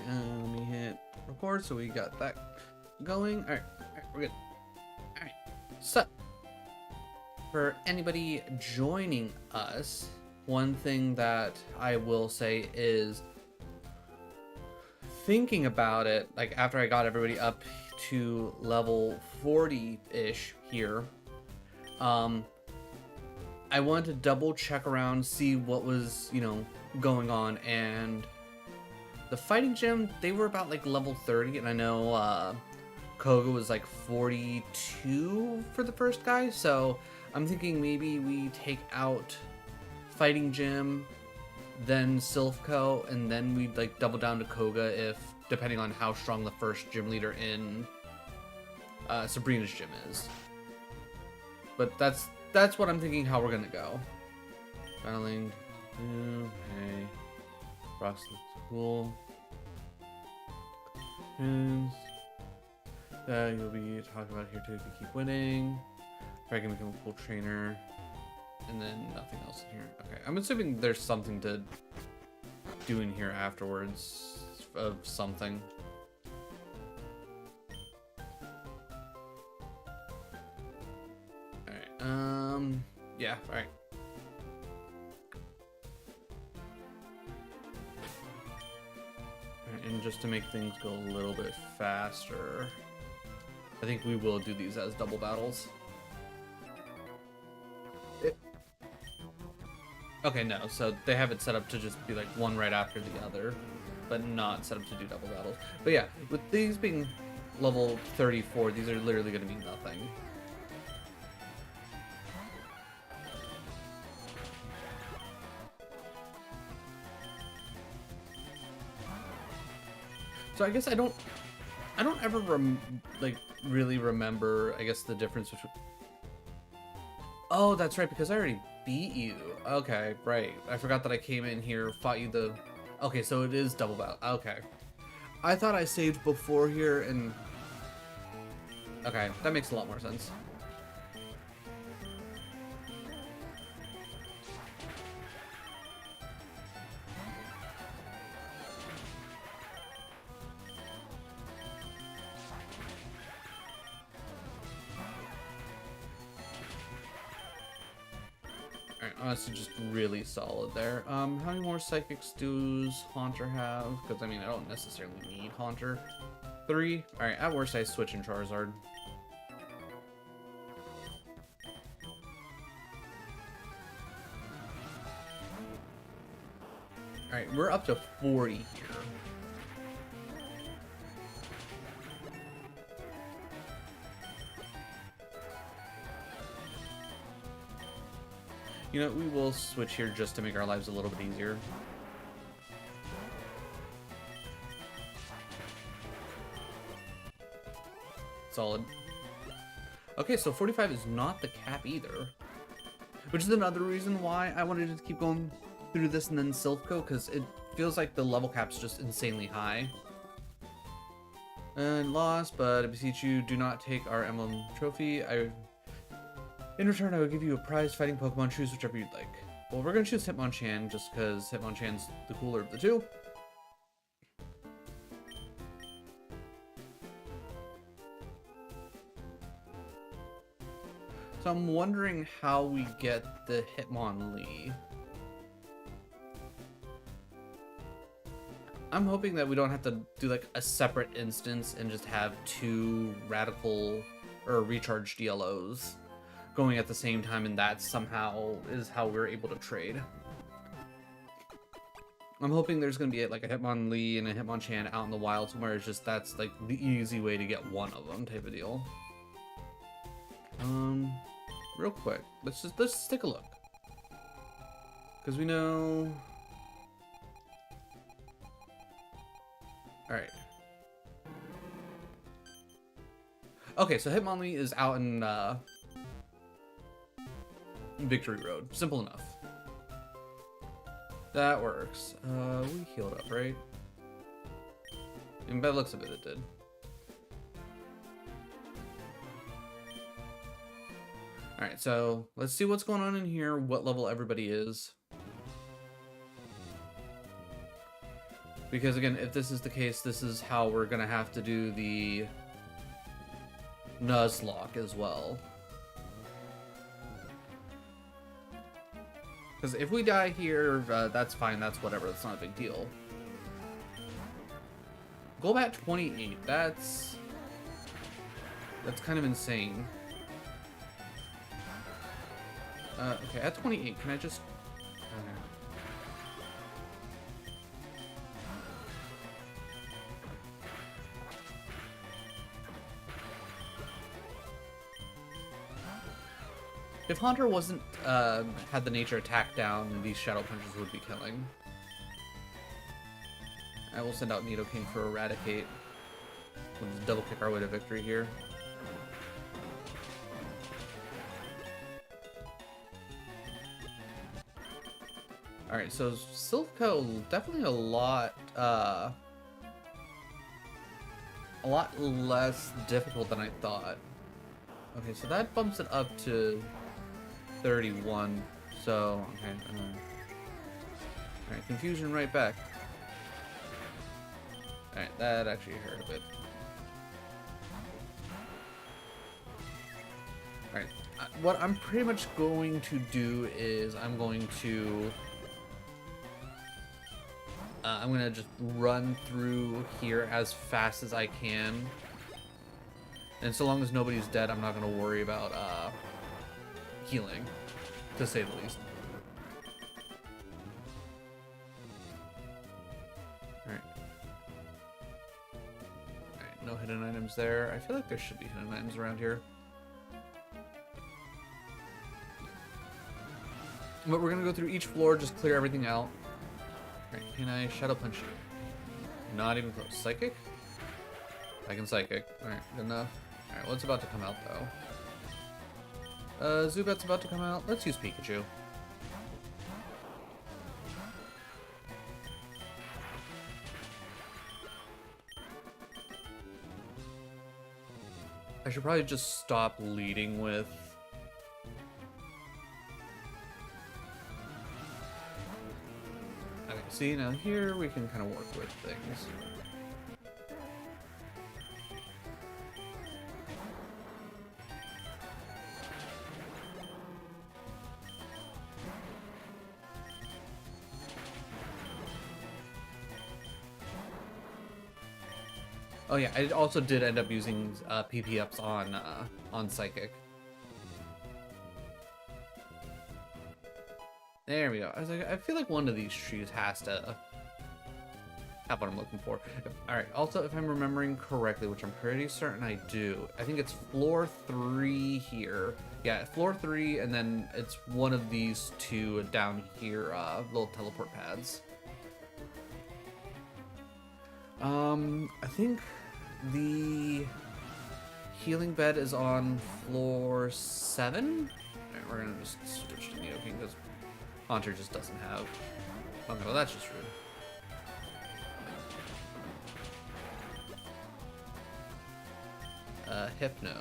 Alright, let me hit record so we got that going. Alright, we're good. Alright, so for anybody joining us, one thing that I will say is thinking about it, like after I got everybody up to level 40-ish here, I wanted to double check around, see what was, going on, and the fighting gym, they were about like level 30, and I know Koga was like 42 for the first guy, so I'm thinking maybe we take out fighting gym, then Silphco, and then we'd like double down to Koga depending on how strong the first gym leader in Sabrina's gym is. But that's what I'm thinking how we're gonna go. Battling, hey, Rock's cool. And you'll be talking about here too if you keep winning. If I can become a cool trainer. And then nothing else in here. Okay, I'm assuming there's something to do in here afterwards of something. Alright, yeah, alright. And just to make things go a little bit faster, I think we will do these as double battles. Okay, no, so they have it set up to just be like one right after the other, but not set up to do double battles. But yeah, with these being level 34, these are literally going to be nothing. So I guess I don't ever really remember, I guess, the difference between. Oh, that's right, because I already beat you. Okay, right. I forgot that I came in here, fought you the. Okay, so it is double battle. Okay, I thought I saved before here, and okay, that makes a lot more sense. Alright, honestly, just really solid there. How many more psychics does Haunter have? Because, I mean, I don't necessarily need Haunter. 3? Alright, at worst, I switch in Charizard. Alright, we're up to 40 here. You know, we will switch here just to make our lives a little bit easier. Solid. Okay, so 45 is not the cap either. Which is another reason why I wanted to keep going through this and then Silphco, because it feels like the level cap's just insanely high. And lost, but I beseech you, do not take our emblem trophy. In return, I will give you a prize fighting Pokemon. Choose whichever you'd like. Well, we're going to choose Hitmonchan just because Hitmonchan's the cooler of the two. So I'm wondering how we get the Hitmonlee. I'm hoping that we don't have to do like a separate instance and just have two radical or recharge DLOs going at the same time, and that somehow is how we're able to trade. I'm hoping there's going to be like a Hitmonlee and a Hitmonchan out in the wild somewhere. It's just that's like the easy way to get one of them type of deal. Real quick, let's just take a look, because we know. All right. Okay, so Hitmonlee is out in Victory Road. Simple enough. That works. We healed up, right? And by the looks of it, it did. Alright, so let's see what's going on in here, what level everybody is. Because again, if this is the case, this is how we're gonna have to do the Nuzlocke as well. Because if we die here, that's fine, that's whatever, that's not a big deal. Golbat 28, that's kind of insane. Okay, at 28, can I just... If Haunter wasn't, had the nature attack down, these Shadow Punches would be killing. I will send out Nidoking for Eradicate. We'll just double kick our way to victory here. Alright, so Silph definitely a lot less difficult than I thought. Okay, so that bumps it up to 31. So, okay. Alright, confusion right back. Alright, that actually hurt a bit. Alright, what I'm pretty much going to do is I'm going to just run through here as fast as I can. And so long as nobody's dead, I'm not going to worry about healing, to say the least. Alright. Alright, no hidden items there. I feel like there should be hidden items around here. But we're going to go through each floor, just clear everything out. Alright, can I Shadow Punch you? Not even close. Psychic? I can Psychic. Alright, good enough. Alright, what's about to come out, though? Zubat's about to come out. Let's use Pikachu. I should probably just stop leading with... Okay, see, now here we can kind of work with things. Oh yeah, I also did end up using PP ups on Psychic. There we go. I was like, I feel like one of these trees has to have what I'm looking for. All right. Also, if I'm remembering correctly, which I'm pretty certain I do, I think it's floor 3 here. Yeah, floor 3, and then it's one of these two down here, little teleport pads. I think the healing bed is on floor 7. Alright, we're gonna just switch to Nidoking because Haunter just doesn't have. Okay, well that's just rude. Hypno.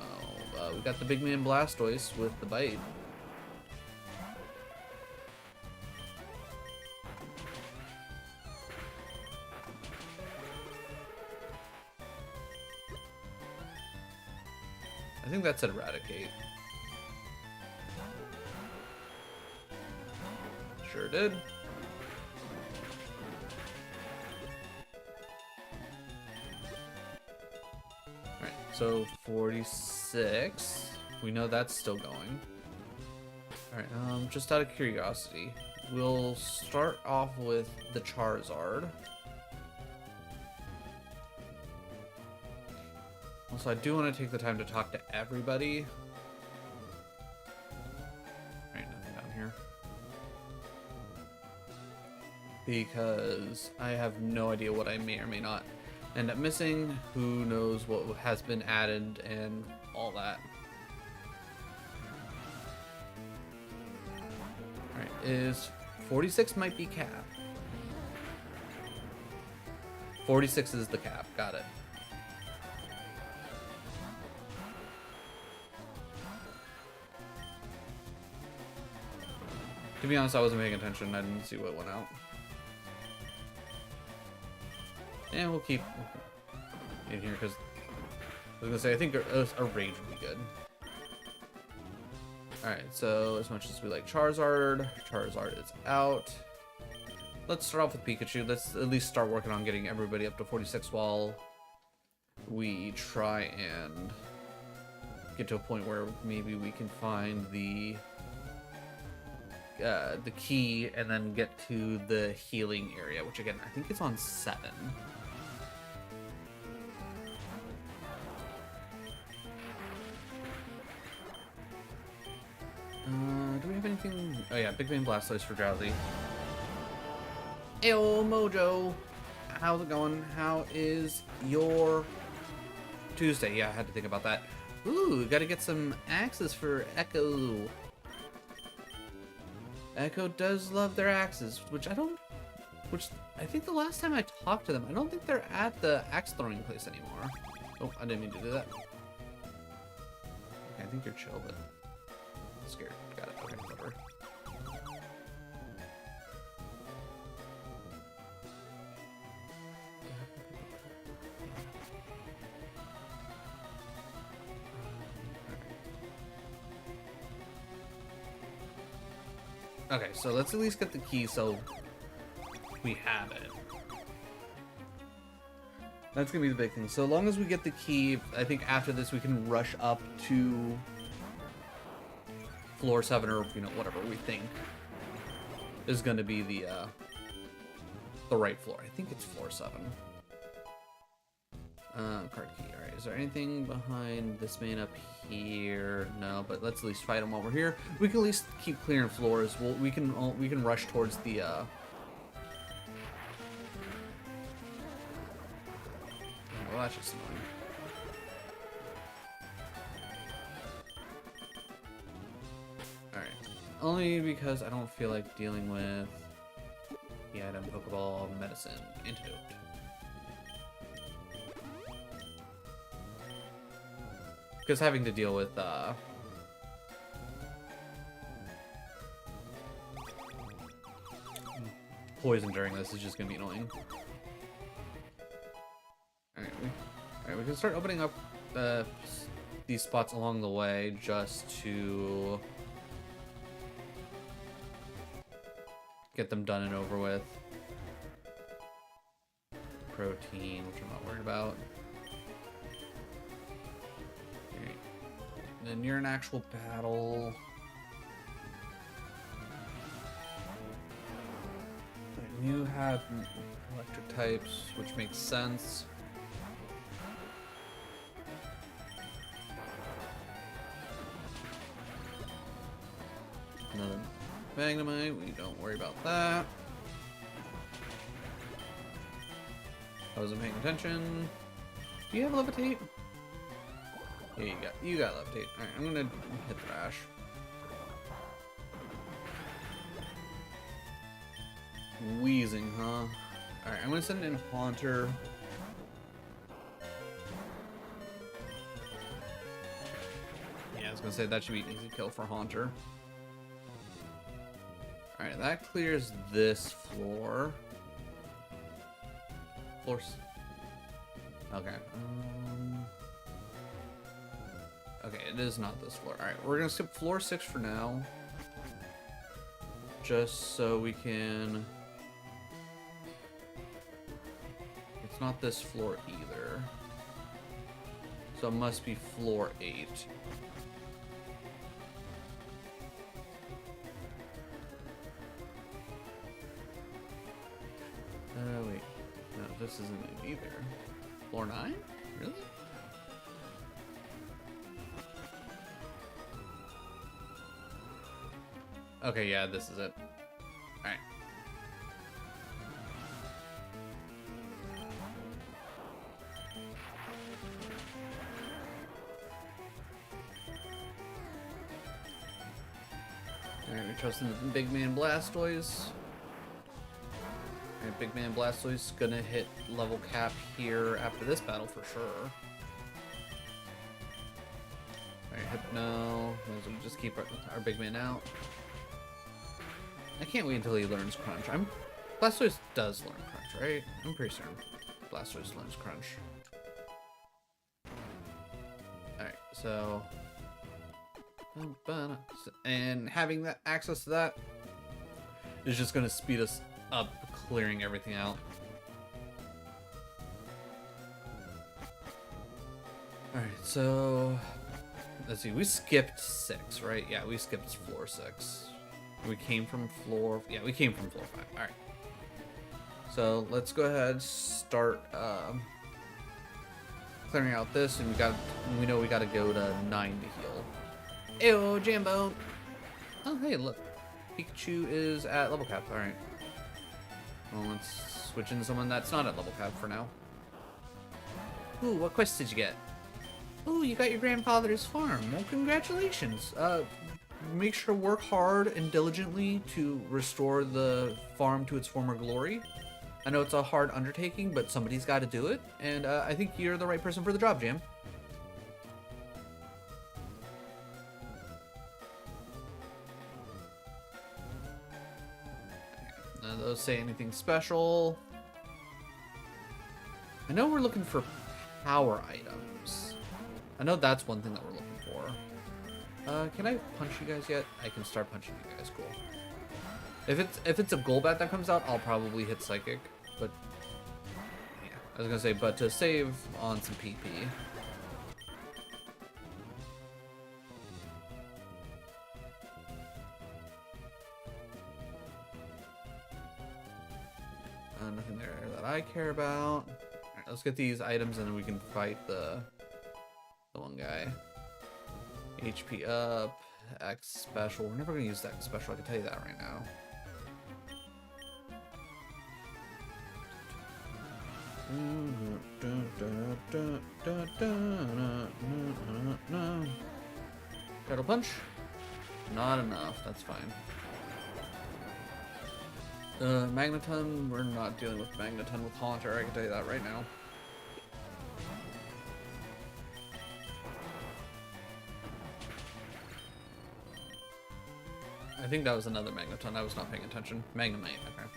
We got the big man Blastoise with the bite. I think that said Eradicate. Sure did. Alright, so 46. We know that's still going. Alright, just out of curiosity, we'll start off with the Charizard. Also, I do want to take the time to talk to everybody. Alright, nothing down here. Because I have no idea what I may or may not end up missing. Who knows what has been added and all that. Alright, is 46 might be cap. 46 is the cap, got it. To be honest, I wasn't paying attention. I didn't see what went out. And we'll keep in here because I was gonna say I think a rage would be good. Alright, so as much as we like Charizard is out. Let's start off with Pikachu. Let's at least start working on getting everybody up to 46 while we try and get to a point where maybe we can find the key and then get to the healing area, which again, I think it's on 7. Do we have anything? Oh yeah, Big Bang Blastoise for Drowsy. Ayo, Mojo! How's it going? How is your Tuesday? Yeah, I had to think about that. Ooh, gotta get some axes for Echo. Echo does love their axes, which I think the last time I talked to them, I don't think they're at the axe throwing place anymore. Oh, I didn't mean to do that. Okay, I think you're chill, but I'm scared. Got it. Okay, whatever. Okay, so let's at least get the key so we have it. That's gonna be the big thing. So long as we get the key, I think after this we can rush up to floor 7 or, you know, whatever we think is gonna be the right floor. I think it's floor 7. Card key. Alright, is there anything behind this man up here? No, but let's at least fight him while we're here. We can at least keep clearing floors. We can rush towards the well, that's just annoying. Alright. Only because I don't feel like dealing with the item, Pokeball, medicine, antidote. Because having to deal with poison during this is just gonna be annoying. Alright, we can start opening up these spots along the way just to get them done and over with. Protein, which I'm not worried about. Then you're an actual battle. And you have electric types, which makes sense. Another Magnemite, we don't worry about that. I wasn't paying attention. Do you have Levitate? Yeah, you got Levitate. Alright, I'm gonna hit Thrash. Wheezing, huh? Alright, I'm gonna send in Haunter. Yeah, I was gonna say that should be an easy kill for Haunter. Alright, that clears this floor. Okay. Okay, it is not this floor. Alright, we're gonna skip floor 6 for now. Just so we can... It's not this floor either. So it must be floor 8. Wait. No, this isn't it either. Floor 9? Really? Okay, yeah, this is it. Alright. Alright, we're trusting the Big Man Blastoise. Alright, Big Man Blastoise gonna hit level cap here after this battle for sure. Alright, Hypno. We'll just keep our Big Man out. I can't wait until he learns Crunch. Blastoise does learn Crunch, right? I'm pretty certain. Blastoise Lunge Crunch. Alright, so... And having that access to that is just going to speed us up, clearing everything out. Alright, so... Let's see, we skipped 6, right? Yeah, we skipped floor 6. We came from floor... Yeah, we came from floor 5. Alright. So, let's go ahead and start clearing out this, and we know we gotta go to 9 to heal. Ew, Jambo! Oh, hey, look. Pikachu is at level cap. Alright. Well, let's switch into someone that's not at level cap for now. Ooh, what quest did you get? Ooh, you got your grandfather's farm. Well, congratulations. Make sure to work hard and diligently to restore the farm to its former glory. I know it's a hard undertaking, but somebody's got to do it, and I think you're the right person for the job, Jam. None of those say anything special. I know we're looking for power items. I know that's one thing that we're looking for. Can I punch you guys yet? I can start punching you guys. Cool. If it's a Golbat that comes out, I'll probably hit Psychic. But yeah, I was gonna say, but to save on some PP. Nothing there that I care about. Alright, let's get these items and then we can fight the one guy. HP up, X special. We're never gonna use that special, I can tell you that right now. Shadow Punch? Not enough, that's fine. Magneton, we're not dealing with Magneton with Haunter, I can tell you that right now. I think that was another Magneton, I was not paying attention. Magnemite, okay.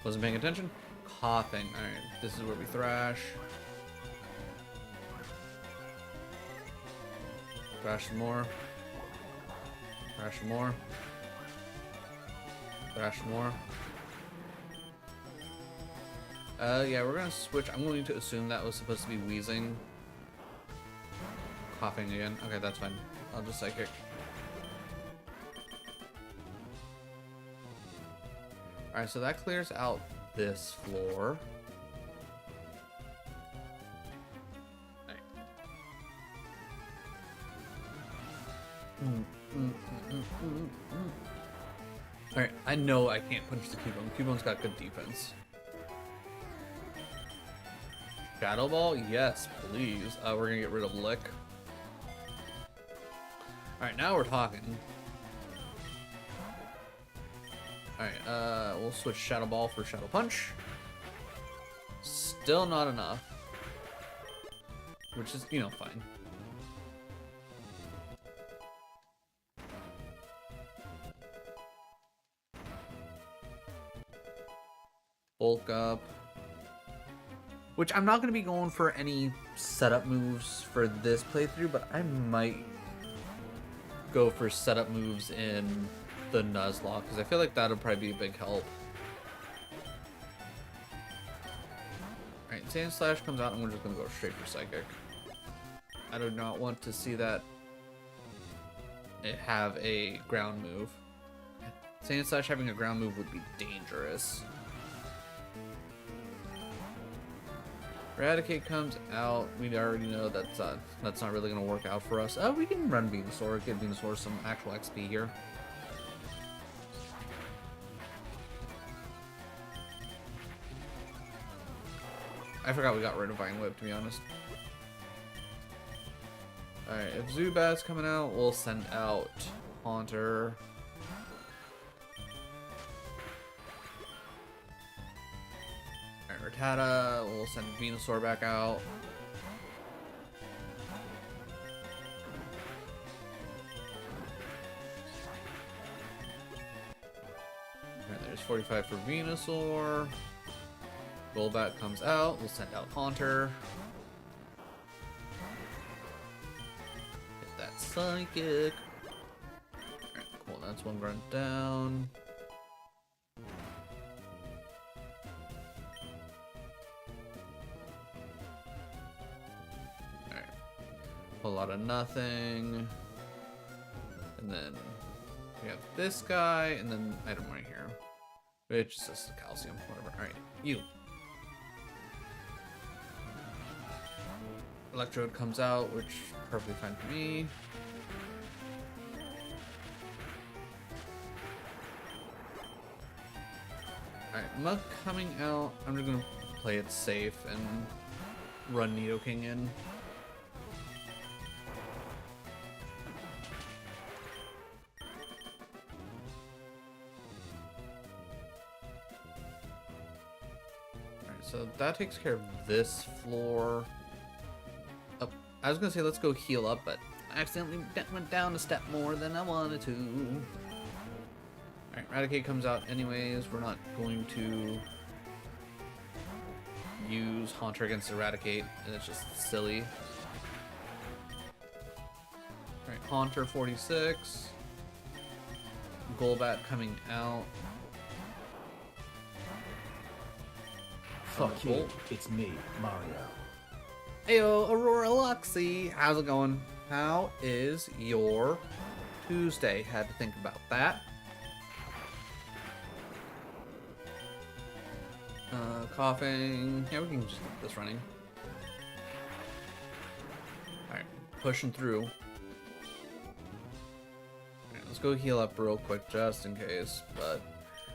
Wasn't paying attention? Coughing, alright, this is where we thrash. Thrash some more. Thrash some more. Thrash some more. Yeah, we're gonna switch. I'm going to assume that was supposed to be wheezing. Coughing again. Okay, that's fine. I'll just Psychic. Alright, so that clears out this floor. Alright, I know I can't punch the Cubone. Cubone's got good defense. Shadow Ball? Yes, please. We're gonna get rid of Lick. Alright, now we're talking. Alright, we'll switch Shadow Ball for Shadow Punch. Still not enough. Which is, you know, fine. Bulk up. Which I'm not going to be going for any setup moves for this playthrough, but I might go for setup moves in the Nuzlocke, because I feel like that'll probably be a big help. Alright, Sand Slash comes out and we're just going to go straight for Psychic. I do not want to see that it have a ground move. Sand Slash having a ground move would be dangerous. Eradicate comes out. We already know that's not really going to work out for us. Oh, we can run Venusaur, get Venusaur some actual XP here. I forgot we got rid of Vine Whip, to be honest. Alright, if Zubat's coming out, we'll send out Haunter. Rattata, we'll send Venusaur back out. Alright, There's 45 for Venusaur. Golbat comes out. We'll send out Haunter. Get that Psychic. Alright, cool. That's one grunt down. Alright. A lot of nothing. And then we have this guy, and then item right here. Which is just calcium, whatever. Alright, you. Electrode comes out, which is perfectly fine for me. Alright, Mug coming out. I'm just gonna play it safe and run Nidoking in. Alright, so that takes care of this floor. I was gonna say let's go heal up, but I accidentally went down a step more than I wanted to. Alright, Raticate comes out anyways. We're not going to use Haunter against Eradicate, and it's just silly. Alright, Haunter 46. Golbat coming out. Fuck you, it's me, Mario. Heyo, Aurora Luxie! How's it going? How is your Tuesday? Had to think about that. Coughing. Yeah, we can just keep this running. Alright, pushing through. Alright, let's go heal up real quick just in case, but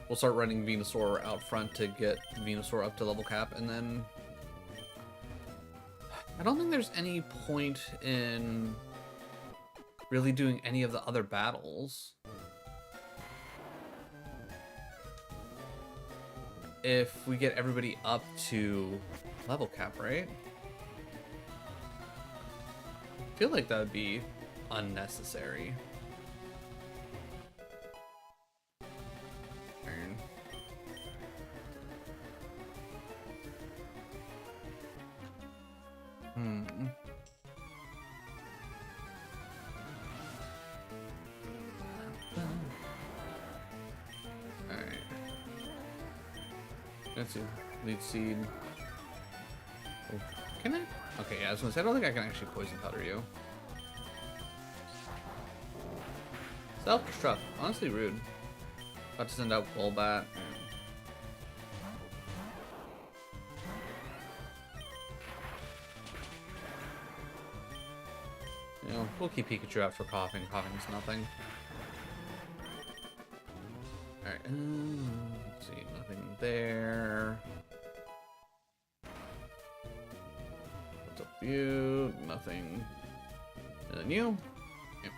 we'll start running Venusaur out front to get Venusaur up to level cap, and then I don't think there's any point in really doing any of the other battles. If we get everybody up to level cap, right? I feel like that would be unnecessary. Iron. Alright. Let's see. Lead Seed. Oh, can I? Okay, yeah, I was gonna say, I don't think I can actually Poison Powder you. Self-destruct. Honestly rude. About to send out Golbat. You know, we'll keep Pikachu out for coughing. Coughing's nothing. Alright, let's see, nothing there. What's up with you? Nothing. And then you? Yep.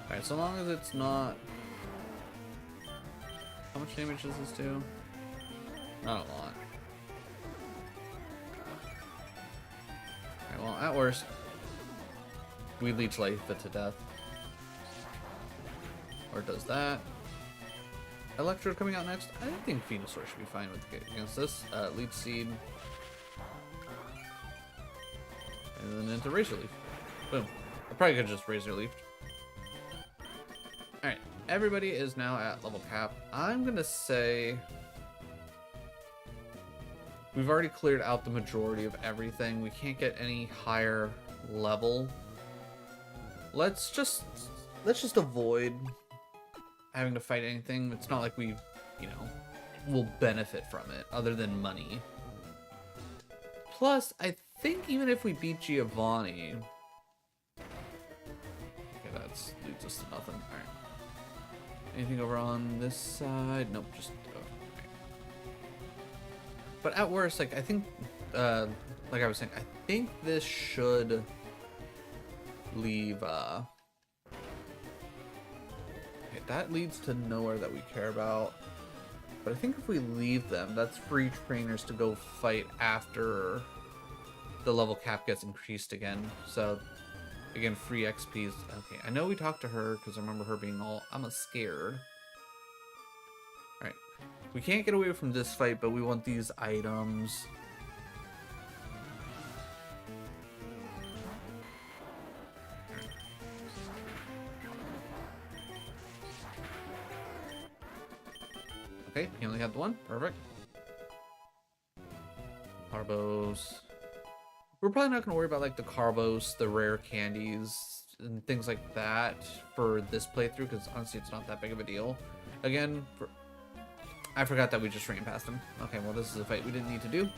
Alright, so long as it's not... How much damage does this do? Not a lot. Alright, well, at worst, we leech life it to death. Or does that. Electrode coming out next. I think Venusaur should be fine with against this. Leech Seed. And then into Razor Leaf. Boom. I probably could have just Razor Leafed. Alright, everybody is now at level cap. I'm gonna say we've already cleared out the majority of everything. We can't get any higher level. Let's just avoid having to fight anything. It's not like we, you know, will benefit from it other than money. Plus, I think even if we beat Giovanni, okay, that's leads us to nothing. All right. Anything over on this side? Nope, just. Oh, okay. But at worst, like I think, like I was saying, I think this should leave. Okay, that leads to nowhere that we care about. But I think if we leave them, that's free trainers to go fight after the level cap gets increased again. So, again, free XPs. Okay, I know we talked to her because I remember her being all, I'm a scared. We can't get away from this fight, but we want these items. Okay, he only had the one. Perfect. Carbos. We're probably not going to worry about like the carbos, the rare candies, and things like that for this playthrough, because honestly it's not that big of a deal. Again, I forgot that we just ran past him. Okay, well this is a fight we didn't need to do.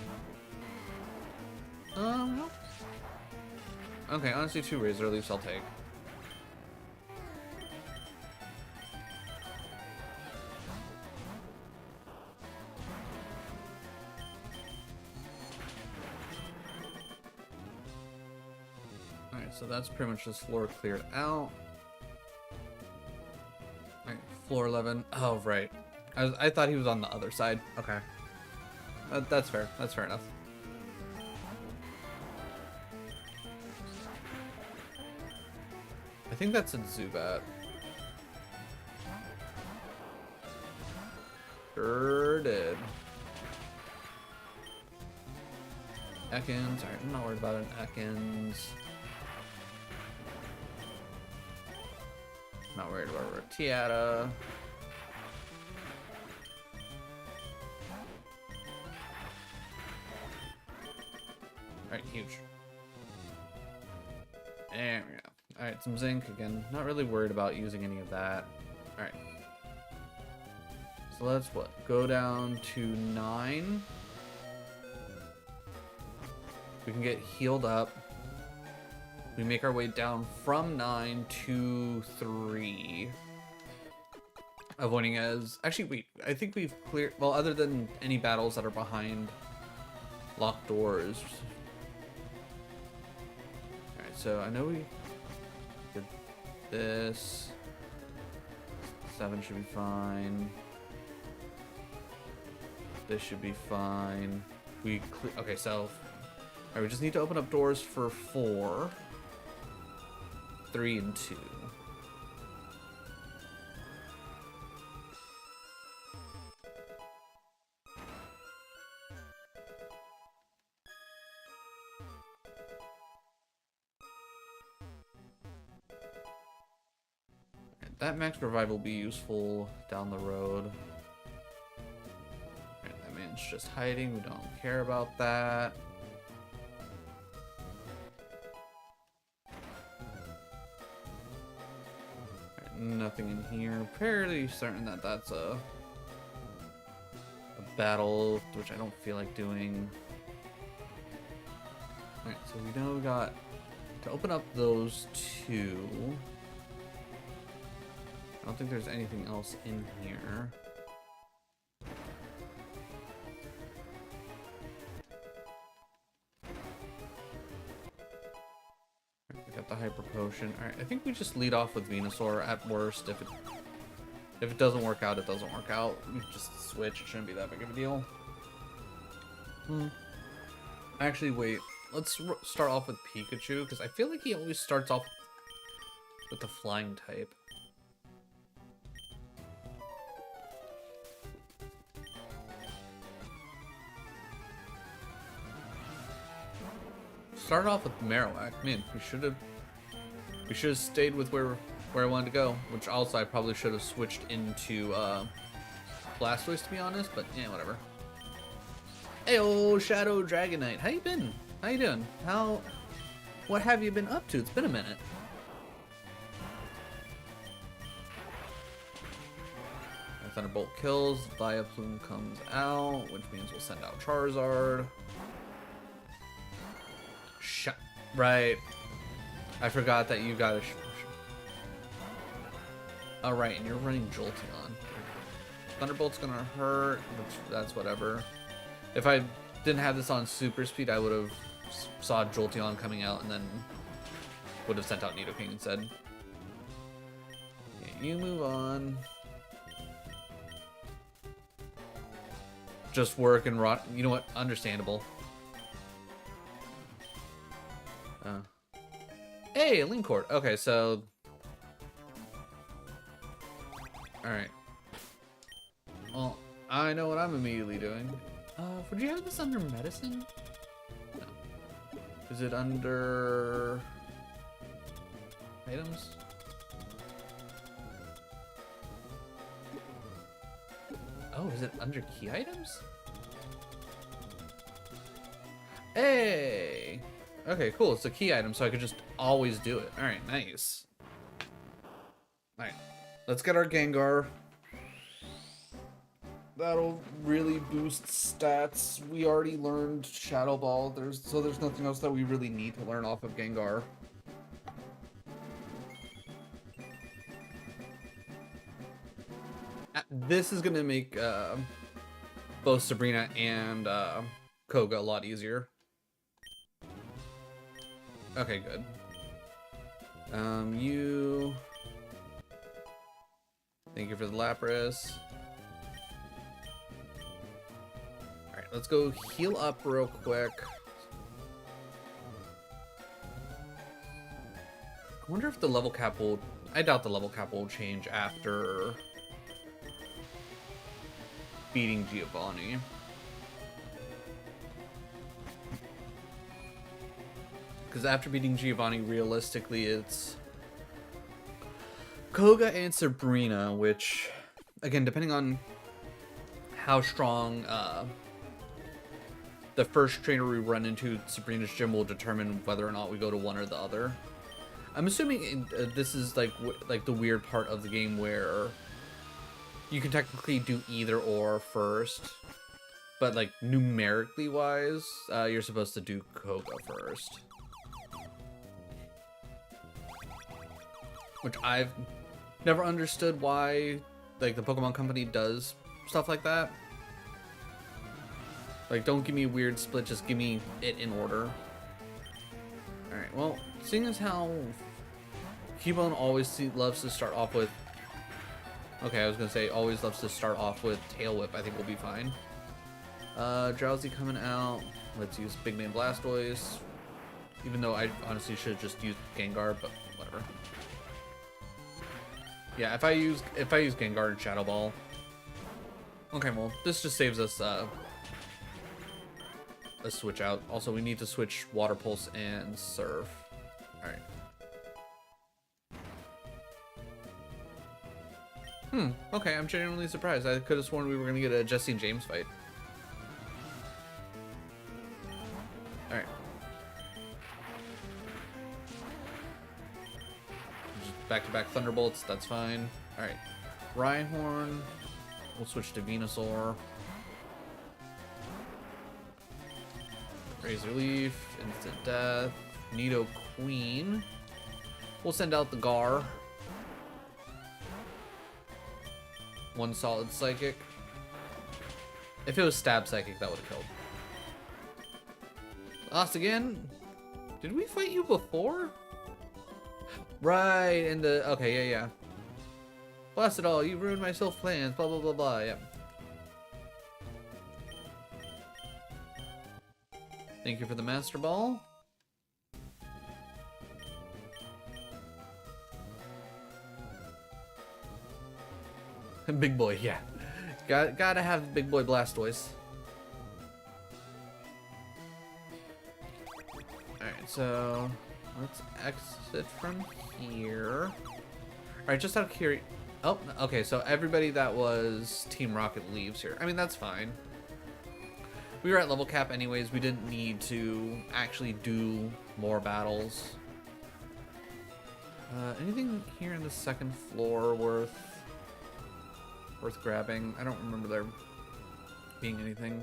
No. Okay, honestly 2 razor leaves I'll take. So that's pretty much this floor cleared out. Alright, floor 11. Oh, right. I thought he was on the other side. Okay. That's fair. That's fair enough. I think that's a Zubat. Sure did. Ekans. Alright, I'm not worried about an Ekans. Not worried about Ratiata. Alright, huge. There we go. Alright, some zinc again. Not really worried about using any of that. Alright. So let's what? Go down to 9. We can get healed up. We make our way down from 9 to 3. Avoiding as... Actually, wait. I think we've cleared... Well, other than any battles that are behind locked doors. Alright, so I know we did this. 7 should be fine. This should be fine. Okay, so... Alright, we just need to open up doors for 4. 3 and 2. That max revive will be useful down the road. That man's just hiding. We don't care about that. Nothing in here. Fairly certain that that's a battle, which I don't feel like doing. Alright, so we know we got to open up those 2. I don't think there's anything else in here. We got the hyper potion. Alright, I think we just lead off with Venusaur at worst. If it doesn't work out, it doesn't work out. We just switch. It shouldn't be that big of a deal. Actually, wait. Let's start off with Pikachu, because I feel like he always starts off with the flying type. Start off with Marowak. Man, we should have stayed with where I wanted to go. Which also I probably should have switched into Blastoise, to be honest. But yeah, whatever. Hey, old Shadow Dragonite, how you been? How you doing? What have you been up to? It's been a minute. Thunderbolt kills. Vileplume comes out, which means we'll send out Charizard. Right. I forgot that you got a... Alright, and you're running Jolteon. Thunderbolt's gonna hurt, which that's whatever. If I didn't have this on super speed, I would have saw Jolteon coming out and then would have sent out Nidoking instead. Yeah, you move on. Just work and rot. You know what? Understandable. Hey, Linkcord. Okay, so... Alright. Well, I know what I'm immediately doing. Would you have this under medicine? No. Is it under items? Oh, is it under key items? Hey! Okay, cool. It's a key item, so I could just always do it. Alright, nice. Alright, let's get our Gengar. That'll really boost stats. We already learned Shadow Ball. So there's nothing else that we really need to learn off of Gengar. This is gonna make both Sabrina and Koga a lot easier. Okay, good. You. Thank you for the Lapras. Alright, let's go heal up real quick. I wonder if the level cap will... I doubt the level cap will change after beating Giovanni. Because after beating Giovanni, realistically, it's Koga and Sabrina, which, again, depending on how strong the first trainer we run into Sabrina's gym will determine whether or not we go to one or the other. I'm assuming this is like the weird part of the game where you can technically do either or first, but like numerically wise, you're supposed to do Koga first. Which I've never understood why, like, the Pokemon Company does stuff like that. Like, don't give me a weird split, just give me it in order. Alright, well, seeing as how Cubone always loves to start off with... Okay, I was gonna say always loves to start off with Tail Whip, I think we'll be fine. Drowsy coming out. Let's use Big Man Blastoise. Even though I honestly should have just used Gengar, but whatever. Yeah, if I use Gengar and Shadow Ball. Okay, well, this just saves us a switch out. Also, we need to switch Water Pulse and Surf. Alright. Okay, I'm genuinely surprised. I could have sworn we were gonna get a Jesse and James fight. Alright. Back-to-back Thunderbolts, that's fine. Alright. Rhyhorn. We'll switch to Venusaur. Razor Leaf. Instant Death. Nido Queen. We'll send out the Gar. One solid Psychic. If it was Stab Psychic, that would have killed. Lost again? Did we fight you before? Right, and the... Okay, yeah. Blast it all, you ruined my self plans, blah, blah, blah, blah, yeah. Thank you for the Master Ball. Big boy, yeah. Gotta have Big Boy Blastoise. Alright, so... Let's exit from here. Alright, just out of curiosity... Oh, okay, so everybody that was Team Rocket leaves here. I mean, that's fine. We were at level cap anyways. We didn't need to actually do more battles. Anything here in the second floor worth grabbing? I don't remember there being anything.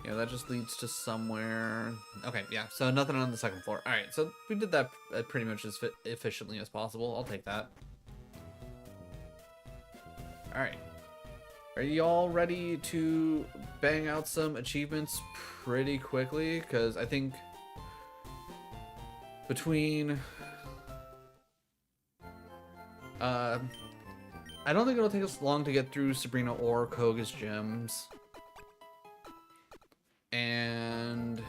Yeah, that just leads to somewhere. Okay, yeah, so nothing on the second floor. Alright, so we did that pretty much as efficiently as possible. I'll take that. Alright. Are y'all ready to bang out some achievements pretty quickly? Because I think between... I don't think it'll take us long to get through Sabrina or Koga's gyms. And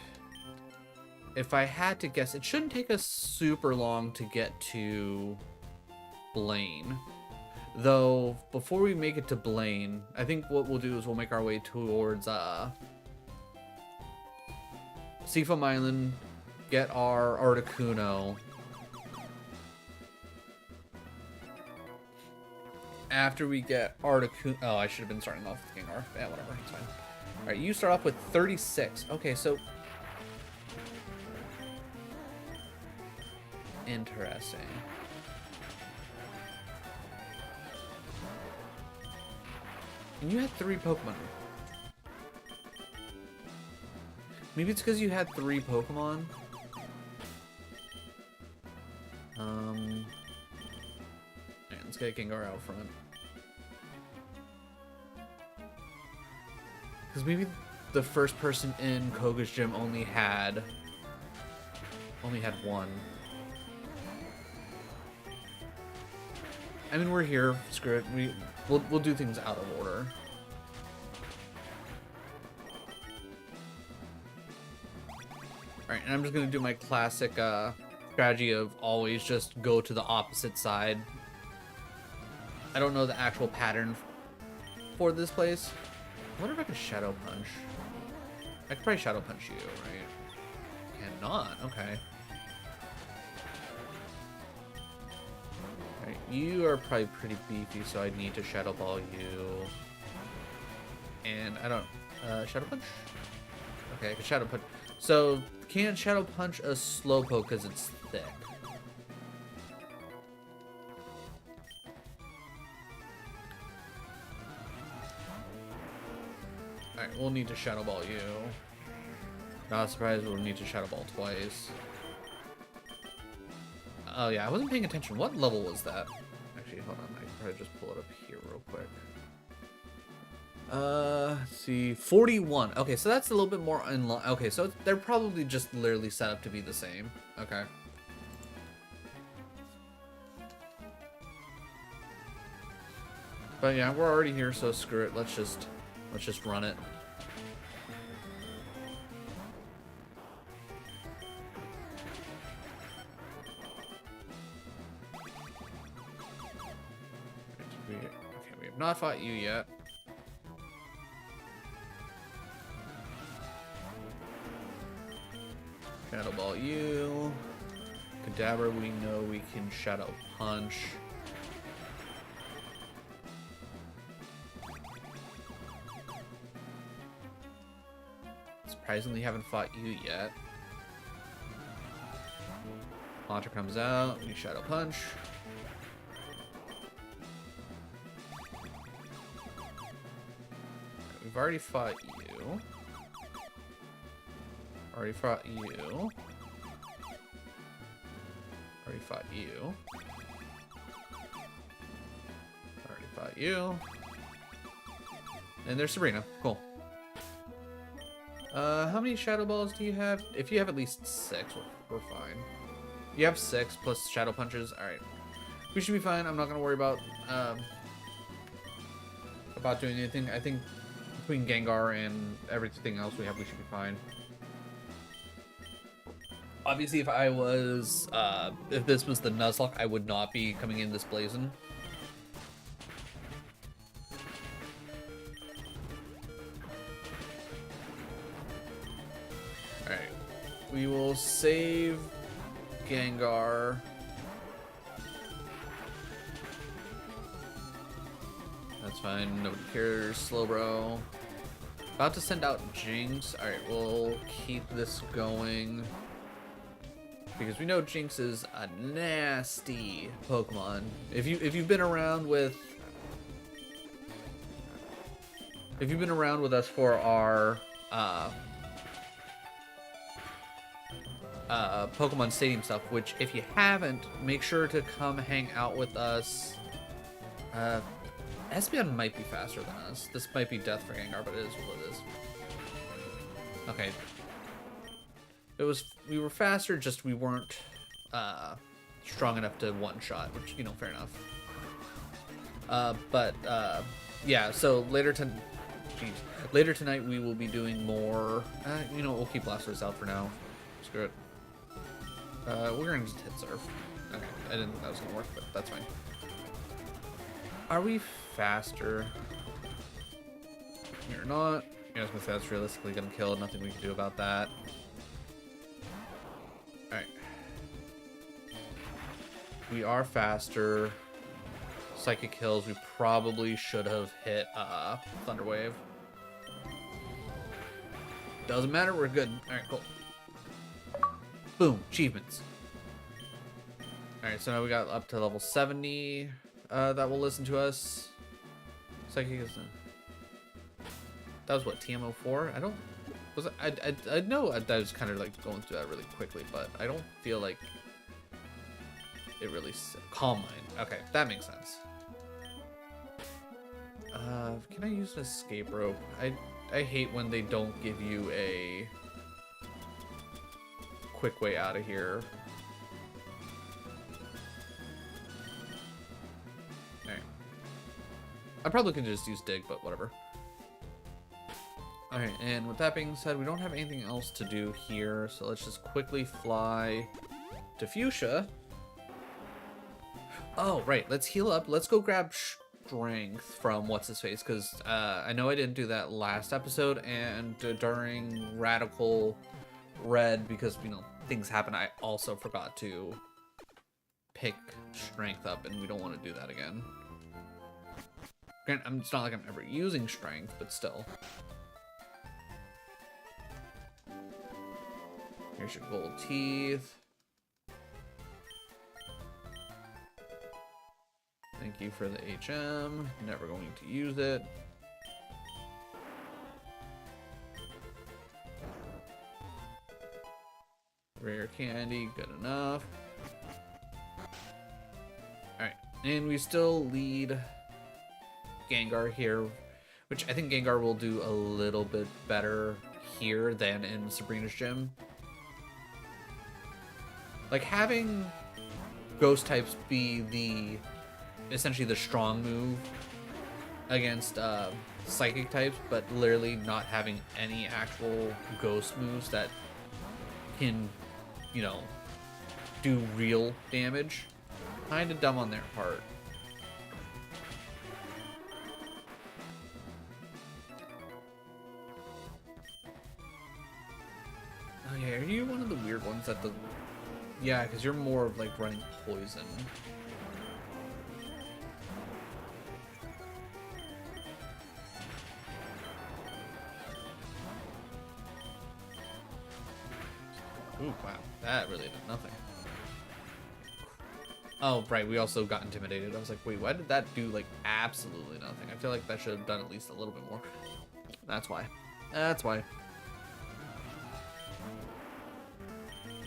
if I had to guess, it shouldn't take us super long to get to Blaine. Though, before we make it to Blaine, I think what we'll do is we'll make our way towards Seafoam Island, get our Articuno. After we get Articuno... Oh, I should have been starting off with Gengar. Yeah, whatever. It's fine. Alright, you start off with 36. Okay, so... Interesting. And you had 3 Pokemon. Maybe it's because you had 3 Pokemon. Yeah, let's get Gengar out front. Because maybe the first person in Koga's gym only had 1. I mean, we're here. Screw it. We'll do things out of order. Alright, and I'm just gonna do my classic strategy of always just go to the opposite side. I don't know the actual pattern for this place. I wonder if I can Shadow Punch. I could probably Shadow Punch you, right? Cannot. Okay. Alright, you are probably pretty beefy, so I need to Shadow Ball you. And I don't... Shadow Punch? Okay, I can Shadow Punch. So, can't Shadow Punch a Slowpoke because it's thick. Alright, we'll need to Shadow Ball you. Not surprised we'll need to Shadow Ball twice. Oh yeah, I wasn't paying attention. What level was that? Actually, hold on. I can probably just pull it up here real quick. Let's see. 41. Okay, so that's a little bit more in line. Okay, so they're probably just literally set up to be the same. Okay. But yeah, we're already here, so screw it. Let's just run it. Okay, we have not fought you yet. Shadow Ball you. Kadabra, we know we can Shadow Punch. Surprisingly, haven't fought you yet. Haunter comes out, we Shadow Punch. We've already fought you. Already fought you. Already fought you. Already fought you. And there's Sabrina. Cool. How many Shadow Balls do you have? If you have at least 6, we're fine. You have 6 plus Shadow Punches. Alright. We should be fine. I'm not gonna worry about doing anything. I think between Gengar and everything else we have, we should be fine. Obviously, if I was, if this was the Nuzlocke, I would not be coming in this blazing. Alright. We will save Gengar. That's fine, nobody cares. Slowbro. About to send out Jinx. Alright, we'll keep this going. Because we know Jinx is a nasty Pokemon. If you've been around with us for our Pokemon Stadium stuff, which if you haven't, make sure to come hang out with us. Espeon might be faster than us. This might be death for Gengar, but it is what it is. Okay. We were faster, just we weren't strong enough to one-shot, which, you know, fair enough. Yeah, so later tonight we will be doing more, you know, we'll keep Blastoise out for now. Screw it. We're gonna just hit Surf. Okay, I didn't think that was gonna work, but that's fine. Are we faster? You're not. Yeah, I was gonna say that's realistically gonna kill. Nothing we can do about that. Alright. We are faster. Psychic kills. We probably should have hit Thunder Wave. Doesn't matter, we're good. Alright, cool. Boom, achievements. Alright, so now we got up to level 70 that will listen to us. Psychic is that was what, TM04? I don't was it, I know I was kind of like going through that really quickly, but I don't feel like it really Calm Mind. Okay, that makes sense. Can I use an escape rope? I hate when they don't give you a quick way out of here. Alright. I probably can just use dig, but whatever. Alright, and with that being said, we don't have anything else to do here, so let's just quickly fly to Fuchsia. Oh, right, let's heal up. Let's go grab strength from what's-his-face, because I know I didn't do that last episode, and during Radical Red, because, you know, things happen, I also forgot to pick strength up, and we don't want to do that again. Granted, it's not like I'm ever using strength, but still. Here's your gold teeth. Thank you for the HM. Never going to use it. Rare candy, good enough. Alright, and we still lead Gengar here, which I think Gengar will do a little bit better here than in Sabrina's gym. Like, having ghost types be essentially the strong move against psychic types, but literally not having any actual ghost moves that can, you know, do real damage. Kind of dumb on their part. Oh yeah, are you one of the weird ones that the... Yeah, because you're more of like running poison. Ooh, wow. That really did nothing. Oh, right. We also got intimidated. I was like, wait, why did that do, like, absolutely nothing? I feel like that should have done at least a little bit more. That's why. That's why.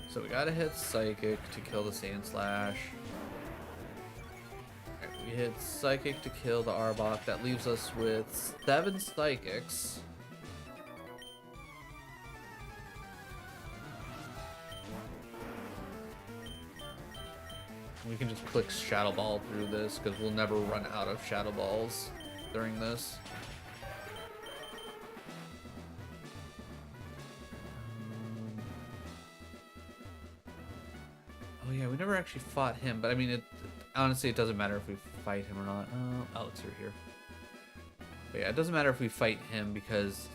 So we gotta hit Psychic to kill the Sand Slash. Alright, we hit Psychic to kill the Arbok. That leaves us with 7 Psychics. We can just click Shadow Ball through this because we'll never run out of Shadow Balls during this. Oh yeah, we never actually fought him, but I mean, honestly, it doesn't matter if we fight him or not. Oh, it's through here. But yeah, it doesn't matter if we fight him because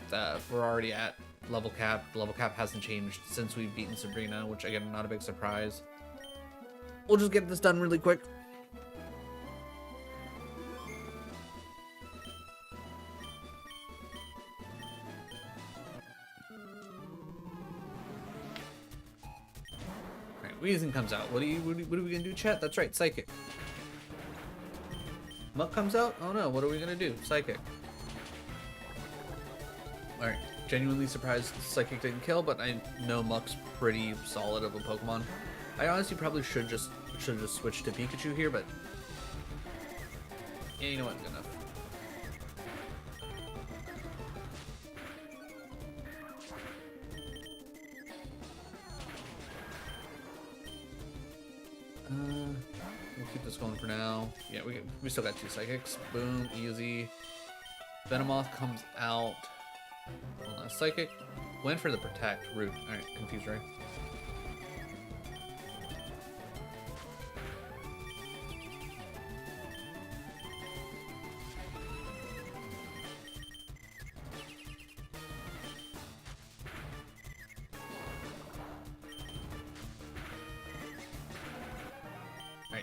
we're already at level cap. The level cap hasn't changed since we've beaten Sabrina, which again, not a big surprise. We'll just get this done really quick. Alright, Weezing comes out. What are we gonna do, chat? That's right, Psychic. Muck comes out? Oh no, what are we gonna do? Psychic. Alright, genuinely surprised Psychic didn't kill, but I know Muck's pretty solid of a Pokemon. I honestly probably should just switch to Pikachu here, but yeah, you know what? Good enough. We'll keep this going for now. Yeah, we still got 2 Psychics. Boom, easy. Venomoth comes out. Hold on, Psychic. Went for the Protect. Rude. All right, confused, right?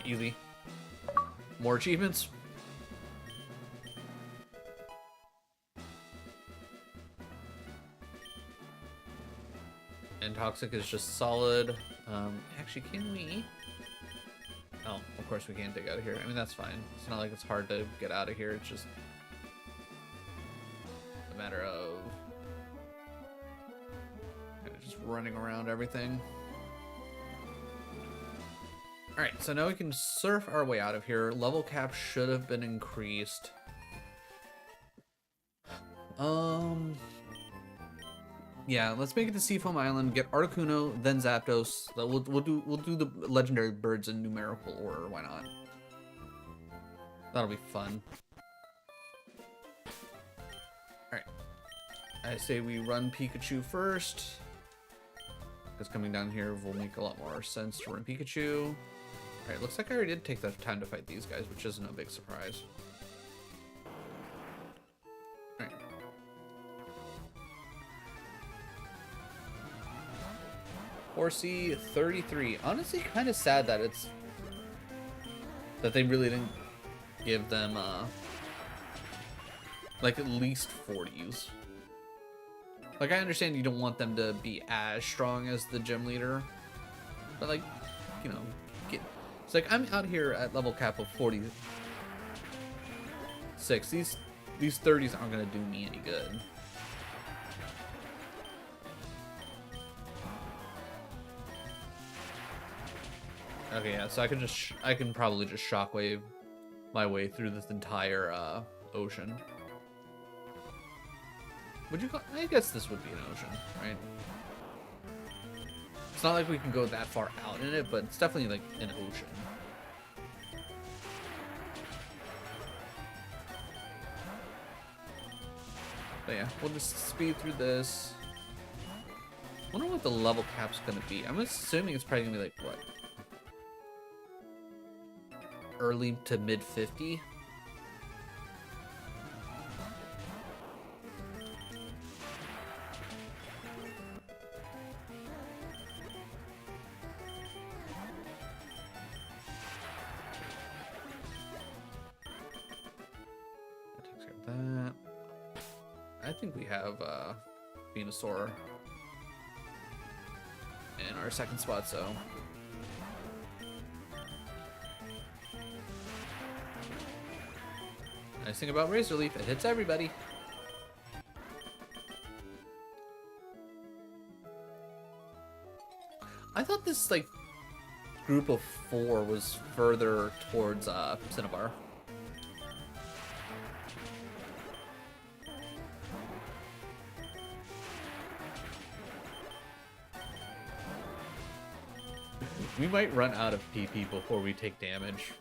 Alright, easy. More achievements. And Toxic is just solid. Actually, can we... Oh, of course we can't dig out of here. I mean, that's fine. It's not like it's hard to get out of here. It's just a matter of kind of just running around everything. Alright, so now we can surf our way out of here. Level cap should have been increased. Yeah, let's make it to Seafoam Island, get Articuno, then Zapdos. We'll do the legendary birds in numerical order, why not? That'll be fun. Alright. I say we run Pikachu first. Because coming down here will make a lot more sense to run Pikachu. Alright, looks like I already did take the time to fight these guys, which isn't a big surprise. Alright. Horsey 33. Honestly, kind of sad that they really didn't give them like at least 40s. Like, I understand you don't want them to be as strong as the gym leader, but like, you know, it's like I'm out here at level cap of 46. These 30s aren't gonna do me any good. Okay, yeah, so I can probably just shockwave my way through this entire ocean. Would you call, I guess this would be an ocean, right? It's not like we can go that far out in it, but it's definitely like an ocean. But yeah, we'll just speed through this. I wonder what the level cap's gonna be. I'm assuming it's probably gonna be like, what? Early to mid 50. That takes care of that. I think we have Venusaur in our second spot, so nice thing about Razor Leaf, it hits everybody. I thought this like group of 4 was further towards Cinnabar. We might run out of PP before we take damage.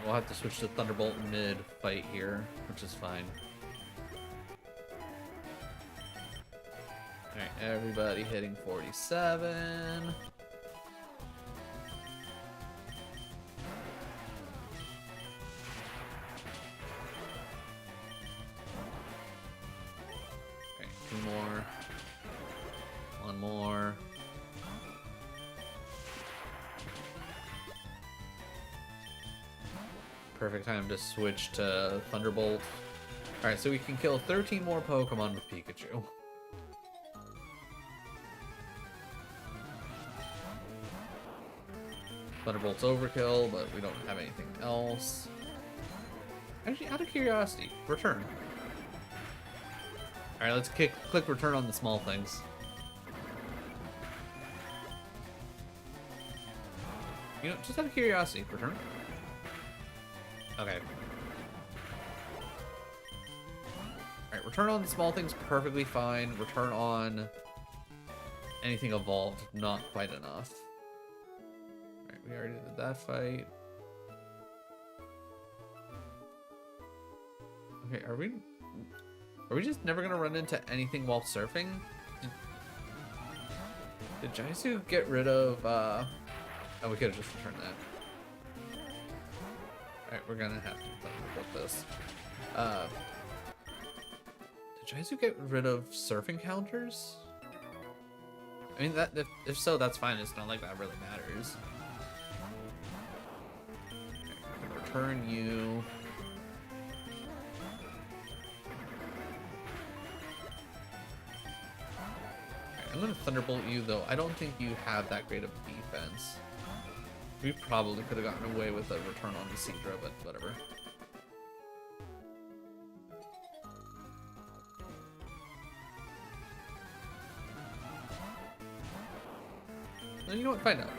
We'll have to switch to Thunderbolt mid-fight here, which is fine. Alright, everybody hitting 47. Okay, 2 more. 1 more. Perfect time to switch to Thunderbolt. Alright, so we can kill 13 more Pokemon with Pikachu. Thunderbolt's overkill, but we don't have anything else. Actually, out of curiosity, return. Alright, let's click return on the small things. You know, just out of curiosity, return. Okay. Alright, return on the small things, perfectly fine. Return on anything evolved, not quite enough. Alright, we already did that fight. Okay, are we just never gonna run into anything while surfing? Did Jaisu get rid of oh, we could have just returned that. Alright, we're gonna have to book this. Did Jaisu get rid of surfing counters? I mean, that if so, that's fine. It's not like that really matters. Okay, I'm gonna return you. I'm gonna Thunderbolt you, though. I don't think you have that great of defense. We probably could have gotten away with a return on the Seadra, but whatever. Well, you know what? Find out.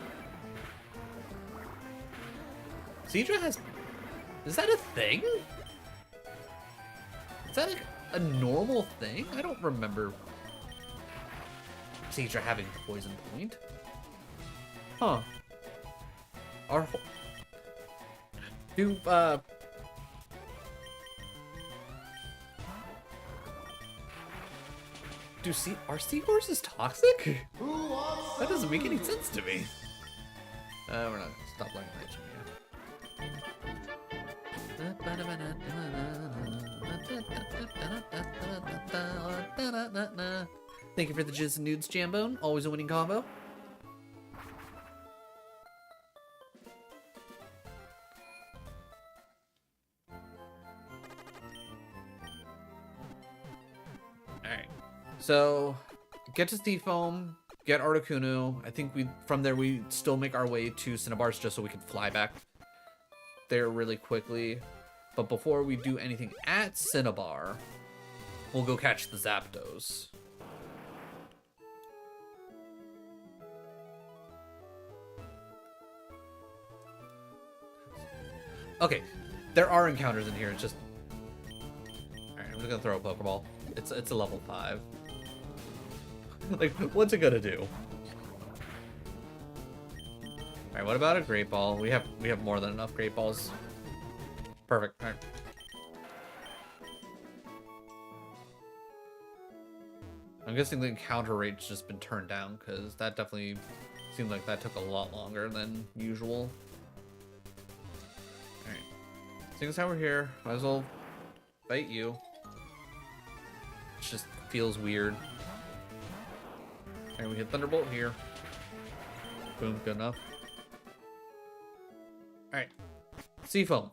Seadra has... Is that a thing? Is that like a normal thing? I don't remember Seadra having Poison Point. Huh. Our do are seahorses toxic? That doesn't make any sense to me. We're not gonna stop learning that. Thank you for the Jizz and Nudes Jambone. Always a winning combo. Alright. So, get to Seafoam, get Articuno. I think from there we still make our way to Cinnabars just so we can fly back there really quickly. But before we do anything at Cinnabar, we'll go catch the Zapdos. Okay, there are encounters in here. It's just... Alright, I'm just gonna throw a Pokeball. It's a level 5. Like, what's it gonna do? Alright, what about a Great Ball? We have more than enough Great Balls. Perfect. Alright. I'm guessing the encounter rate's just been turned down, because that definitely seemed like that took a lot longer than usual. Alright. Seeing as how we're here, might as well fight you. It just feels weird. Alright, we hit Thunderbolt here. Boom, good enough. Alright. Seafoam.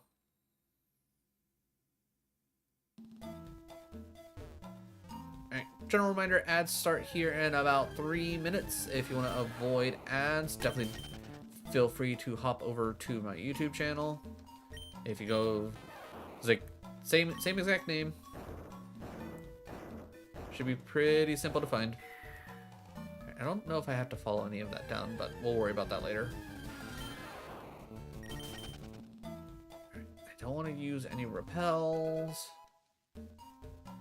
Alright, general reminder, ads start here in about 3 minutes. If you want to avoid ads, definitely feel free to hop over to my YouTube channel. If you go, it's like same exact name. Should be pretty simple to find. I don't know if I have to follow any of that down, but we'll worry about that later. I don't want to use any repels,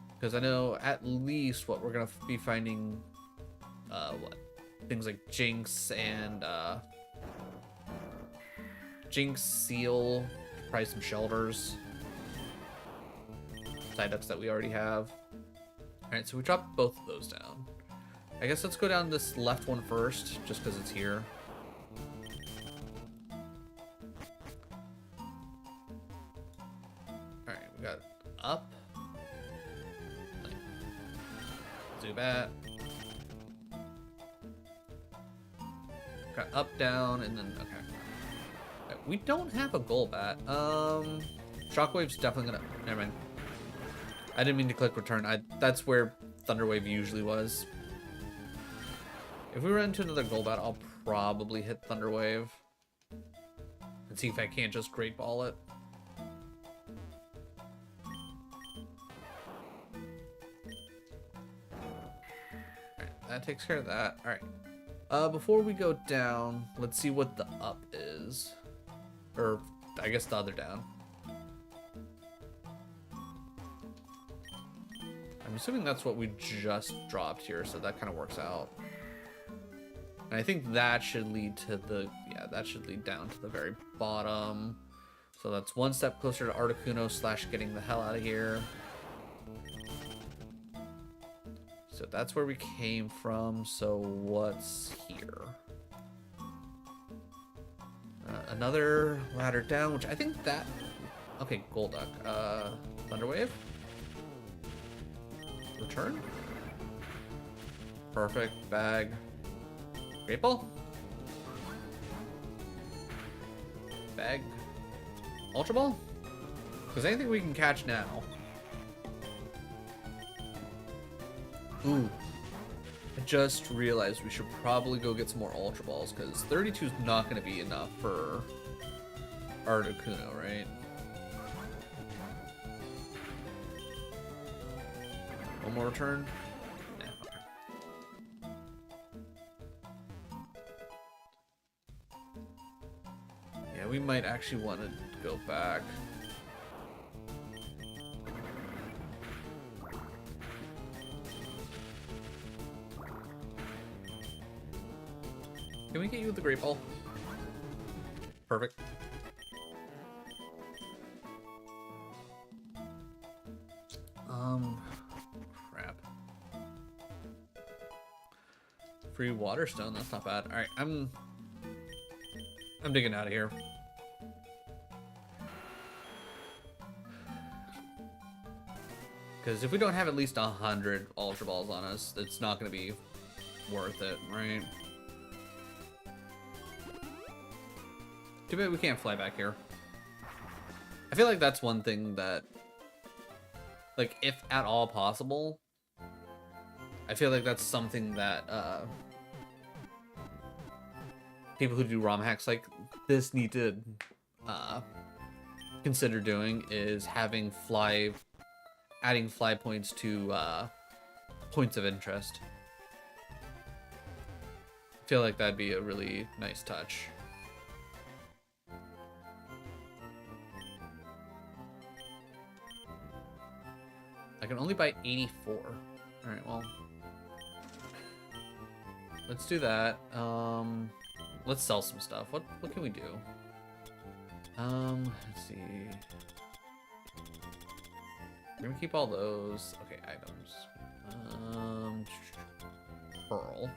because I know at least what we're gonna be finding, things like Jinx and Jinx, Seal, probably some Shelters, side ups that we already have. All right, so we dropped both of those down. I guess let's go down this left one first, just because it's here. Alright, we got up. Zubat. Got up, down, and then, okay. Right, we don't have a Golbat. Shockwave's definitely gonna, never mind. I didn't mean to click return. That's where Thunderwave usually was. If we run into another Golbat, I'll probably hit Thunderwave and see if I can't just Great Ball it. Alright, that takes care of that. Alright. Before we go down, let's see what the up is. Or, I guess the other down. I'm assuming that's what we just dropped here, so that kind of works out. And I think that should lead to the, yeah, that should lead down to the very bottom. So that's one step closer to Articuno / getting the hell out of here. So that's where we came from. So what's here? Another ladder down, which I think that... Okay, Golduck. Thunderwave. Return. Perfect. Bag. Great Ball. Bag. Ultra Ball? Because anything we can catch now. Ooh. I just realized we should probably go get some more Ultra Balls, because 32 is not going to be enough for Articuno, right? One more return? Yeah, okay. Yeah, we might actually want to go back. Can we get you the Great Ball? Perfect. Crap. Free water stone, that's not bad. Alright, I'm digging out of here. Because if we don't have at least 100 Ultra Balls on us, it's not going to be worth it, right? Too bad we can't fly back here. I feel like that's one thing that, like, if at all possible, I feel like that's something that people who do ROM hacks like this need to consider doing, is having adding fly points to points of interest. I feel like that'd be a really nice touch. I can only buy 84. Alright, well. Let's do that. Let's sell some stuff. What can we do? Let's see. We're gonna keep all those. Okay, items. Pearl.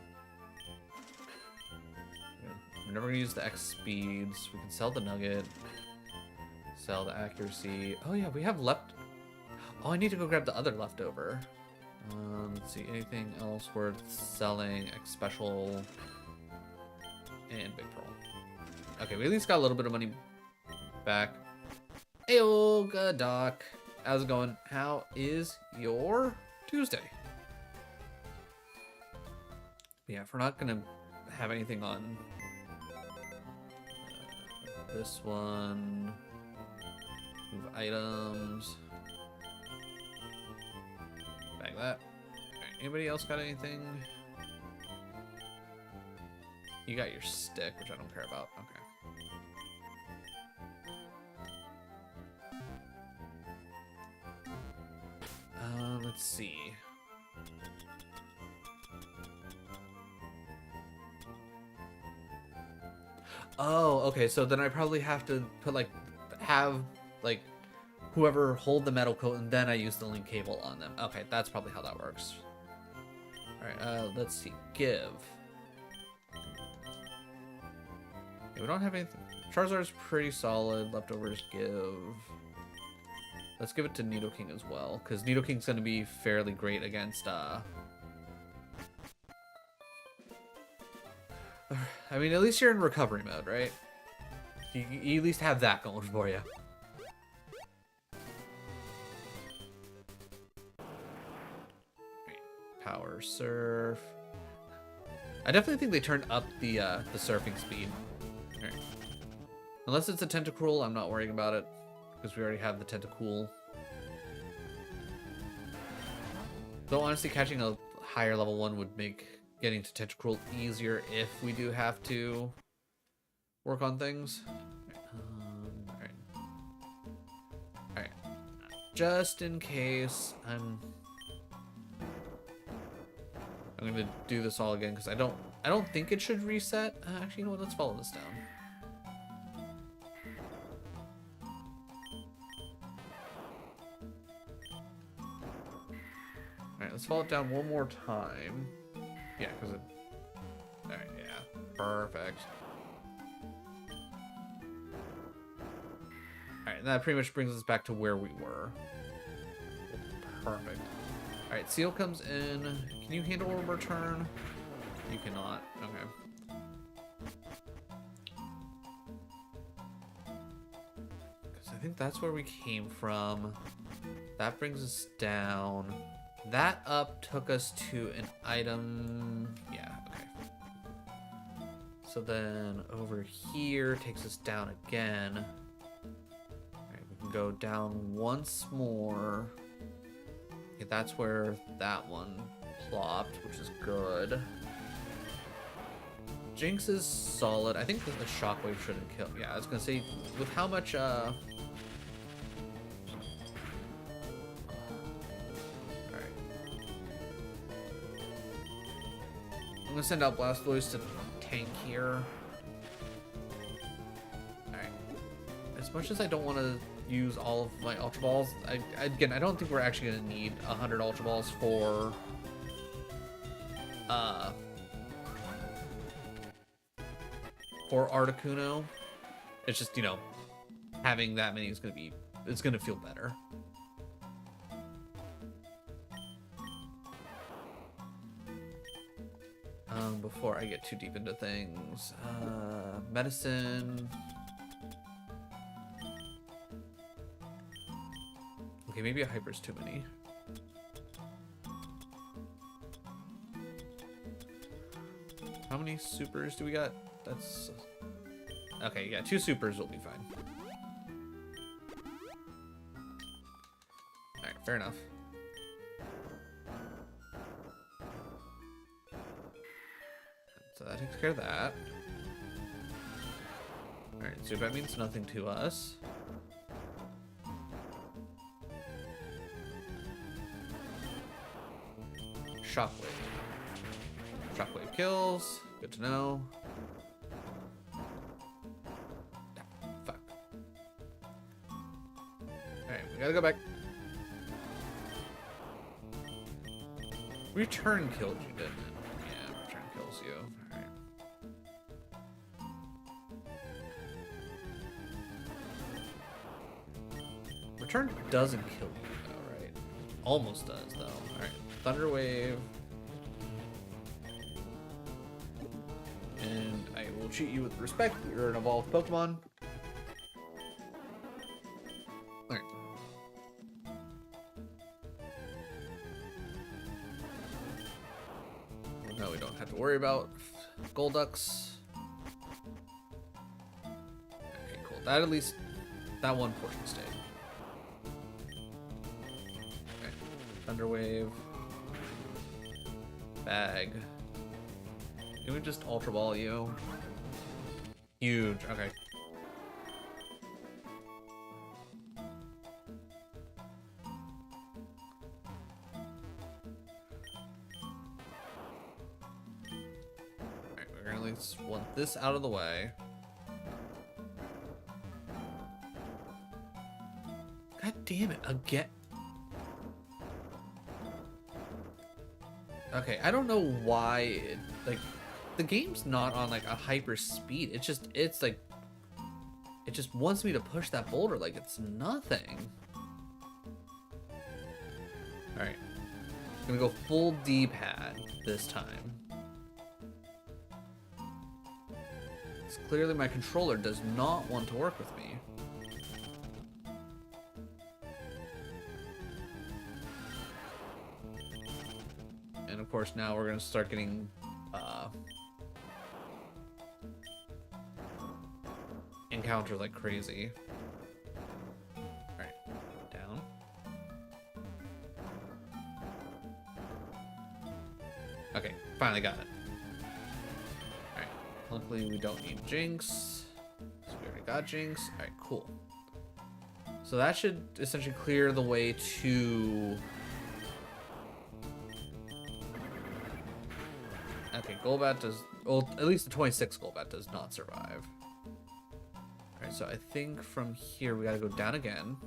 We're never gonna use the X speeds. We can sell the nugget. Sell the accuracy. Oh yeah, we have left. Oh, I need to go grab the other leftover. Let's see, anything else worth selling? X special and big pearl. Okay, we at least got a little bit of money back. Heyo, good doc. How's it going? How is your Tuesday? Yeah, if we're not gonna have anything on this one, move items. Bag that. Alright, anybody else got anything? You got your stick, which I don't care about. Okay. Let's see. Oh, okay, so then I probably have to put have whoever hold the metal coat, and then I use the link cable on them. Okay, that's probably how that works. Alright, let's see. Give. Okay, we don't have anything. Charizard's pretty solid. Leftovers give. Let's give it to Nidoking as well, because Nidoking's going to be fairly great against, I mean, at least you're in recovery mode, right? You at least have that going for you. Power Surf. I definitely think they turned up the surfing speed. Right. Unless it's a Tentacruel, I'm not worrying about it, because we already have the Tentacool. Though honestly, catching a higher level one would make getting to Tentacruel easier if we do have to work on things. Alright. Just in case, I'm gonna do this all again because I don't think it should reset. Actually, you know what? Let's follow this down. Alright, Alright, let's fall it down one more time. Yeah, because it... Alright, yeah. Perfect. Alright, that pretty much brings us back to where we were. Perfect. Alright, Seal comes in. Can you handle a return? You cannot. Okay. Because I think that's where we came from. That brings us down. That up took us to an item. Yeah, okay. So then over here takes us down again. Alright, we can go down once more. Okay, that's where that one plopped, which is good. Jinx is solid. I think that the shockwave shouldn't kill. Yeah, I was gonna say, with how much Alright. I'm gonna send out Blastoise to tank here. Alright. As much as I don't want to use all of my Ultra Balls, again, I don't think we're actually gonna need 100 Ultra Balls for Articuno. It's just, you know, having that many is gonna be, it's gonna feel better. Before I get too deep into things, medicine. Okay, maybe a hyper's too many. How many supers do we got? That's... Okay, yeah, 2 supers will be fine. Alright, fair enough. So that takes care of that. Alright, Zubat means nothing to us. Shockwave. Shockwave kills. Good to know. Fuck. Alright, we gotta go back. Return killed you, didn't it? Yeah, return kills you. Alright. Return doesn't kill you, though, right? Almost does, though. Alright. Thunder Wave. And I will treat you with respect. You're an evolved Pokemon. Alright. No, we don't have to worry about Golducks. Okay, cool. That at least, that one portion stayed. Okay. Thunder Wave. Bag. Can we just Ultra Ball you? Huge. Okay. Alright, we're gonna at least want this out of the way. God damn it, again. Okay, I don't know why it, like, the game's not on like a hyper speed. It's just, it's like, it just wants me to push that boulder like it's nothing. Alright. I'm gonna go full D-pad this time. It's clearly my controller does not want to work with me. And of course now we're gonna start getting encounter like crazy. Alright, down. Okay, finally got it. Alright, luckily we don't need Jinx. So we already got Jinx. Alright, cool. So that should essentially clear the way to... Okay, Golbat does... Well, at least the 26 Golbat does not survive. Alright, so I think from here we gotta go down again.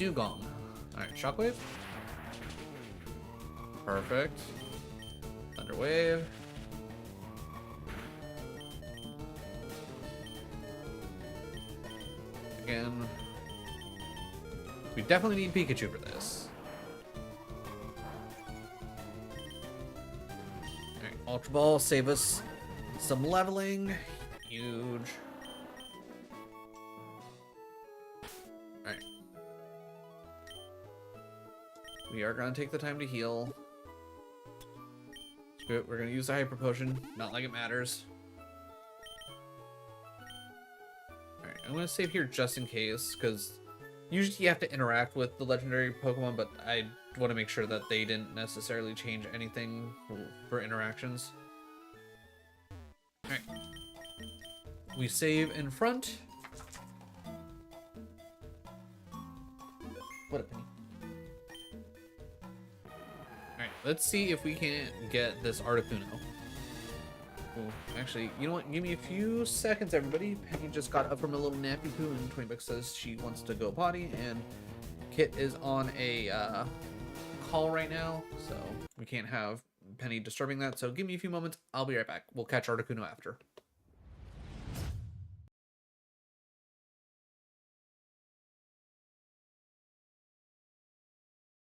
Dugong. Alright, Shockwave. Perfect. Thunderwave. Again. We definitely need Pikachu for this. Alright, Ultra Ball, save us some leveling. Huge. Alright. We are going to take the time to heal. Screw it, we're going to use the Hyper Potion. Not like it matters. Alright, I'm going to save here just in case, because usually you have to interact with the legendary Pokemon, but I want to make sure that they didn't necessarily change anything for interactions. Alright. We save in front. What a penny. Alright, let's see if we can get this Articuno. Ooh, actually, you know what? Give me a few seconds, everybody. Penny just got up from a little nappy poo, and 20 bucks says she wants to go potty, and Kit is on a call right now, so we can't have Penny disturbing that. So give me a few moments. I'll be right back. We'll catch Articuno after.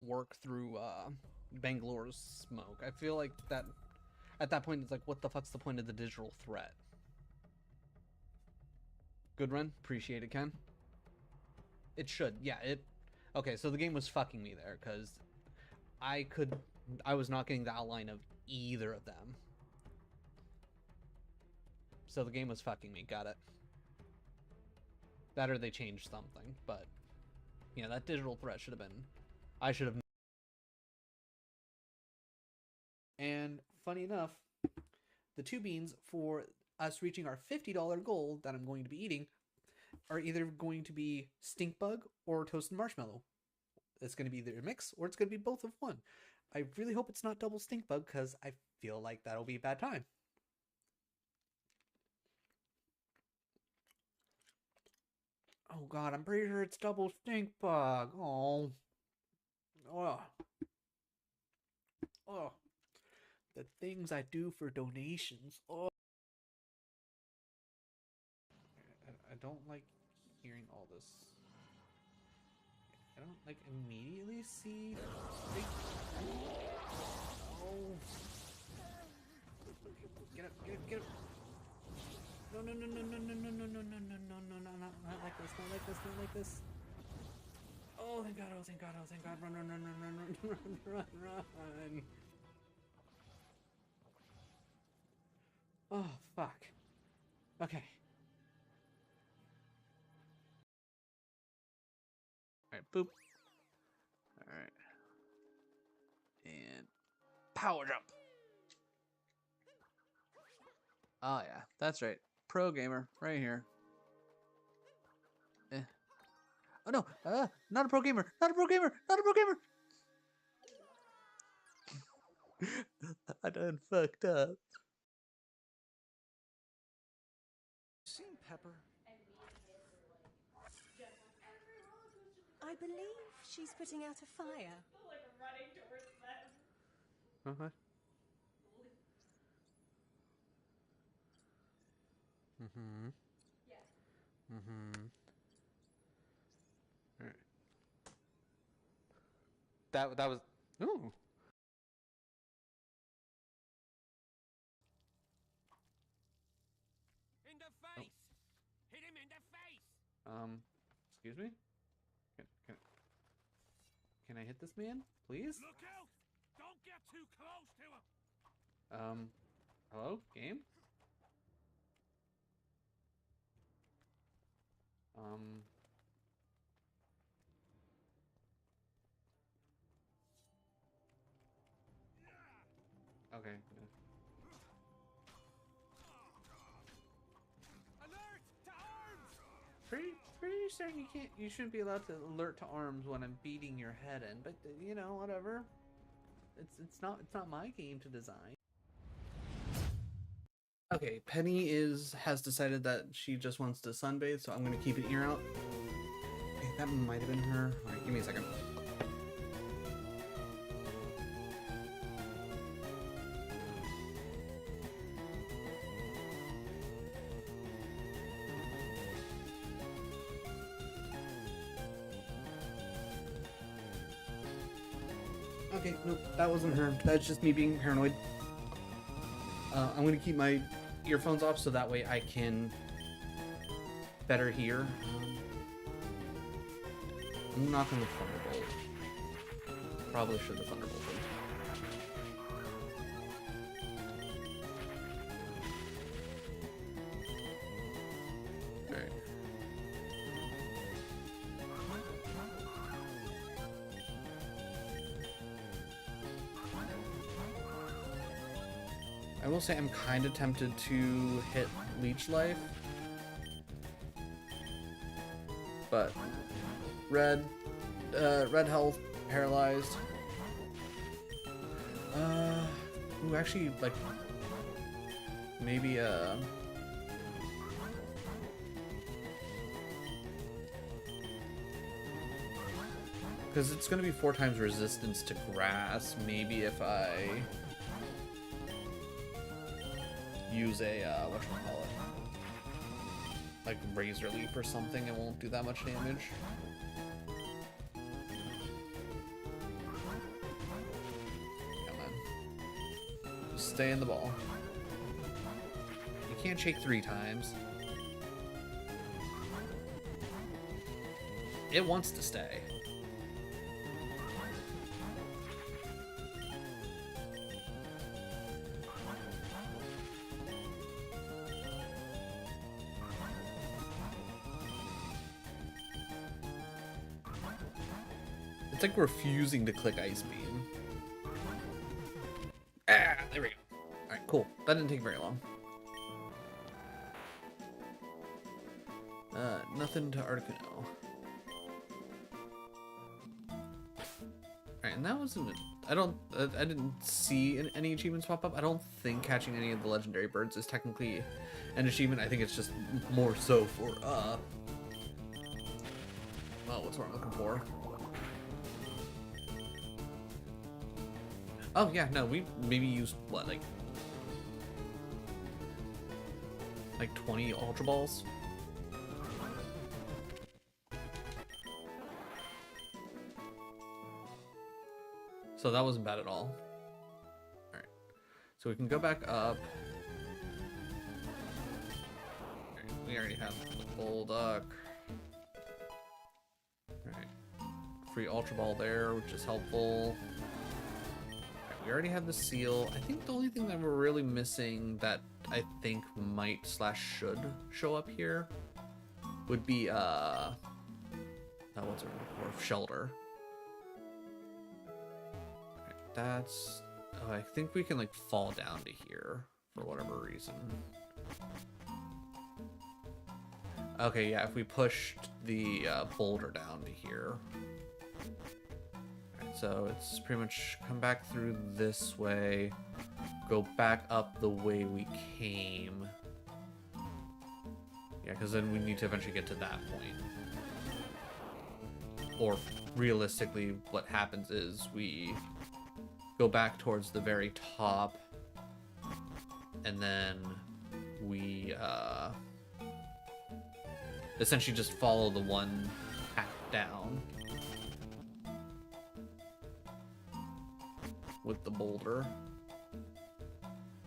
Work through Bangalore's smoke. I feel like that at that point it's like, what the fuck's the point of the digital threat? Good run, appreciate it, Ken. It should, yeah. Okay, so the game was fucking me there because I was not getting the outline of either of them. So the game was fucking me. Got it. That or they changed something, but you know, that digital threat should have been. I should have. And funny enough, the 2 beans for us reaching our $50 goal that I'm going to be eating are either going to be stink bug or toasted marshmallow. It's going to be either a mix or it's going to be both of one. I really hope it's not double stink bug because I feel like that'll be a bad time. Oh god, I'm pretty sure it's double stink bug. Oh. Oh. Oh. The things I do for donations. Oh. I don't like hearing all this. I don't like immediately see. Oh. Get up, get up, get up. No, no, no, no, no, no, no, no, no, no, no, no, no, no, not like this, not like this, not like this. Oh, thank God, oh, thank God, oh, thank God. Run, run, run, run, run, run, run, run, run. Oh, fuck. Okay. Alright, boop. Alright. And power jump. Oh, yeah, that's right. Pro gamer, right here. Eh. Oh, no, not a pro gamer, not a pro gamer, not a pro gamer. I done fucked up. Seen Pepper? I believe she's putting out a fire. Like running towards them. Okay. Mm-hmm. Yeah. Mm-hmm. Alright. That was. Ooh. In the face! Hit him in the face! Excuse me? Can I hit this man, please? Look out! Don't get too close to him! Hello? Game? Okay. Alert! To arms! Pretty sure you shouldn't be allowed to alert to arms when I'm beating your head in, but you know, whatever. It's not my game to design. Okay, Penny has decided that she just wants to sunbathe, so I'm gonna keep an ear out. That might have been her. Alright, give me a second. Okay, nope, that wasn't her. That's just me being paranoid. I'm gonna keep my earphones off so that way I can better hear. I'm not gonna thunderbolt. Probably should have thunderbolted. Alright. I will say I'm kind of tempted to hit Leech Life, but red health, paralyzed. Ooh, actually, like, maybe, because it's gonna be 4 times resistance to grass, maybe if I use a, whatchamacallit, like Razor Leaf or something, it won't do that much damage. Stay in the ball. You can't shake 3 times. It wants to stay. It's like refusing to click Ice Beam. Ah, there we go. Alright, cool. That didn't take very long. Nothing to Articuno. Alright, and that wasn't... I didn't see any achievements pop up. I don't think catching any of the legendary birds is technically an achievement. I think it's just more so for, oh, what's what I'm looking for? Oh, yeah, no, we maybe used, what, like 20 Ultra Balls? So that wasn't bad at all. Alright, so we can go back up. Alright, we already have the Bullduck. Alright, free Ultra Ball there, which is helpful. We already have the seal. I think the only thing that we're really missing that I think might / should show up here would be what's it for? Shelter. Right, that's I think we can like fall down to here for whatever reason. Okay, yeah, if we pushed the boulder down to here. So it's pretty much come back through this way, go back up the way we came. Yeah, because then we need to eventually get to that point. Or realistically, what happens is we go back towards the very top, and then we essentially just follow the one path down with the boulder.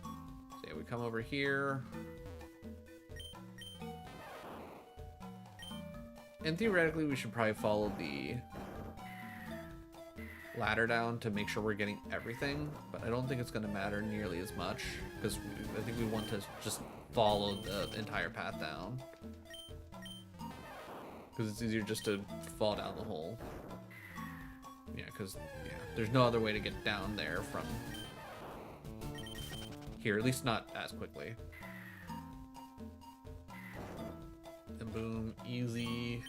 So yeah, we come over here. And theoretically, we should probably follow the ladder down to make sure we're getting everything, but I don't think it's going to matter nearly as much, because I think we want to just follow the entire path down. Because it's easier just to fall down the hole. Yeah, because there's no other way to get down there from here, at least not as quickly. And boom, easy.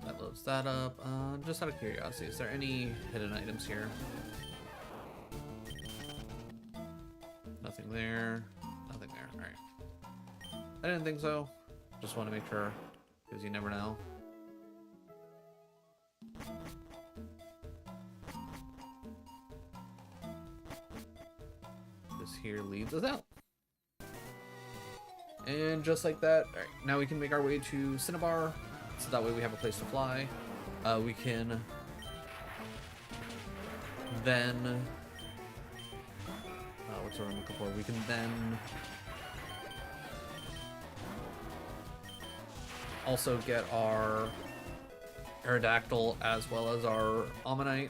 That loads that up. Just out of curiosity, is there any hidden items here? Nothing there. Nothing there. Alright. I didn't think so. Just want to make sure, because you never know. This here leads us out. And just like that, alright, now we can make our way to Cinnabar, so that way we have a place to fly. We can then... what's the word I'm looking for? We can then also get our Aerodactyl as well as our Ammonite.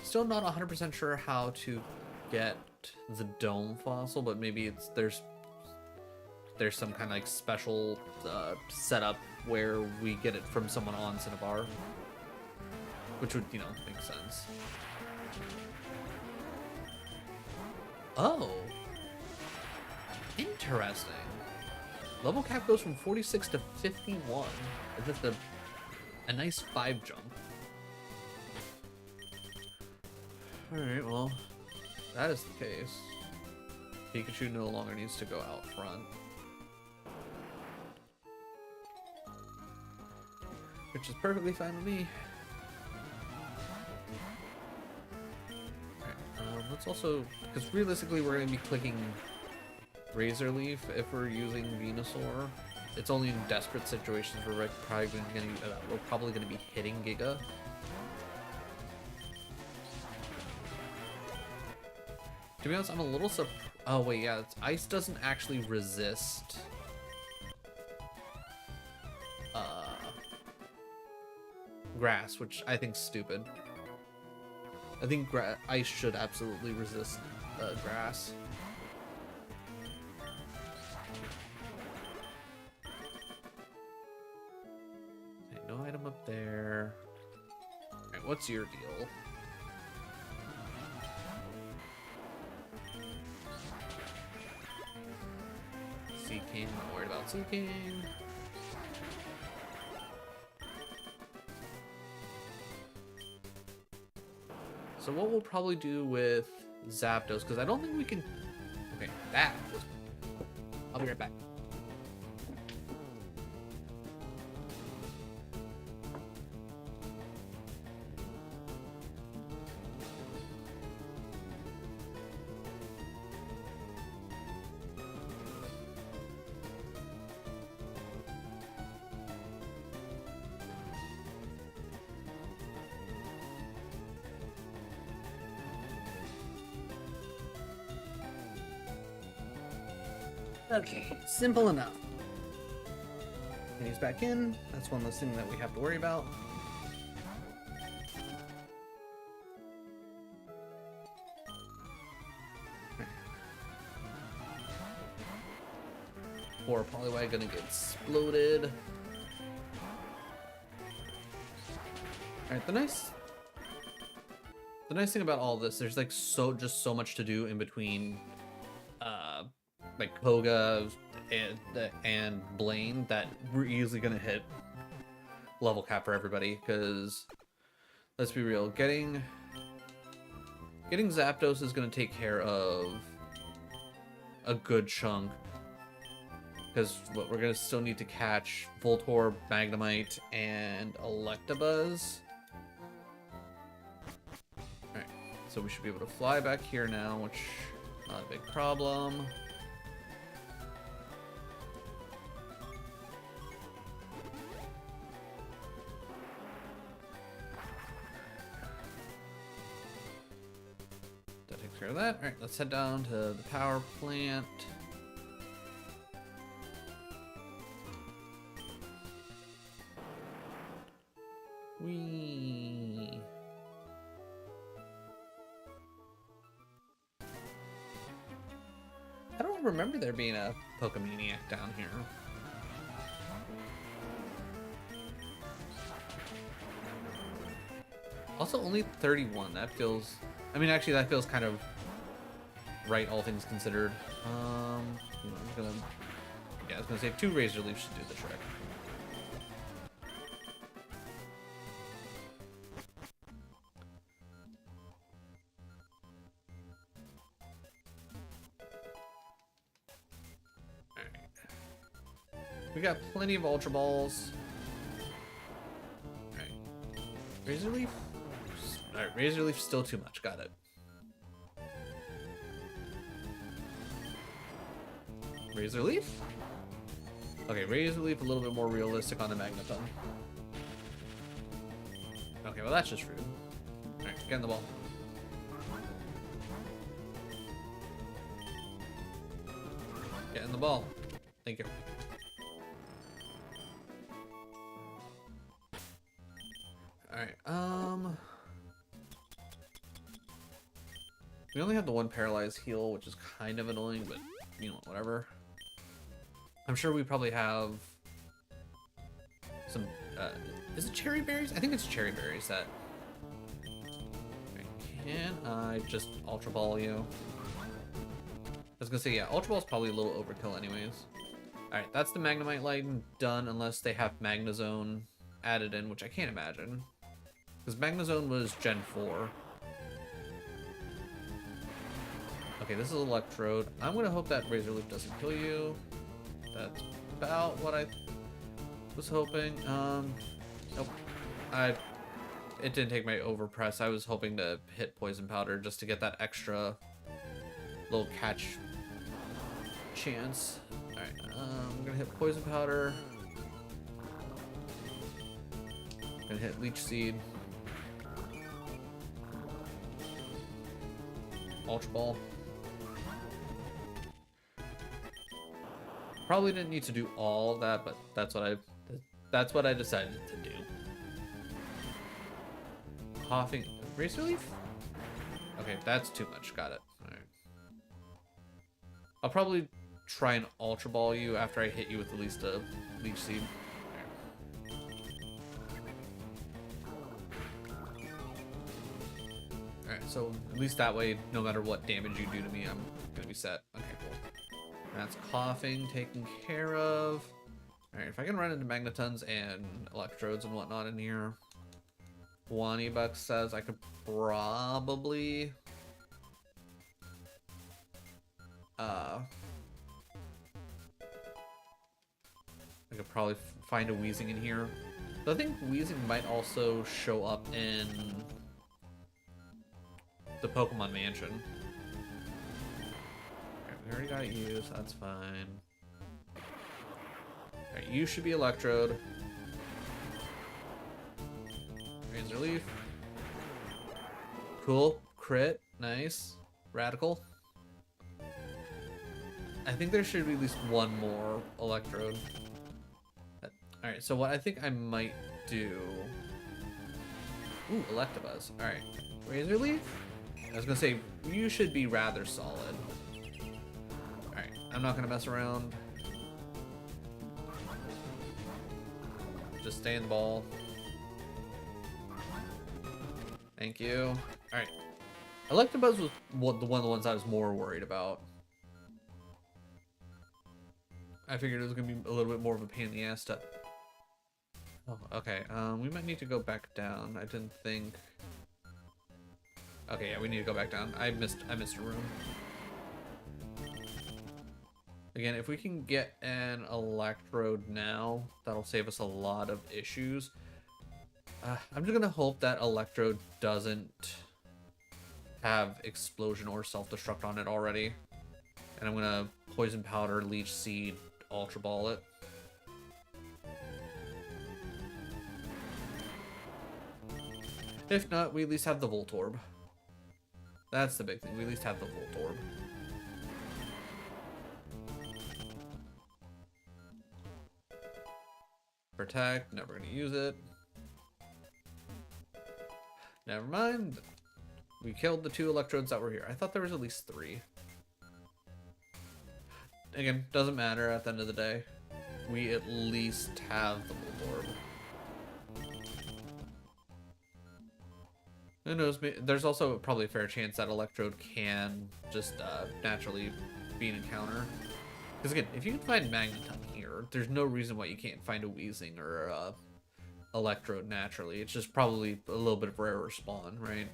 Still not 100% sure how to get the dome fossil, but maybe it's there's some kind of like special setup where we get it from someone on Cinnabar, which would, you know, make sense. Oh, interesting. Level cap goes from 46 to 51. It's just a nice 5 jump. Alright, well, that is the case. Pikachu no longer needs to go out front. Which is perfectly fine with me. Alright, let's also, because realistically we're going to be clicking Razor Leaf if we're using Venusaur. It's only in desperate situations where we're probably going to be hitting Giga. To be honest, I'm a little oh wait, yeah, ice doesn't actually resist grass, which I think's stupid. I think ice should absolutely resist grass. Okay, no item up there. Alright, what's your deal? Seeking, not worried about Seeking. So what we'll probably do with Zapdos, because I don't think we can... Okay, that was... I'll be right back. Okay, simple enough. And he's back in. That's one less thing that we have to worry about. Poor Poliwag gonna get exploded. Alright, the nice thing about all this, there's like just so much to do in between like Koga and Blaine that we're easily gonna hit level cap for everybody, because let's be real, getting Zapdos is gonna take care of a good chunk, because what we're gonna still need to catch Voltorb, Magnemite, and Electabuzz. Alright, so we should be able to fly back here now, which not a big problem. Of that. Alright, let's head down to the power plant. Whee! I don't remember there being a Pokemaniac down here. Also, only 31. That feels... I mean, actually, that feels kind of right, all things considered. I was gonna say 2 Razor Leafs should do the trick. We got plenty of Ultra Balls. Alright. Razor Leaf? Alright, Razor Leaf still too much. Got it. Razor Leaf? Okay, Razor Leaf a little bit more realistic on the Magneton. Okay, well that's just rude. Alright, get in the ball. Get in the ball. Thank you. Alright, we only have the one paralyzed heal, which is kind of annoying, but you know, whatever. I'm sure we probably have some, is it cherry berries? I think it's cherry berries that... Can I just Ultra Ball you? I was gonna say, yeah, Ultra Ball is probably a little overkill anyways. Alright, that's the Magnemite Light done, unless they have Magnezone added in, which I can't imagine. Because Magnezone was Gen 4. Okay, this is Electrode. I'm gonna hope that Razor Leaf doesn't kill you. That's about what I was hoping. Nope. It didn't take my overpress. I was hoping to hit Poison Powder just to get that extra little catch chance. Alright, I'm gonna hit Poison Powder. Gonna hit Leech Seed. Ultra Ball. Probably didn't need to do all of that, but that's what I decided to do. Coughing. Razor Leaf? Okay, that's too much. Got it. Alright. I'll probably try and Ultra Ball you after I hit you with at least a Leech Seed. Alright, so at least that way, no matter what damage you do to me, I'm gonna be set. Okay, cool. That's coughing taken care of. Alright, if I can run into Magnetons and Electrodes and whatnot in here. $20 says I could probably find a Weezing in here. But I think Weezing might also show up in the Pokemon Mansion. Okay, we already got you, so that's fine. Alright, you should be Electrode. Razor Leaf. Cool. Crit. Nice. Radical. I think there should be at least one more Electrode. Alright, so what I think I might do... Ooh, Electabuzz. Alright. Razor Leaf? I was gonna say, you should be rather solid. Alright, I'm not gonna mess around. Just stay in the ball. Thank you. Alright. Electabuzz was one of the ones I was more worried about. I figured it was going to be a little bit more of a pain in the ass to... Oh, okay. We might need to go back down. I didn't think... Okay, yeah, we need to go back down. I missed a room. Again, if we can get an Electrode now, that'll save us a lot of issues. I'm just gonna hope that Electrode doesn't have Explosion or Self-Destruct on it already. And I'm gonna Poison Powder, Leech Seed, Ultra Ball it. If not, we at least have the Voltorb. That's the big thing, we at least have the Voltorb. Protect, never gonna use it. Never mind. We killed the 2 Electrodes that were here. I thought there was at least 3. Again, doesn't matter at the end of the day. We at least have the Voltorb. Who knows? There's also probably a fair chance that Electrode can just naturally be an encounter. Because again, if you can find Magneton here, there's no reason why you can't find a Weezing or a Electrode naturally. It's just probably a little bit of rarer spawn, right?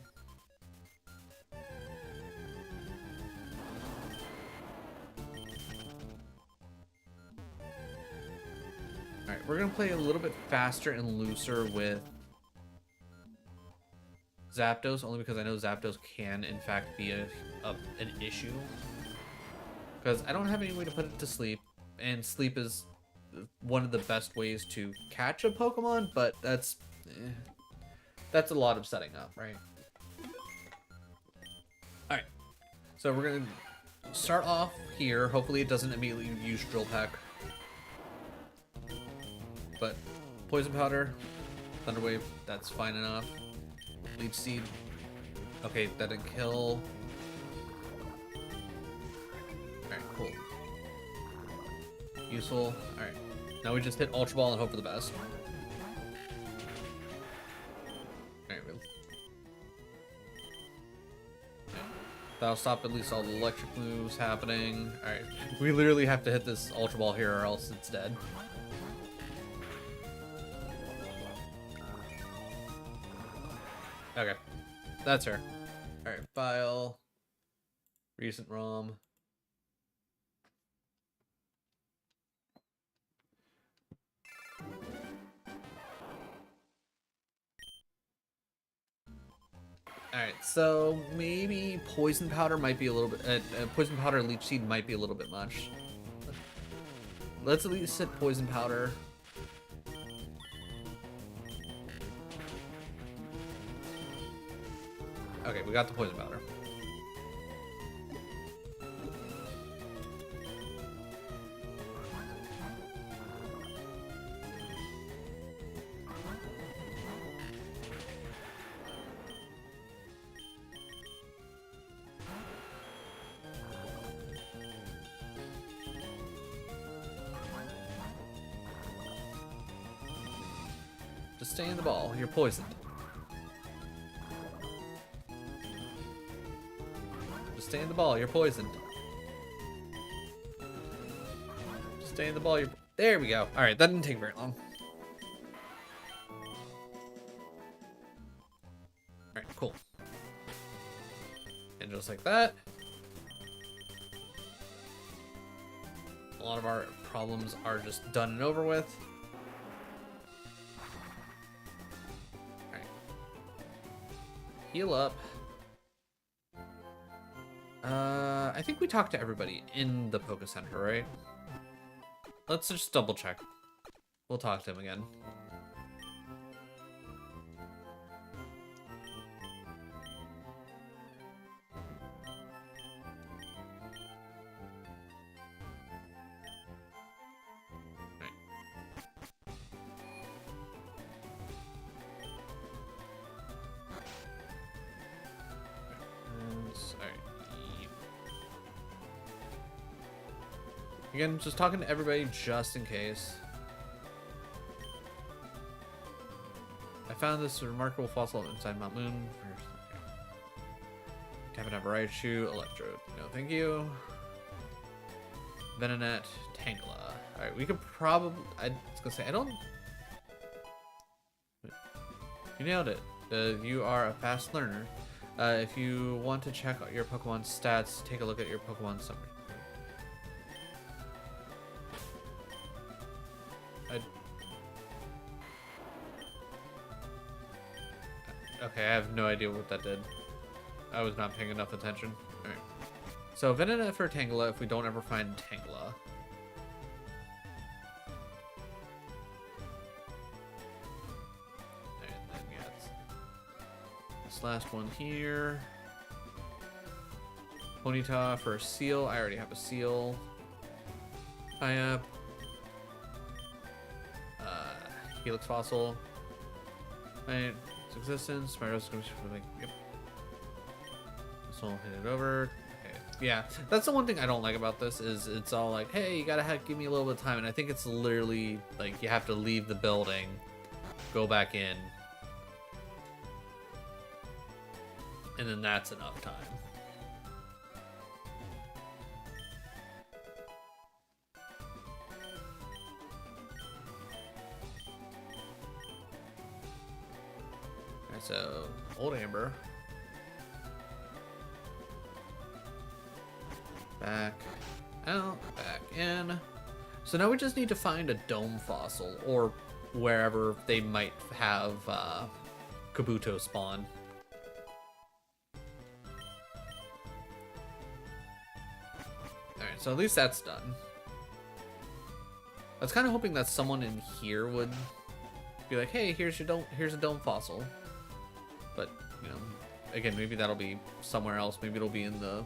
we're gonna play a little bit faster and looser with Zapdos, only because I know Zapdos can, in fact, be an issue. Because I don't have any way to put it to sleep, and sleep is one of the best ways to catch a Pokemon, but that's a lot of setting up, right? Alright, so we're gonna start off here. Hopefully it doesn't immediately use Drill Peck. But Poison Powder, Thunder Wave, that's fine enough. Leech Seed. Okay, that didn't kill. Alright, cool. Useful. Alright. Now we just hit Ultra Ball and hope for the best. Alright, really. Yeah. That'll stop at least all the electric moves happening. Alright. We literally have to hit this Ultra Ball here or else it's dead. Okay. That's her. Alright, file. Recent ROM. Alright, so maybe Poison Powder might be a little bit... Poison Powder and Leech Seed might be a little bit much. Let's at least hit Poison Powder. Okay, we got the Poison Powder. Just stay in the ball. You're poisoned. Just stay in the ball. You're poisoned. Just stay in the ball. You're... There we go. All right, that didn't take very long. All right, cool. And just like that, a lot of our problems are just done and over with. Heal up. I think we talked to everybody in the Poké Center, right? Let's just double check. We'll talk to him again. Again, just talking to everybody just in case. I found this remarkable fossil inside Mount Moon. Captain Raichu, Electrode. No, thank you. Venonat, Tangela. Alright, we could probably... I was gonna say, I don't... You nailed it. You are a fast learner. If you want to check out your Pokemon stats, take a look at your Pokemon summary. Okay, I have no idea what that did. I was not paying enough attention. Alright. So, Venonat for Tangela if we don't ever find Tangela. And then, yeah, this last one here. Ponyta for a Seal. I already have a Seal. Tie-up. Helix Fossil. Right. Existence. My rose goes for like, yep. This will hit it over. Okay. Yeah, that's the one thing I don't like about this is it's all like, hey, you gotta give me a little bit of time, and I think it's literally like you have to leave the building, go back in, and then that's enough time. So, Old Amber. Back out, back in. So now we just need to find a dome fossil, or wherever they might have Kabuto spawn. Alright, so at least that's done. I was kind of hoping that someone in here would be like, hey, here's a dome fossil. But, you know, again, maybe that'll be somewhere else. Maybe it'll be in the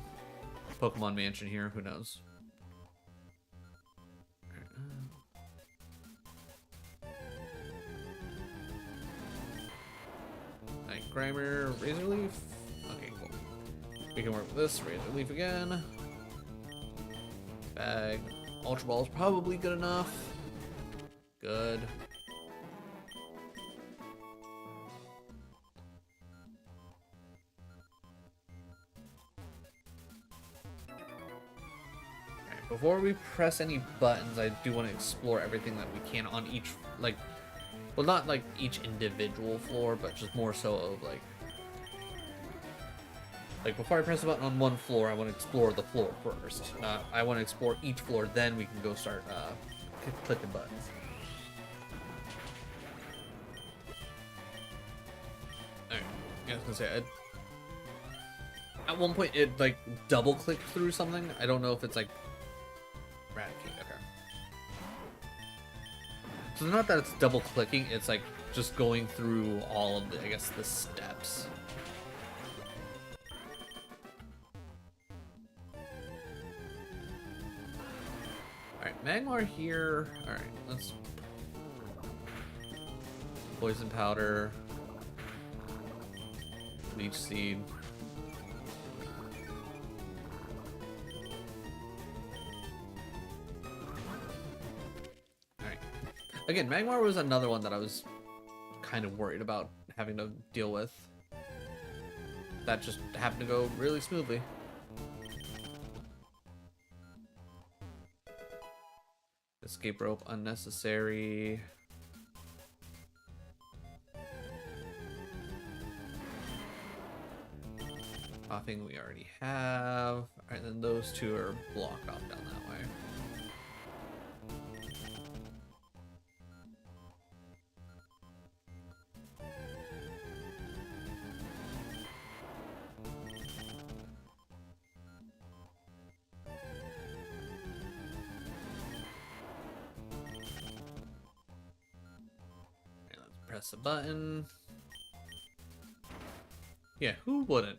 Pokemon Mansion here. Who knows? Night Grimer, Razor Leaf. Okay, cool. We can work with this. Razor Leaf again. Bag. Ultra Ball is probably good enough. Good. Alright, before we press any buttons, I do want to explore everything that we can on each, like, well, not like each individual floor, but just more so of like before I press a button on one floor, I want to explore the floor first. I want to explore each floor, then we can go start clicking buttons. Alright, I was gonna say, at one point it like double clicked through something. I don't know if it's like Eradicate. Okay. So not that it's double clicking, it's like just going through all of the, I guess, the steps. Alright, Magmar here. Alright, let's... Poison Powder. Leech Seed. Alright. Again, Magmar was another one that I was kind of worried about having to deal with. That just happened to go really smoothly. Escape rope unnecessary. Coughing we already have. Alright, then those two are blocked off down that way. Press a button. Yeah, who wouldn't?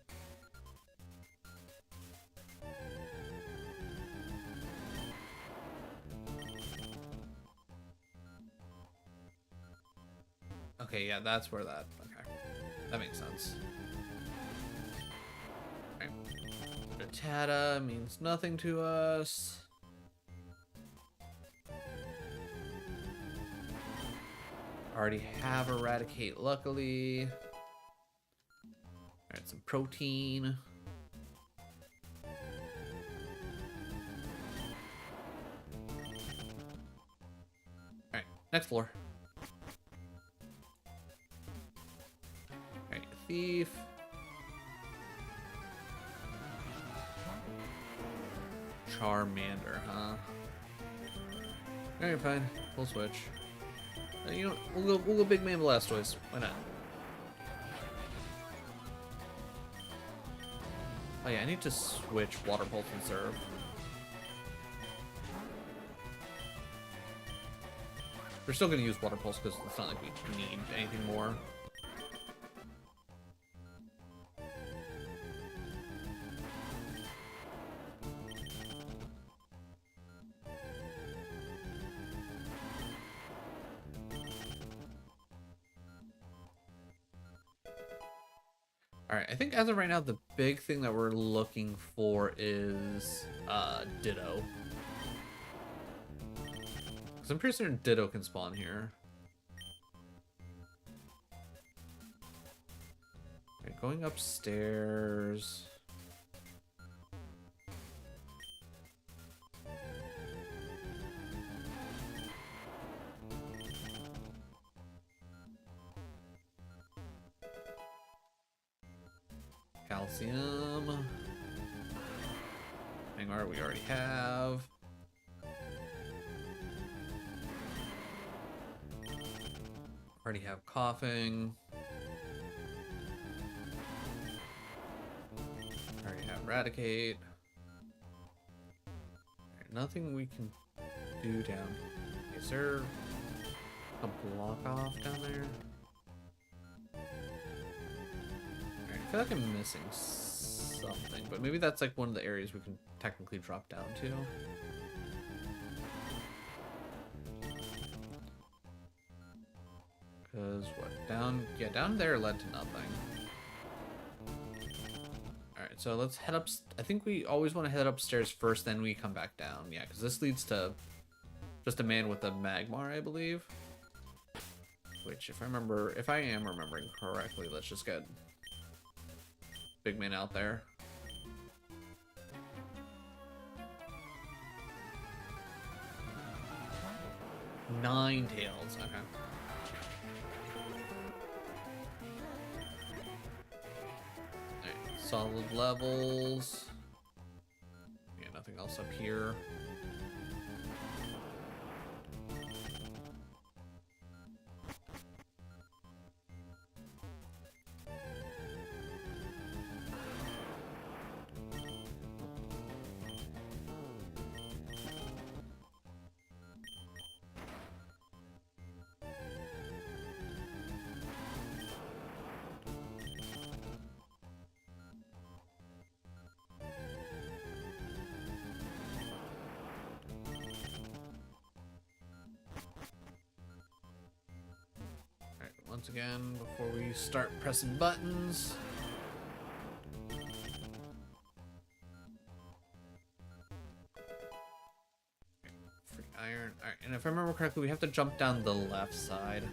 Okay, yeah, that's where that... Okay. That makes sense. Alright. Rattata means nothing to us. Already have Eradicate, luckily. Alright, some protein. Alright, next floor. Alright, Thief. Charmander, huh? Alright, fine. We'll switch. You know, we'll go Big Man Blastoise. Why not? Oh yeah, I need to switch Water Pulse and Serve. We're still gonna use Water Pulse because it's not like we need anything more. Alright, I think as of right now, the big thing that we're looking for is Ditto. Because I'm pretty certain Ditto can spawn here. Alright, going upstairs. Calcium. Hangar we already have. Already have coughing. Already have eradicate. Alright, nothing we can do down. Is there a block off down there? Alright, I feel like I'm missing something, but maybe that's like one of the areas we can technically drop down to. Because what? Down there led to nothing. Alright, so let's head up. I think we always want to head upstairs first, then we come back down. Yeah, because this leads to just a man with a Magmar, I believe. Which, if I am remembering correctly, let's just get big man out there. Nine tails, okay. Alright, solid levels. Yeah, nothing else up here. Once again, before we start pressing buttons. Free iron. Alright, and if I remember correctly, we have to jump down the left side.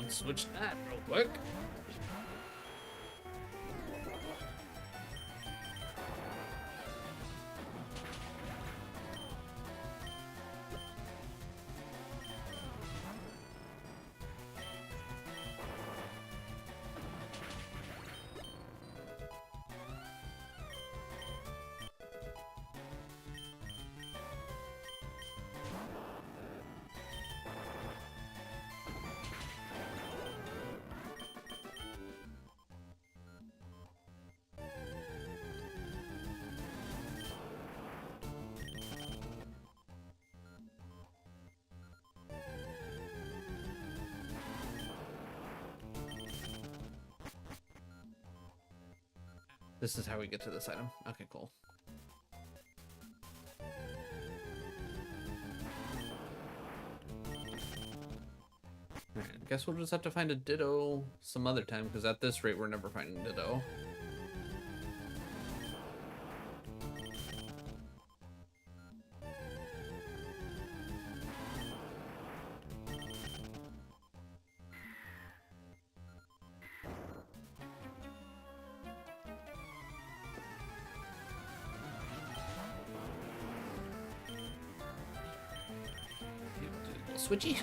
Switch that real quick. This is how we get to this item. Okay, cool. Alright, guess we'll just have to find a Ditto some other time, because at this rate, we're never finding Ditto. Switchy.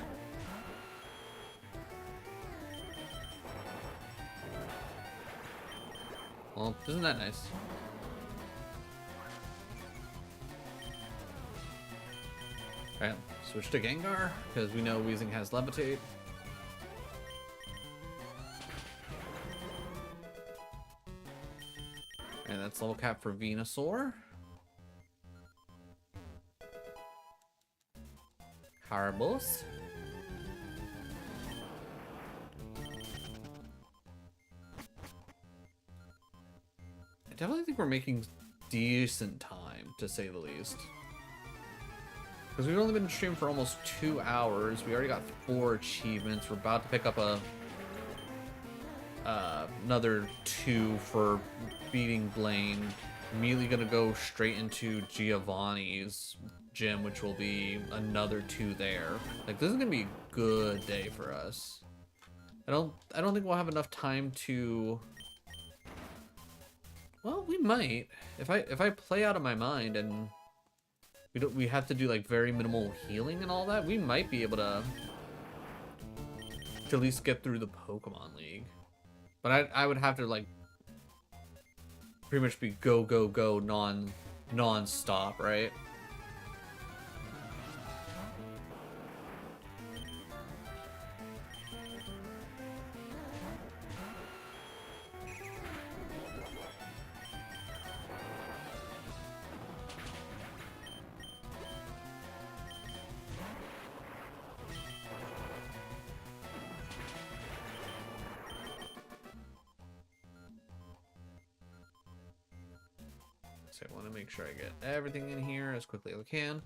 Well, isn't that nice? Alright, switch to Gengar, because we know Weezing has Levitate. And that's level cap for Venusaur. Carbos. I definitely think we're making decent time, to say the least. Because we've only been streaming for almost 2 hours. We already got 4 achievements. We're about to pick up another 2 for beating Blaine. Immediately gonna go straight into Giovanni's gym, which will be another 2 there. Like, this is gonna be a good day for us. I don't think we'll have enough time to... Well, we might. If I play out of my mind and we have to do like very minimal healing and all that, we might be able to at least get through the Pokemon League. But I would have to like pretty much be go go go non-stop, right? So I want to make sure I get everything in here as quickly as I can.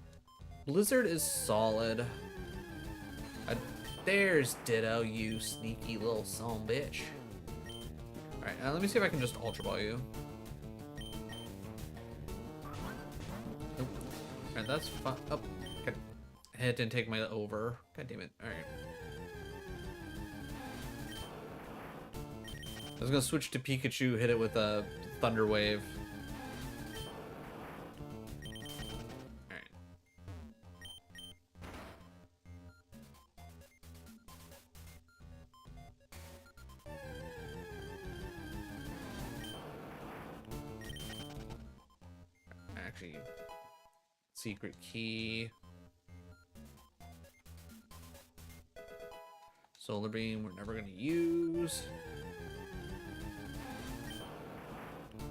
Blizzard is solid. There's Ditto, you sneaky little son bitch. Alright, let me see if I can just Ultra Ball you. Nope. Alright, that's fine. Oh, okay. It didn't take my over. God damn it. Alright. I was gonna switch to Pikachu, hit it with a Thunder Wave. Alright. Actually, secret key. Solar Beam, we're never gonna use.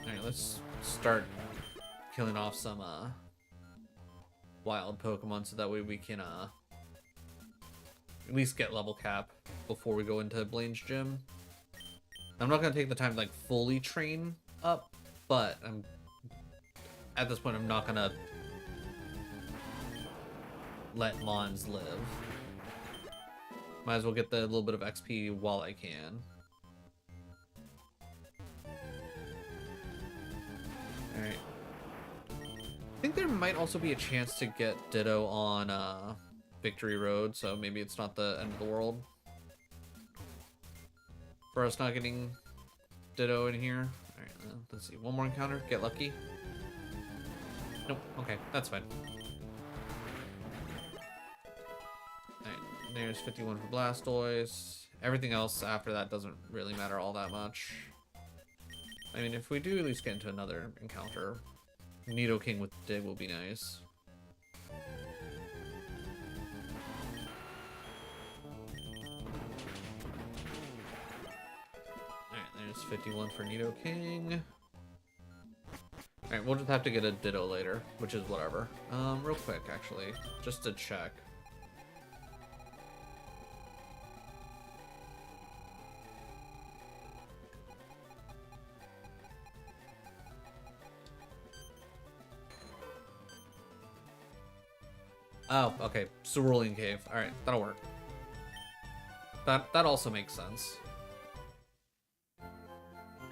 Alright, let's start killing off some wild Pokemon so that way we can at least get level cap before we go into Blaine's gym. I'm not gonna take the time to like fully train up, but at this point I'm not gonna let Mons live. Might as well get the little bit of XP while I can. Alright. I think there might also be a chance to get Ditto on Victory Road, so maybe it's not the end of the world for us not getting Ditto in here. Alright, let's see. One more encounter. Get lucky. Nope. Okay, that's fine. Alright, there's 51 for Blastoise. Everything else after that doesn't really matter all that much. I mean, if we do at least get into another encounter, Nidoking with Dig will be nice. Alright, there's 51 for Nidoking. Alright, we'll just have to get a Ditto later, which is whatever. Real quick, actually, just to check. Oh, okay. Cerulean Cave. Alright, that'll work. That also makes sense.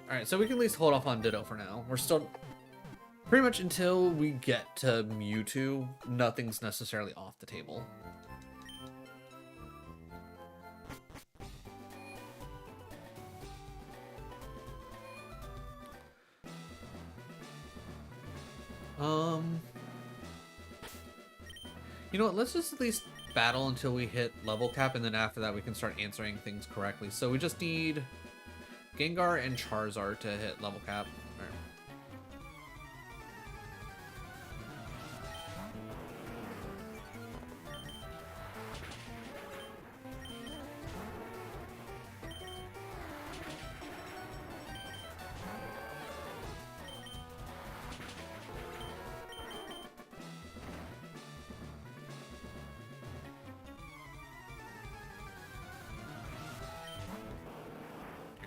Alright, so we can at least hold off on Ditto for now. We're still... Pretty much until we get to Mewtwo, nothing's necessarily off the table. You know what, let's just at least battle until we hit level cap, and then after that we can start answering things correctly. So we just need Gengar and Charizard to hit level cap. All right.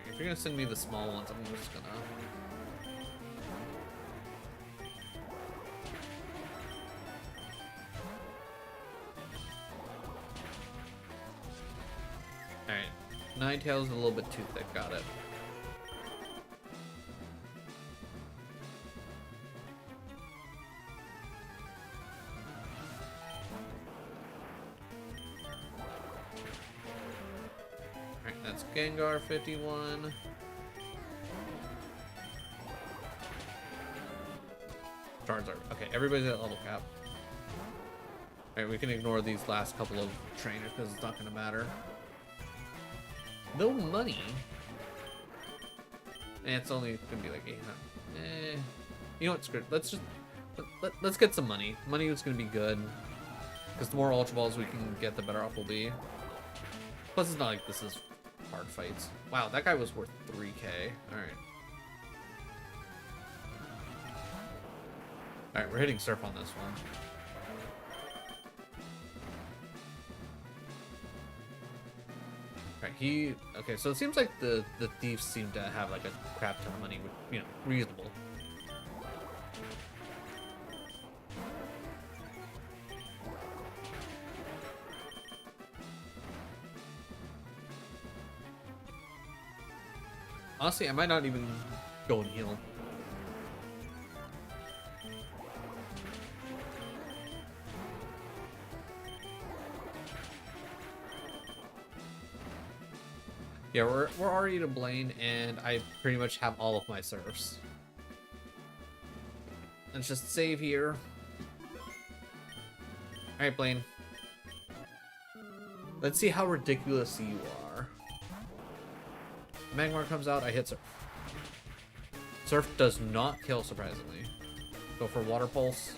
If you're gonna send me the small ones, I'm just gonna... Alright, Ninetales is a little bit too thick, got it. Alright, that's Gengar 51. Okay, everybody's at level cap. Alright, we can ignore these last couple of trainers because it's not going to matter. No money. And it's only going to be like 800. You know what? Screw it. Let's get some money. Money is going to be good. Because the more Ultra Balls we can get, the better off we'll be. Plus, it's not like this is hard fights. Wow, that guy was worth 3k. Alright. Alright, we're hitting Surf on this one. Alright, okay, so it seems like the thieves seem to have like a crap ton of money, you know, reasonable. Honestly, I might not even go and heal. Yeah, we're already to Blaine, and I pretty much have all of my serfs. Let's just save here. Alright, Blaine. Let's see how ridiculous you are. Magmar comes out, I hit Surf. Surf does not kill, surprisingly. Go for Water Pulse.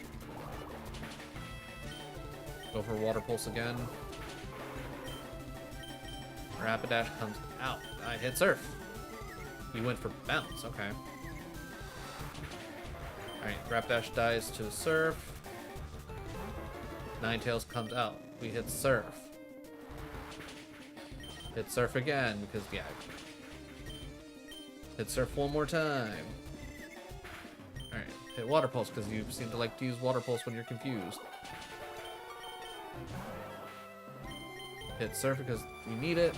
Go for Water Pulse again. Rapidash comes out. I hit Surf. He went for Bounce, okay. Alright, Rapidash dies to Surf. Ninetales comes out. We hit Surf. Hit Surf again, because, yeah. Hit Surf one more time. Alright, hit Water Pulse, because you seem to like to use Water Pulse when you're confused. Hit Surf because you need it.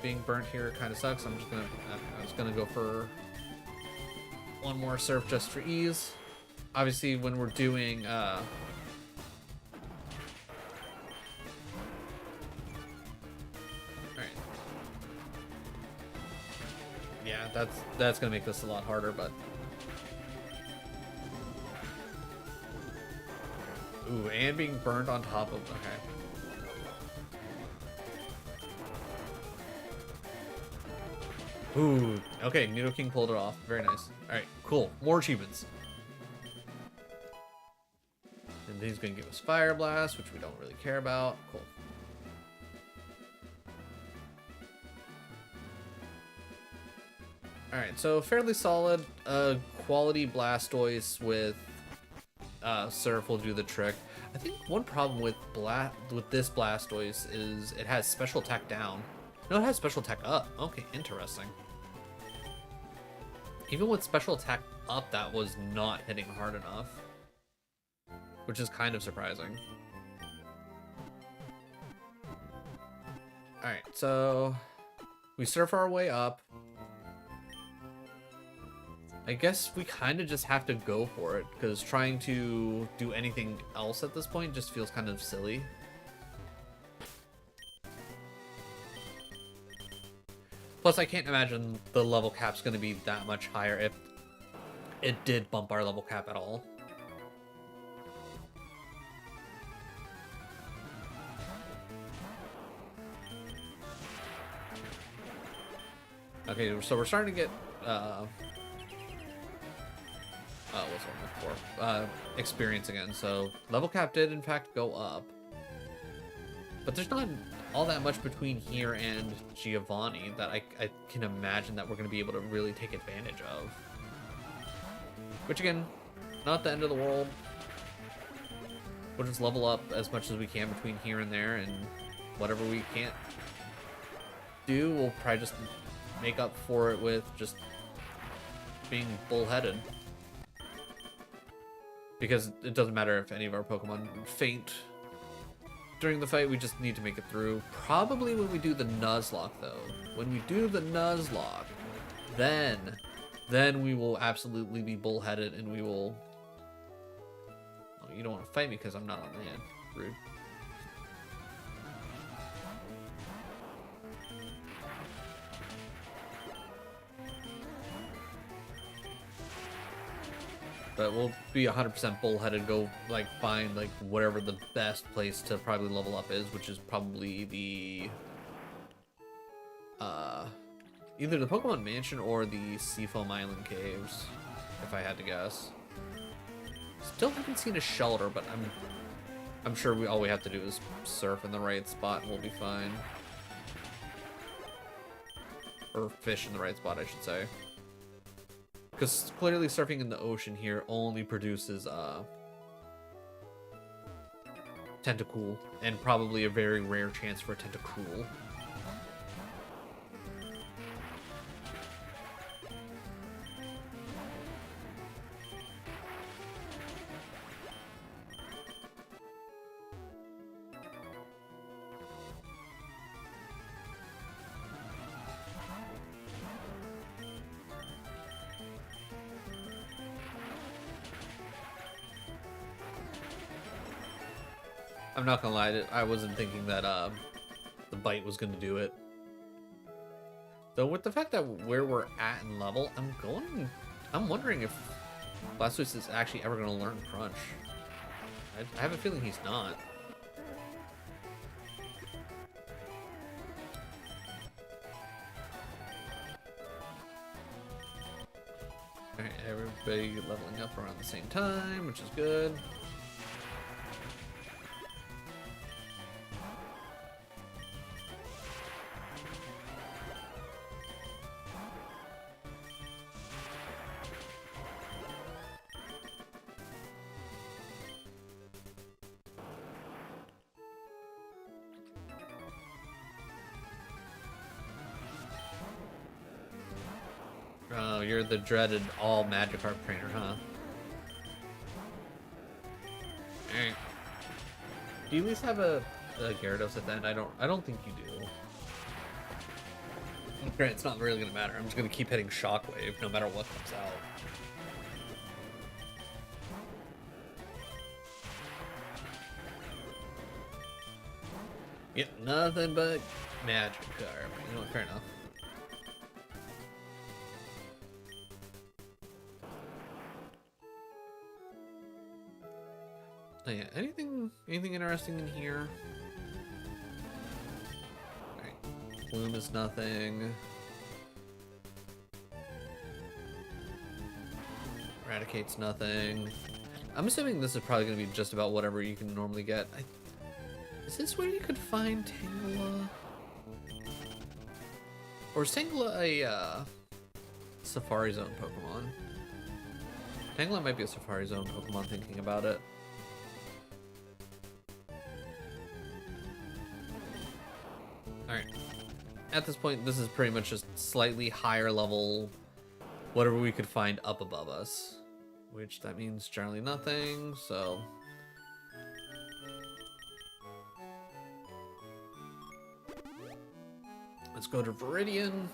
Being burnt here kind of sucks. I'm just gonna go for one more Surf just for ease. Obviously, when we're doing alright. Yeah, that's gonna make this a lot harder, but ooh, and being burned on top of okay. Ooh, okay, Nidoking pulled it off. Very nice. Alright, cool. More achievements. And he's gonna give us Fire Blast, which we don't really care about. Cool. Alright, so fairly solid. Quality Blastoise with Surf will do the trick. I think one problem with this Blastoise is it has special attack down. No, it has special attack up. Okay, interesting. Even with special attack up, that was not hitting hard enough. Which is kind of surprising. Alright, so we Surf our way up. I guess we kind of just have to go for it, because trying to do anything else at this point just feels kind of silly. Plus, I can't imagine the level cap's going to be that much higher if it did bump our level cap at all. Okay, so we're starting to get what's one before? Experience again. So level cap did in fact go up, but there's not all that much between here and Giovanni that I can imagine that we're going to be able to really take advantage of. Which again, not the end of the world. We'll just level up as much as we can between here and there, and whatever we can't do, we'll probably just make up for it with just being bullheaded. Because it doesn't matter if any of our Pokemon faint during the fight, we just need to make it through. Probably when we do the Nuzlocke, though. When we do the Nuzlocke, then we will absolutely be bullheaded, and we will... Oh, you don't want to fight me because I'm not on land. Rude. but we'll be 100% bullheaded. Go like find like whatever the best place to probably level up is, which is probably the either the Pokemon Mansion or the Seafoam Island caves, if I had to guess. Still haven't seen a shelter, but I'm sure all we have to do is surf in the right spot and we'll be fine. Or fish in the right spot, I should say. Because clearly surfing in the ocean here only produces Tentacool, and probably a very rare chance for a Tentacool. I'm not gonna lie, I wasn't thinking that the bite was gonna do it. Though with the fact that where we're at in level, I'm wondering if Blastoise is actually ever gonna learn Crunch. I have a feeling he's not. Alright, everybody leveling up around the same time, which is good. Oh, you're the dreaded all Magikarp trainer, huh? Alright. Do you at least have a Gyarados at the end? I don't think you do. Granted, it's not really gonna matter. I'm just gonna keep hitting Shockwave no matter what comes out. Yep, nothing but Magikarp. You know what, fair enough. Oh yeah, anything interesting in here? Alright, Plume is nothing. Eradicate's nothing. I'm assuming this is probably gonna be just about whatever you can normally get. Is this where you could find Tangela? Or is Tangela a Safari Zone Pokemon? Tangela might be a Safari Zone Pokemon thinking about it. Alright. At this point, this is pretty much just slightly higher level, whatever we could find up above us. Which, that means generally nothing, so... Let's go to Viridian.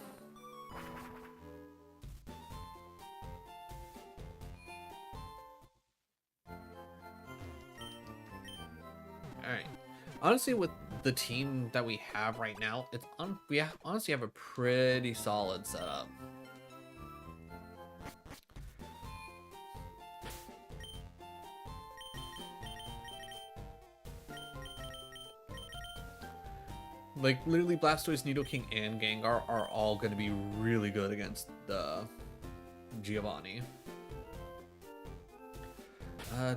Alright. Honestly, with the team that we have right now, we honestly have a pretty solid setup. Like, literally, Blastoise, Nidoking, and Gengar are all going to be really good against the Giovanni.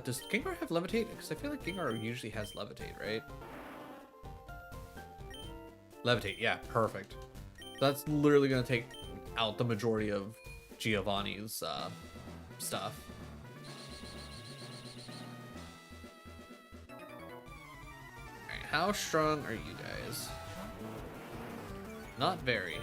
Does Gengar have Levitate? Because I feel like Gengar usually has Levitate, right? Levitate, yeah, perfect. That's literally going to take out the majority of Giovanni's stuff. Alright, how strong are you guys? Not very.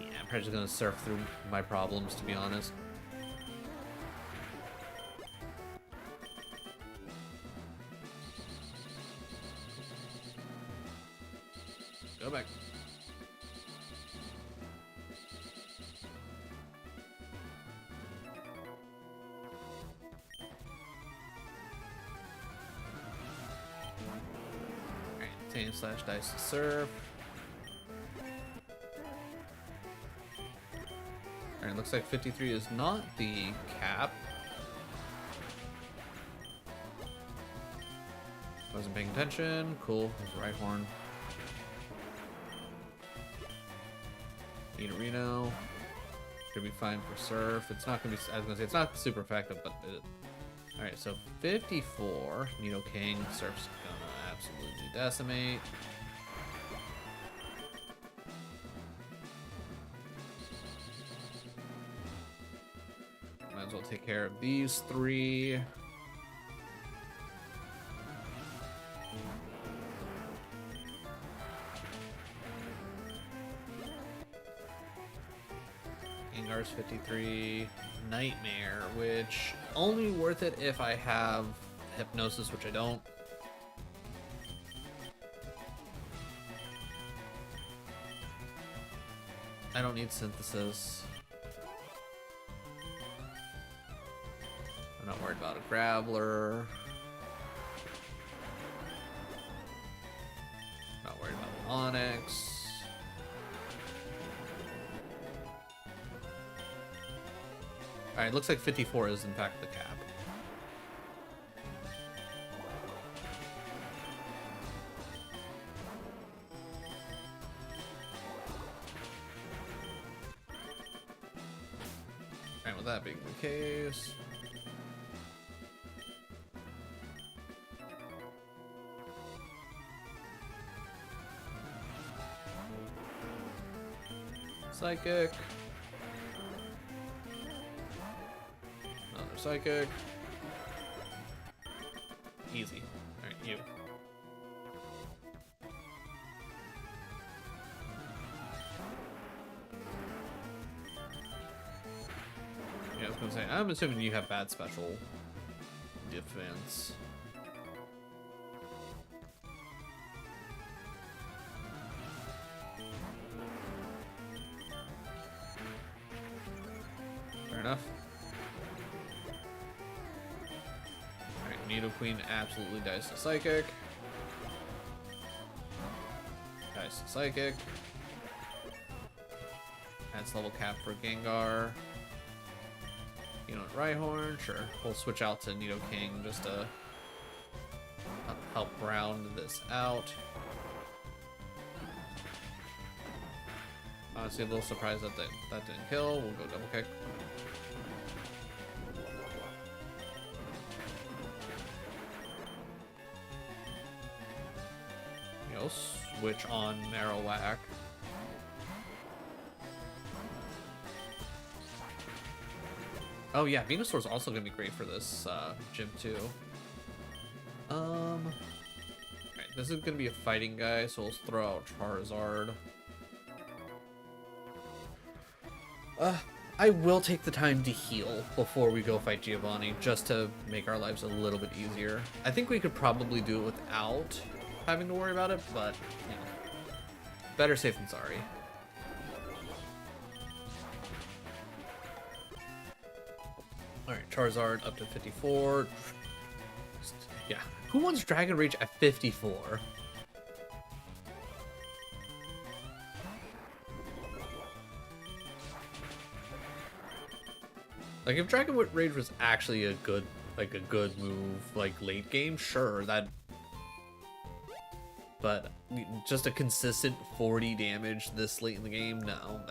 Yeah, I'm probably just gonna surf through my problems, to be honest. Go back. chain slash dice to surf. Alright, looks like 53 is not the cap. Wasn't paying attention. Cool. There's right horn. Need a Reno. Should be fine for surf. It's not gonna be. I was gonna say it's not super effective, but it. All right, so 54. Nido King. Surf's gonna absolutely decimate. Might as well take care of these three. Gengar's 53. Nightmare, which only worth it if I have Hypnosis, which I don't. I don't need Synthesis. I'm not worried about a Graveler. Not worried about an Onix. Alright, looks like 54 is in fact the cap. Alright, with that being the case... Psychic. Another Psychic. Easy. Alright, you. Yeah, I was gonna say, I'm assuming you have bad special defense. Fair enough. Alright, Nidoqueen absolutely dies to Psychic. Dies to Psychic. Adds level cap for Gengar. You know what, Rhyhorn? Sure. We'll switch out to Nidoking just to help round this out. Honestly, a little surprised that that didn't kill. We'll go double kick. You know, switch on Marowak. Oh yeah, Venusaur's also gonna be great for this gym too. Alright, this is gonna be a fighting guy, so we'll throw out Charizard. I will take the time to heal before we go fight Giovanni, just to make our lives a little bit easier. I think we could probably do it without having to worry about it, but you know, better safe than sorry. Alright, Charizard up to 54. Yeah, who wants Dragon Rage at 54? Like, if Dragon Rage was actually a good move, like, late game, sure, that... But just a consistent 40 damage this late in the game, no.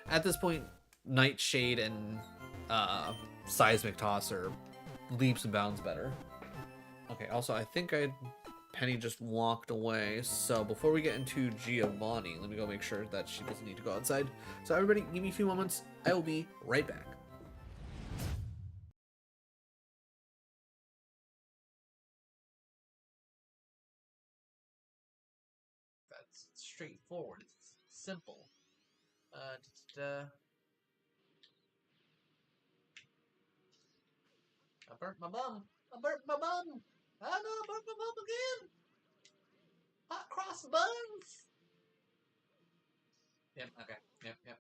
At this point, Nightshade and Seismic Toss are leaps and bounds better. Okay, also, I think Penny just walked away, so before we get into Giovanni, let me go make sure that she doesn't need to go outside. So everybody, give me a few moments. I will be right back. That's straightforward. It's simple. I burnt my bum. I burnt my bum. Oh no, I burnt my bum again. Hot cross buns. Yep. Okay. Yep.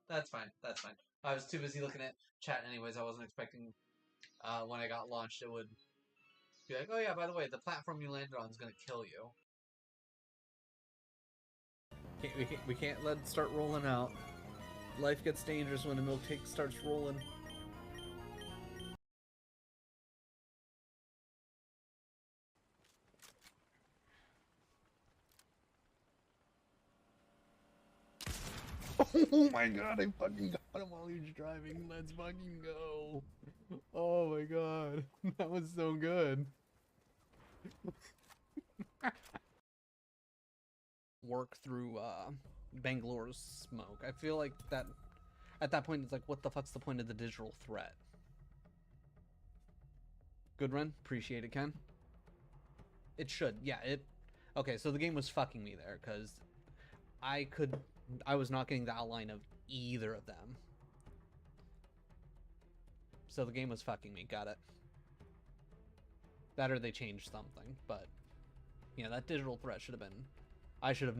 That's fine. That's fine. I was too busy looking at chat anyways. I wasn't expecting when I got launched it would be like, oh yeah, by the way, the platform you landed on is gonna kill you. We can't let it start rolling out. Life gets dangerous when the milk tank starts rolling. Oh my god, I fucking got him while he was driving. Let's fucking go. Oh my god. That was so good. Work through Bangalore's smoke. I feel like that at that point it's like, what the fuck's the point of the digital threat? Good run. Appreciate it, Ken. It should. Yeah, it okay, so the game was fucking me there because I was not getting the outline of either of them. So the game was fucking me. Got it. That or they changed something, but yeah, that digital threat should have been. I should have.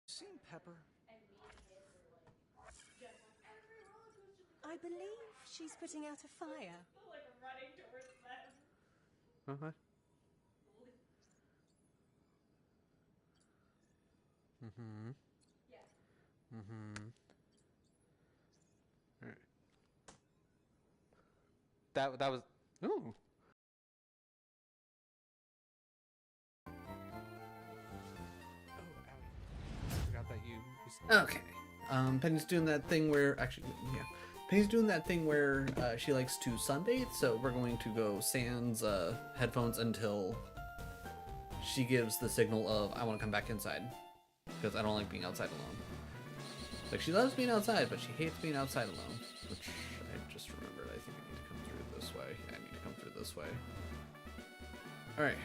Seen Pepper? I believe she's putting out a fire. Like running towards them. Okay. Mm-hmm. Yeah. Mm-hmm. All right. That was. Ooh. Forgot that you. Okay. Penny's doing that thing where actually, yeah, Penny's doing that thing where she likes to sunbathe. So we're going to go sans headphones until she gives the signal of I want to come back inside because I don't like being outside alone. Like she loves being outside, but she hates being outside alone. Which I just remembered. I think I need to come through this way. Yeah, I need to come through this way. All right.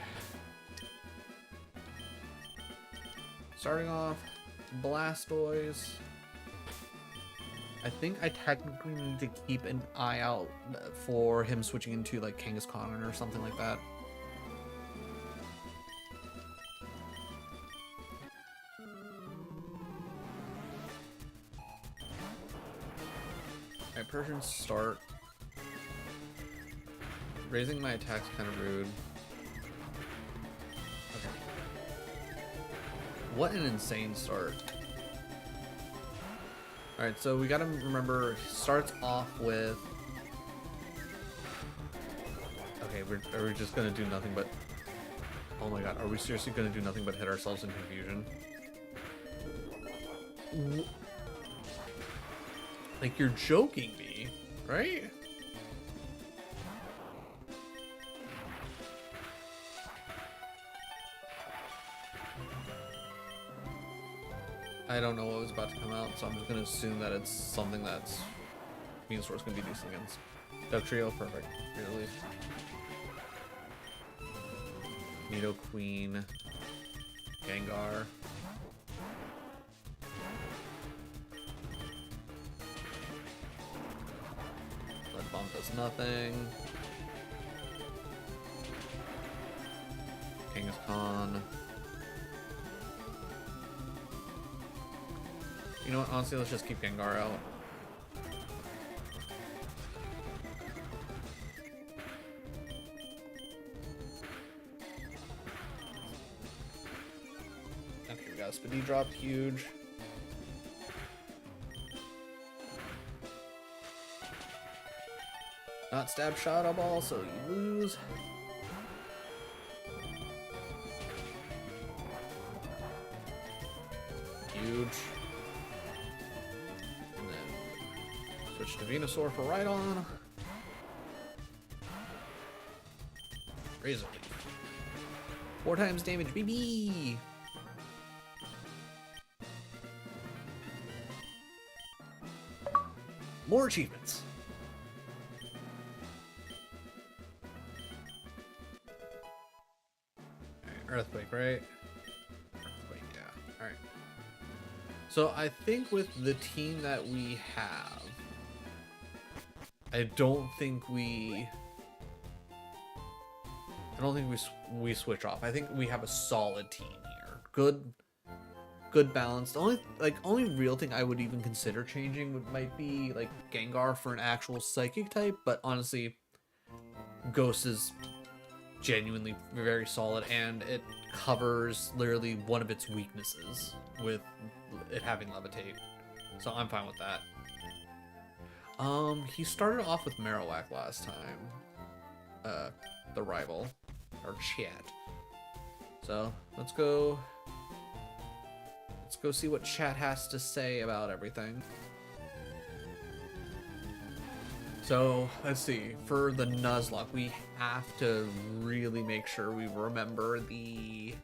Starting off, Blastoise. I think I technically need to keep an eye out for him switching into like Kangaskhan or something like that. Alright, Persian start. Raising my attack's kind of rude. Okay. What an insane start. Alright, so we gotta remember, starts off with... Okay, are we just gonna do nothing but... Oh my god, are we seriously gonna do nothing but hit ourselves in confusion? Like, you're joking me, right? I don't know what was about to come out, so I'm just gonna assume that it's something that's Venusaur's gonna be decent against. Duck Trio, perfect. Relief. Nido Queen. Gengar. Lead Bomb does nothing. Kangaskhan. You know what, honestly, let's just keep Gengar out. Okay, we got a Speedy drop, huge. Not stab Shadow Ball, so you lose. Huge. And then switch to Venusaur for Rhydon. Razor Leaf. 4 times damage, BB! More achievements. Earthquake, right? Earthquake, yeah. Alright. So I think with the team that we have, I don't think we we switch off. I think we have a solid team here. Good balance. The only real thing I would even consider changing might be like Gengar for an actual psychic type, but honestly, Ghost is genuinely very solid, and it covers literally one of its weaknesses with it having levitate. So I'm fine with that. He started off with Marowak last time. The rival. Or chat. So let's go see what chat has to say about everything. So let's see, for the Nuzlocke, we have to really make sure we remember the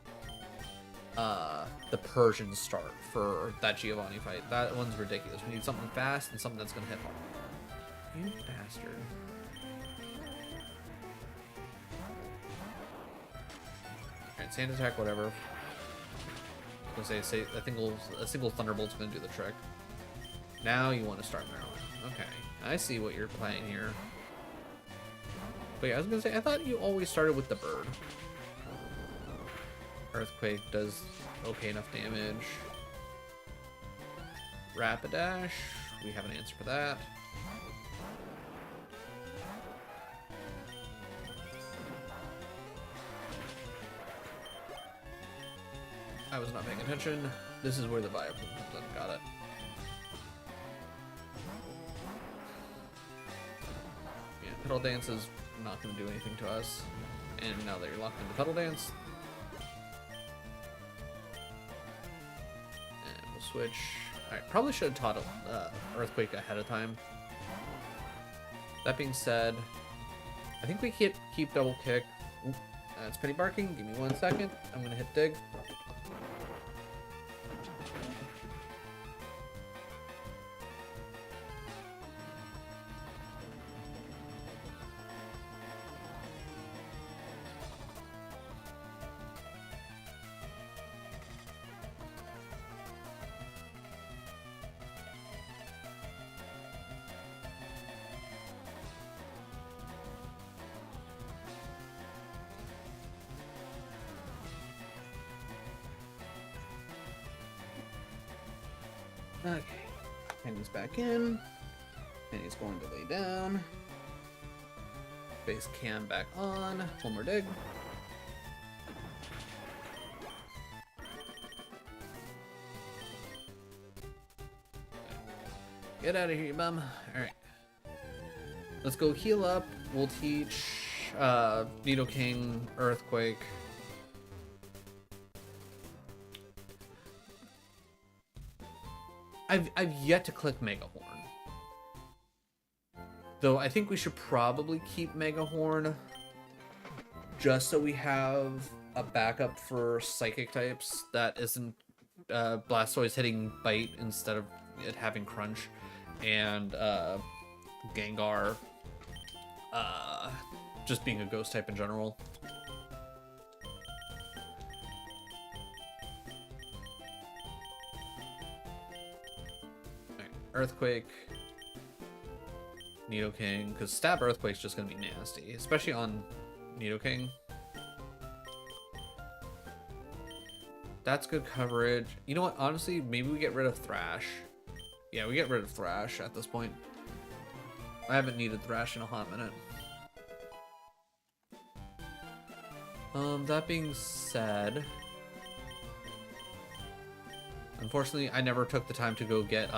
Persian start for that Giovanni fight. That one's ridiculous. We need something fast and something that's gonna hit hard. You bastard. Alright, sand attack, whatever. I was gonna say I think a single Thunderbolt's gonna do the trick. Now you want to start Maryland. Okay, I see what you're playing here. Wait, I was gonna say, I thought you always started with the bird. Earthquake does okay enough damage. Rapidash, we have an answer for that. I was not paying attention. This is where the Vileplume comes in. Got it. Yeah, Petal Dance is not going to do anything to us. And now that you're locked into Petal Dance, and we'll switch. Alright, probably should have taught Earthquake ahead of time. That being said, I think we keep double kick. It's Penny Barking. Give me 1 second. I'm going to hit dig. Okay, Penny's back in. Penny's going to lay down. Base cam back on. One more dig. Get out of here, you bum. Alright. Let's go heal up. We'll teach Nidoking, Earthquake. I've yet to click Megahorn. Though I think we should probably keep Megahorn just so we have a backup for Psychic types that isn't Blastoise hitting Bite instead of it having Crunch, and Gengar just being a Ghost type in general. Earthquake, Nidoking, because Stab Earthquake's just gonna be nasty, especially on Nidoking. That's good coverage. You know what? Honestly, maybe we get rid of Thrash. Yeah, we get rid of Thrash at this point. I haven't needed Thrash in a hot minute. That being said, unfortunately, I never took the time to go get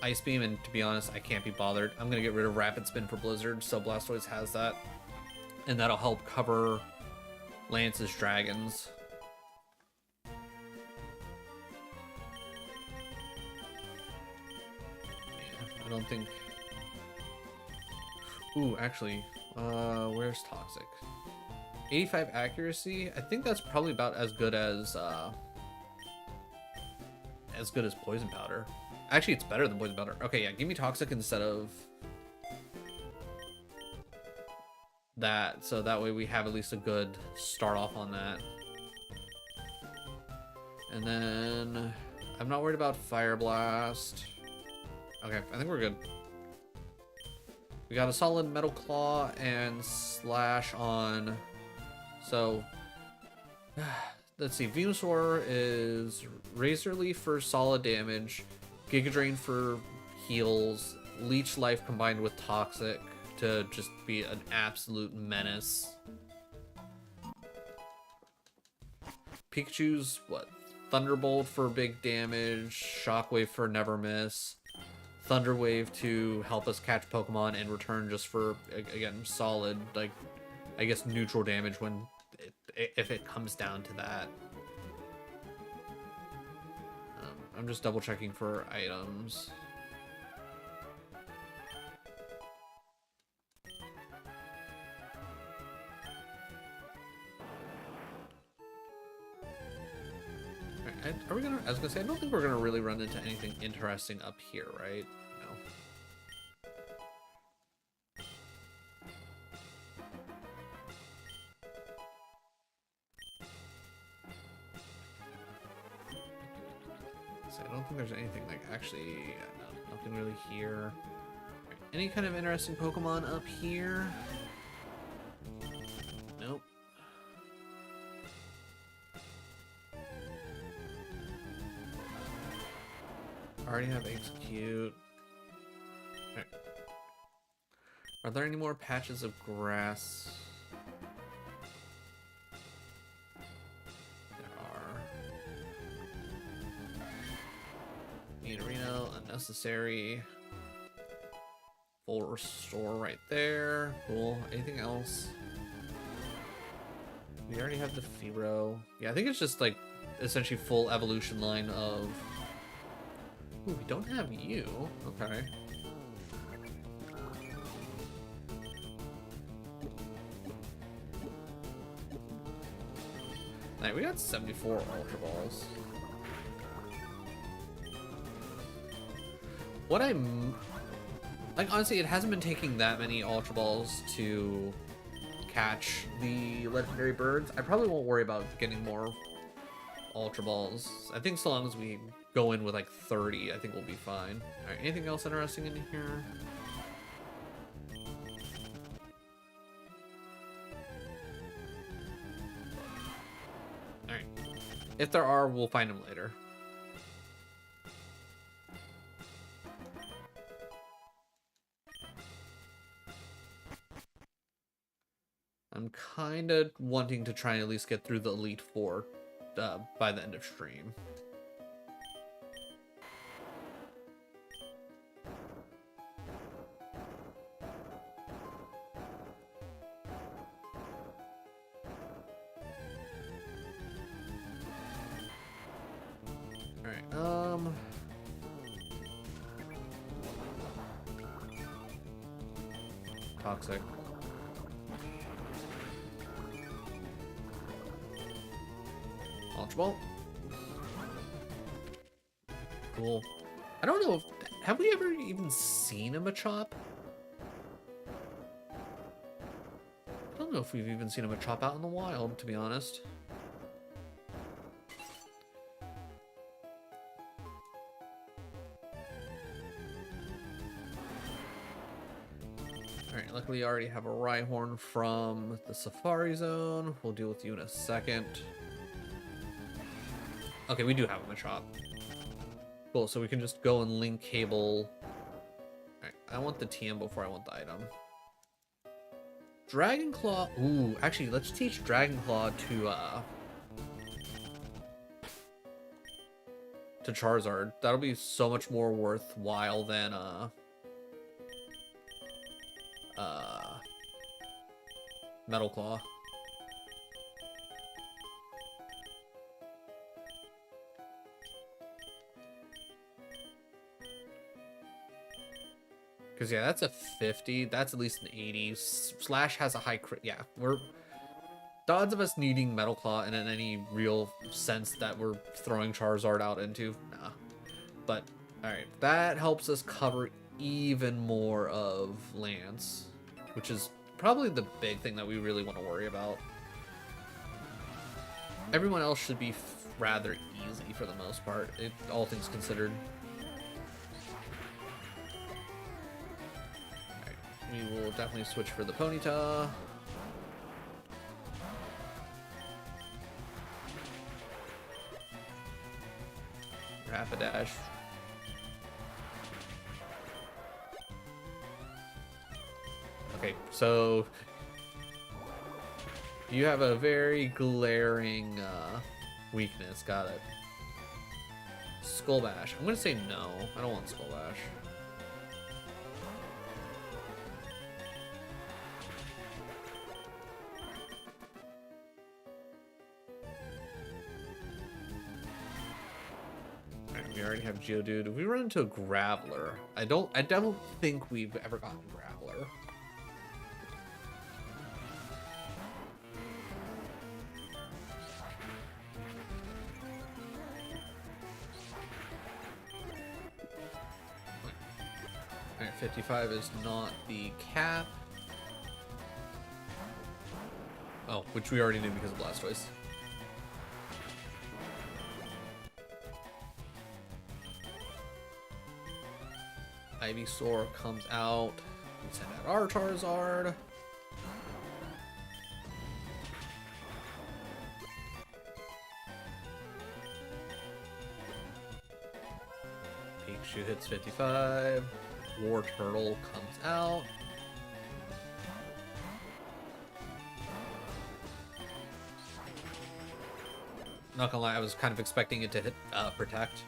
Ice Beam, and to be honest, I can't be bothered. I'm gonna get rid of Rapid Spin for Blizzard, so Blastoise has that, and that'll help cover Lance's dragons. Yeah, I don't think. Ooh, actually, where's Toxic? 85 accuracy. I think that's probably about as good as Poison Powder. Actually, it's better than Poison Powder. Okay, yeah, give me Toxic instead of that, so that way we have at least a good start off on that. And then I'm not worried about Fire Blast. Okay, I think we're good. We got a solid Metal Claw and Slash on. So let's see, Venusaur is Razor Leaf for solid damage, Giga Drain for heals, Leech Life combined with Toxic to just be an absolute menace. Pikachu's what? Thunderbolt for big damage, Shockwave for never miss, Thunder Wave to help us catch Pokemon, and Return just for, again, solid, like, I guess neutral damage when if it comes down to that. I'm just double checking for items. Alright, are we gonna? I was gonna say, I don't think we're gonna really run into anything interesting up here, right? No. So I don't think there's anything like actually, no, nothing really here. Alright, any kind of interesting Pokemon up here? Nope. Already have Execute. Alright. Are there any more patches of grass? Nidorino, unnecessary. Full restore right there. Cool. Anything else? We already have the Fearow. Yeah, I think it's just like essentially full evolution line of. Ooh, we don't have you. Okay. Alright, we got 74 Ultra Balls. What I'm... Like, honestly, it hasn't been taking that many Ultra Balls to catch the legendary birds. I probably won't worry about getting more Ultra Balls. I think so long as we go in with, like, 30, I think we'll be fine. Alright, anything else interesting in here? Alright. If there are, we'll find them later. I'm kind of wanting to try and at least get through the Elite Four by the end of stream. Alright, Toxic. Ultra Ball. Cool. I don't know if... Have we ever even seen a Machop? I don't know if we've even seen a Machop out in the wild, to be honest. Alright, luckily I already have a Rhyhorn from the Safari Zone. We'll deal with you in a second. Okay, we do have a Machop. Cool, so we can just go and link cable. Alright, I want the TM before I want the item. Dragon Claw. Ooh, actually, let's teach Dragon Claw to Charizard. That'll be so much more worthwhile than Metal Claw. Because, yeah, that's a 50. That's at least an 80. Slash has a high crit. Yeah, the odds of us needing Metal Claw in any real sense that we're throwing Charizard out into, nah. But, alright, that helps us cover even more of Lance, which is probably the big thing that we really want to worry about. Everyone else should be rather easy for the most part, all things considered. We will definitely switch for the Ponyta. Rapidash. Okay, so you have a very glaring Weakness, got it. Skull Bash. I'm gonna say no. I don't want Skull Bash. Alright, we already have Geodude. If we run into a Graveler, I don't think we've ever gotten Graveler. Alright, 55 is not the cap. Oh, which we already knew because of Blastoise. Ivysaur comes out. We send out our Charizard. Pikachu hits 55. War Turtle comes out. Not gonna lie, I was kind of expecting it to hit Protect.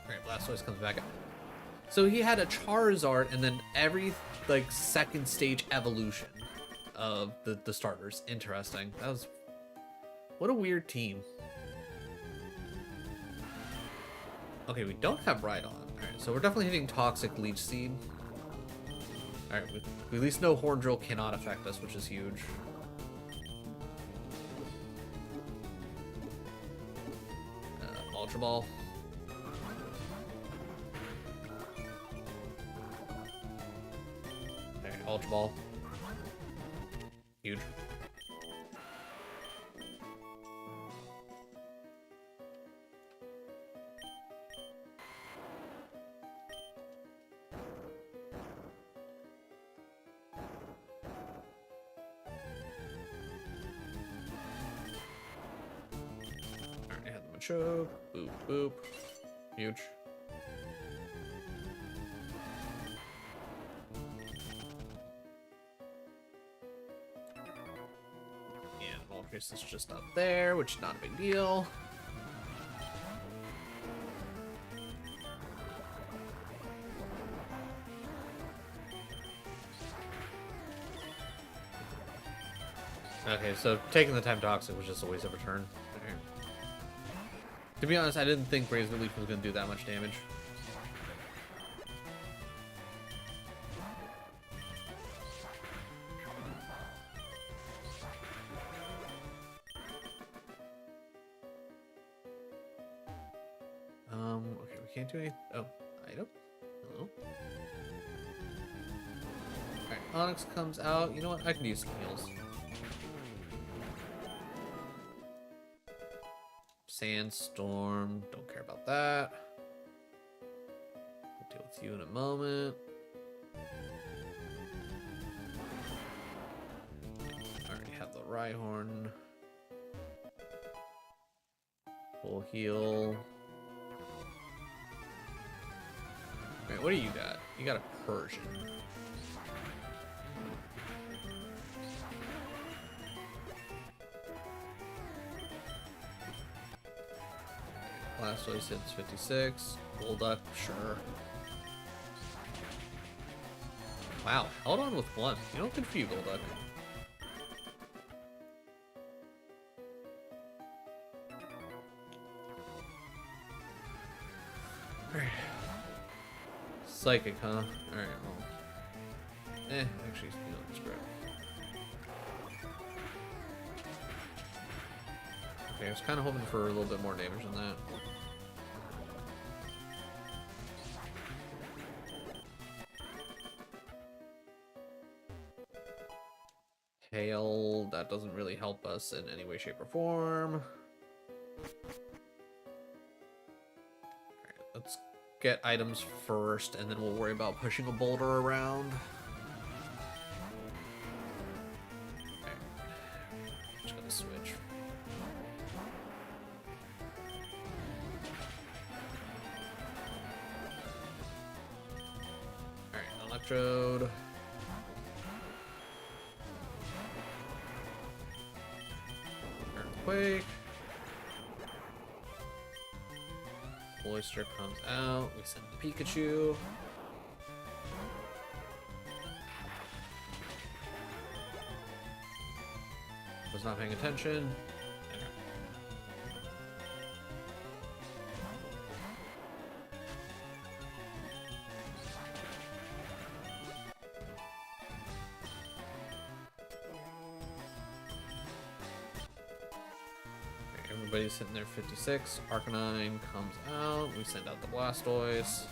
Alright, Blastoise comes back up. So he had a Charizard and then every like second stage evolution of the starters. Interesting. That was what a weird team. Okay, we don't have Rhydon. Alright, so we're definitely hitting Toxic Leech Seed. Alright, we at least know Horn Drill cannot affect us, which is huge. Ultra Ball. Alright, Ultra Ball. Huge. Choke, boop, boop. Huge. And Moltres is just up there, which is not a big deal. Okay, so taking the time Toxic was just a waste of a turn. Okay. To be honest, I didn't think Razor Leaf was going to do that much damage. Okay, we can't do anything. Oh, item? Hello? Alright, Onyx comes out. You know what? I can use some heals. Sandstorm, don't care about that. We'll deal with you in a moment. Already have the Rhyhorn. Full heal. Alright, what do you got? You got a Persian. Blastoise hits 56. Golduck, sure. Wow, held on with one. You know, good for you, Golduck. Psychic, huh? Alright, well. Actually, you know, screw it. Okay, I was kind of hoping for a little bit more damage than that. Hail, that doesn't really help us in any way, shape, or form. Alright, let's get items first, and then we'll worry about pushing a boulder around. Okay. Just gonna switch. Alright, Electrode. quick. Oyster comes out. We send the Pikachu. Was not paying attention. Everybody's sitting there 56. Arcanine comes out. We send out the Blastoise.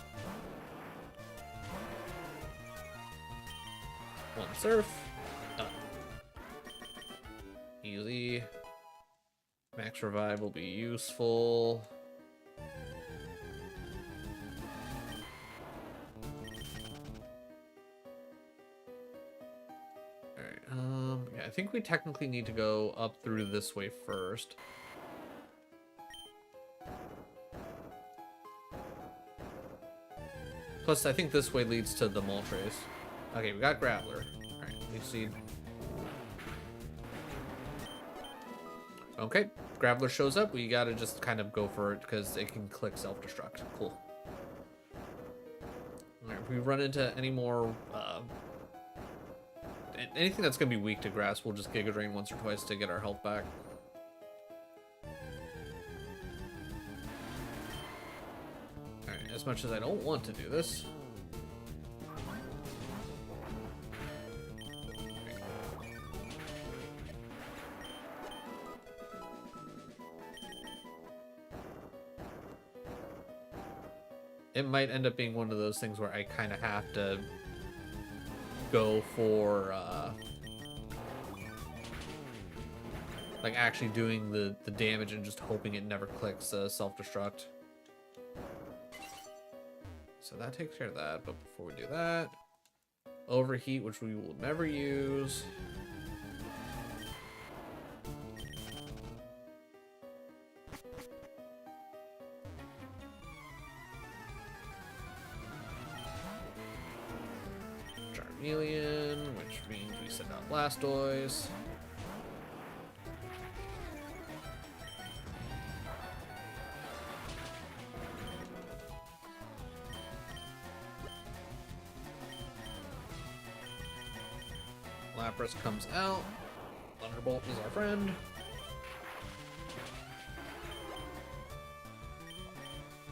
One Surf. Done. Easy. Max Revive will be useful. Alright, yeah, I think we technically need to go up through this way first. Plus, I think this way leads to the Moltres. Okay, we got Graveler. Alright, Leaf Seed. Okay, Graveler shows up. We gotta just kind of go for it because it can click self-destruct. Cool. Alright, if we run into any more... anything that's gonna be weak to Grass, we'll just Giga Drain once or twice to get our health back. As much as I don't want to do this. It might end up being one of those things where I kind of have to go for like actually doing the damage and just hoping it never clicks self-destruct. So that takes care of that, but before we do that, Overheat, which we will never use. Charmeleon, which means we send out Blastoise. Lapras comes out. Thunderbolt is our friend.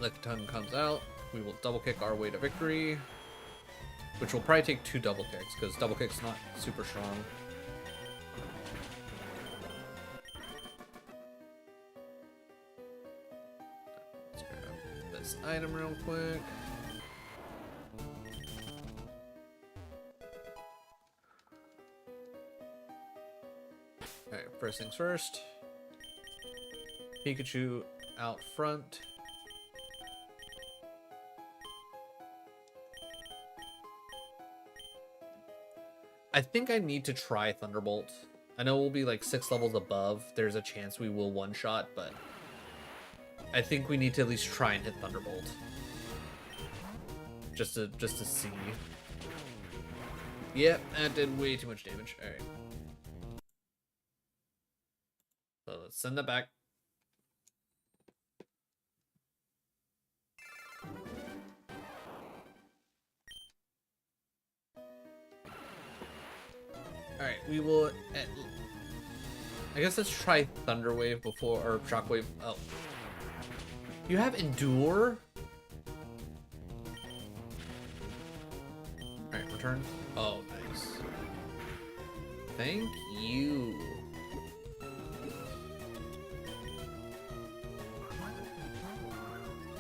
Lickitung comes out. We will double kick our way to victory, which will probably take 2 double kicks because double kick's not super strong. Let's grab this item real quick. Alright, first things first. Pikachu out front. I think I need to try Thunderbolt. I know we'll be like 6 levels above. There's a chance we will one-shot, but I think we need to at least try and hit Thunderbolt. Just to see. Yep, that did way too much damage. Alright. So let's send that back. Alright, we will... I guess let's try Thunder Wave before... Or Shock Wave. Oh. You have Endure? Alright, return. Oh, nice. Thank you.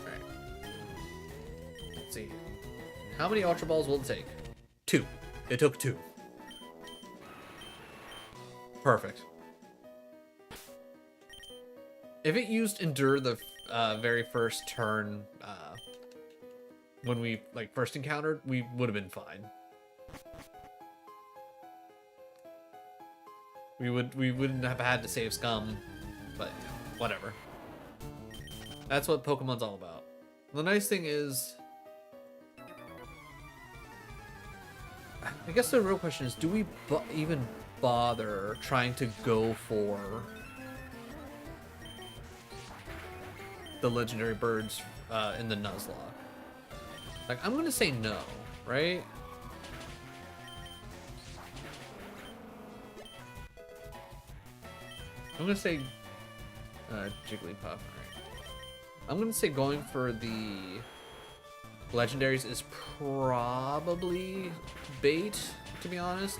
Alright. Let's see. How many Ultra Balls will it take? 2. It took 2. Perfect. If it used Endure the very first turn when we like first encountered, we would have been fine. We wouldn't have had to save Scum, but whatever. That's what Pokemon's all about. The nice thing is, I guess the real question is, do we even bother trying to go for the legendary birds in the Nuzlocke? Like, I'm gonna say no, right? I'm gonna say Jigglypuff. All right. I'm gonna say going for the legendaries is probably bait, to be honest.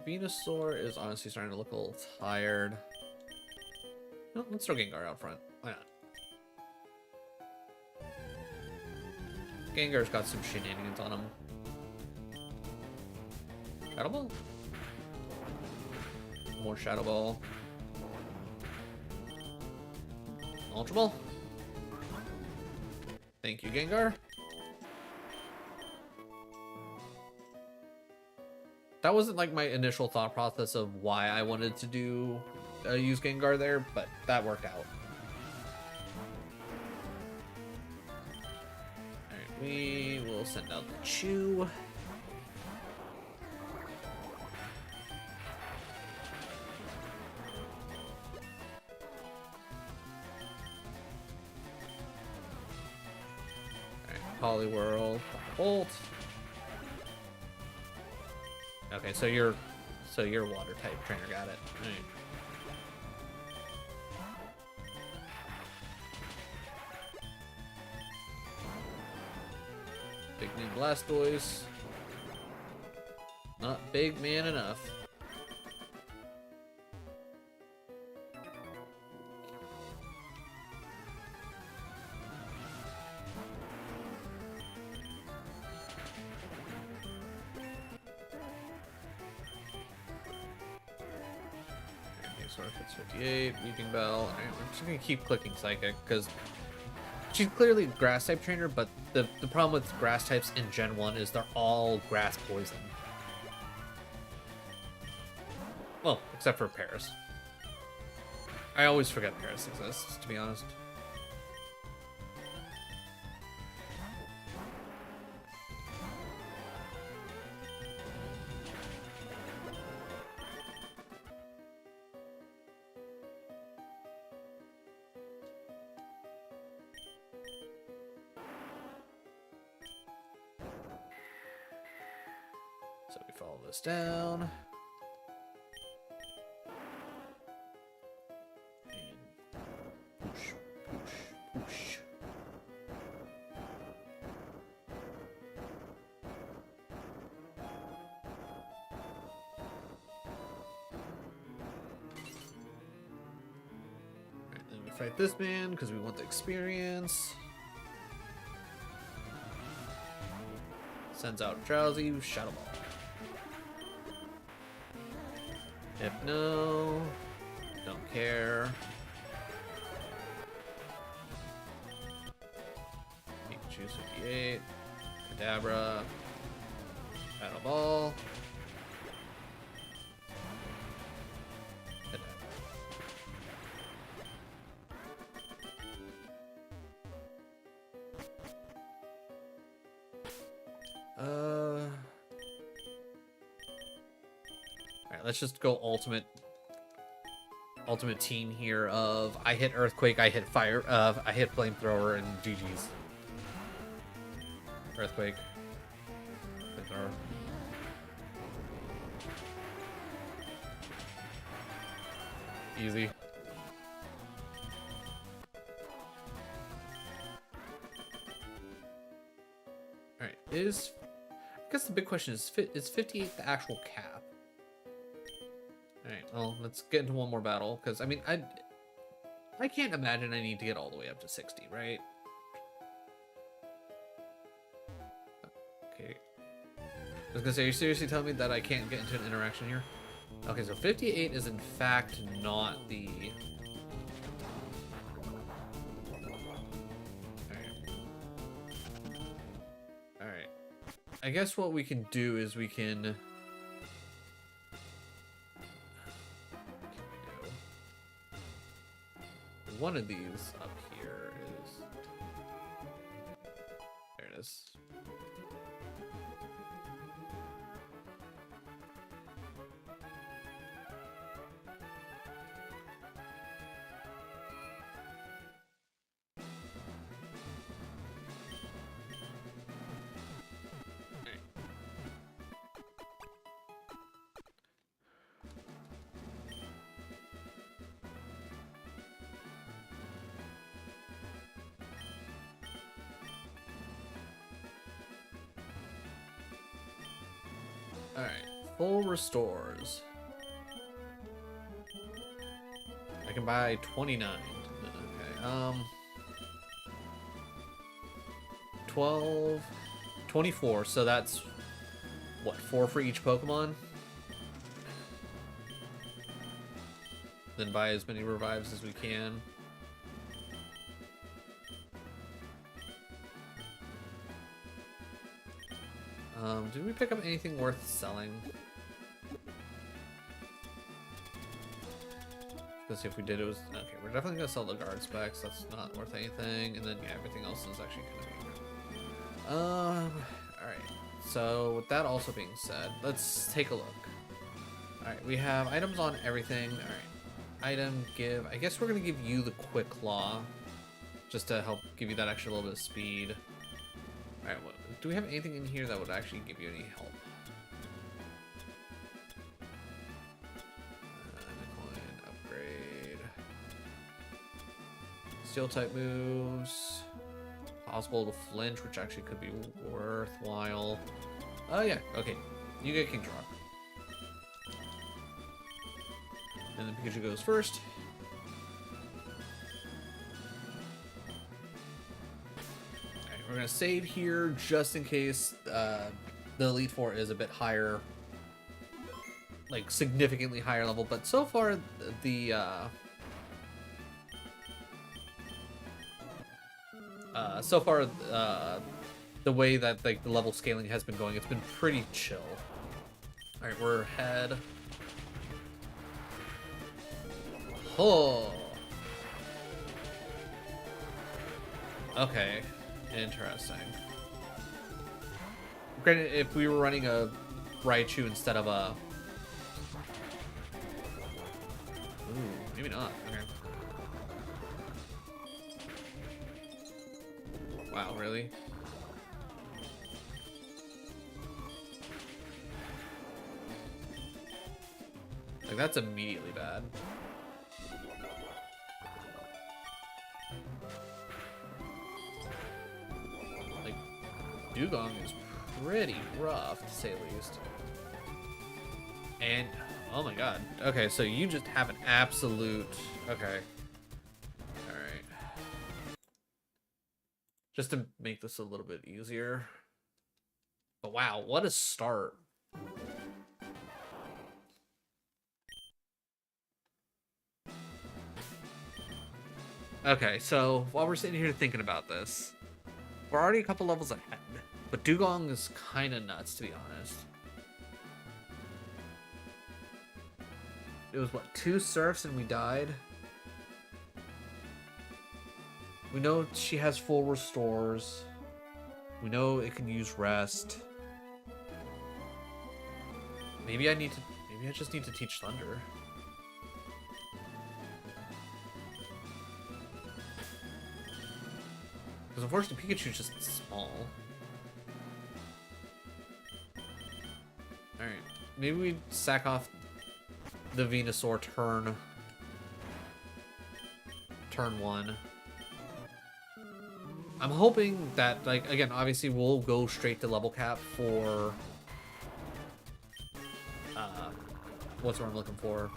Venusaur is honestly starting to look a little tired. No, let's throw Gengar out front. Why not? Gengar's got some shenanigans on him. Shadow Ball? More Shadow Ball. Ultra Ball? Thank you, Gengar. That wasn't like my initial thought process of why I wanted to do use Gengar there, but that worked out. Alright, we will send out the Chew. Alright, Poliwhirl, Bolt. Okay, so you're water type trainer, got it. All right. Big man Blastoise. Not big man enough. It's 58, Weeping Bell. Alright, we're just gonna keep clicking Psychic because she's clearly a grass type trainer, but the problem with grass types in Gen 1 is they're all grass poison. Well, except for Paris. I always forget Paris exists, to be honest. So we follow this down. And push, push, push. Alright, then we fight this man because we want the experience. Sends out Drowsy, Shadow Ball. Hypno. Don't care. Pikachu 58. Kadabra. Shadow Ball. Kadabra. Alright, let's just go ultimate team here of I hit Earthquake, I hit Fire, I hit Flamethrower, and GG's. Earthquake. Flamethrower. Easy. Alright, I guess the big question is 58 the actual cap? Alright, well, let's get into one more battle, because, I mean, I can't imagine I need to get all the way up to 60, right? Okay. I was gonna say, are you seriously telling me that I can't get into an interaction here? Okay, so 58 is in fact not the... Alright. I guess what we can do is we can... one of these up here is... There it is. Alright, full restores. I can buy 29. Okay, 12, 24, so that's, what, 4 for each Pokemon? Then buy as many revives as we can. Did we pick up anything worth selling? Let's see if we did. It was okay. We're definitely gonna sell the guard specs. That's not worth anything. And then yeah, everything else is actually kind of weird. All right. So with that also being said, let's take a look. All right, we have items on everything. All right, item give. I guess we're gonna give you the quick claw, just to help give you that extra little bit of speed. All right. Do we have anything in here that would actually give you any help? Upgrade. Steel type moves. Possible to flinch, which actually could be worthwhile. Oh yeah, okay. You get King Drop. And then Pikachu goes first. We're gonna save here just in case the Elite Four is a bit higher, like significantly higher level. But so far, the the way that like the level scaling has been going, it's been pretty chill. All right, we're ahead. Oh. Okay. Interesting. Granted, if we were running a Raichu instead of a... Ooh, maybe not. Okay. Wow, really? Like, that's immediately bad. Dugong is pretty rough, to say the least. And, oh my god. Okay, so you just have an absolute... Okay. Alright. Just to make this a little bit easier. But wow, what a start. Okay, so while we're sitting here thinking about this, we're already a couple levels ahead. But Dugong is kind of nuts, to be honest. It was, what, 2 surfs and we died? We know she has full restores. We know it can use rest. Maybe I just need to teach Thunder. Because unfortunately Pikachu's just small. Alright, maybe we sack off the Venusaur turn 1. I'm hoping that, like, again, obviously we'll go straight to level cap for, what's what I'm looking for.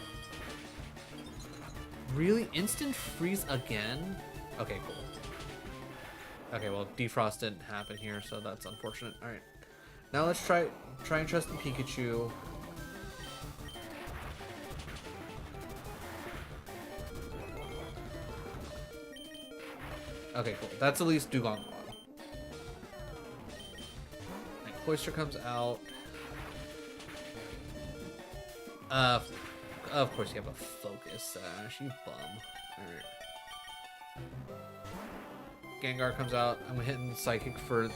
Really? Instant freeze again? Okay, cool. Okay, well, defrost didn't happen here, so that's unfortunate. Alright. Now let's try and trust the Pikachu. Okay, cool. That's at least Dugong 1. Right, Cloyster comes out. Of course you have a Focus Sash, you bum. Alright. Gengar comes out. I'm hitting Psychic for,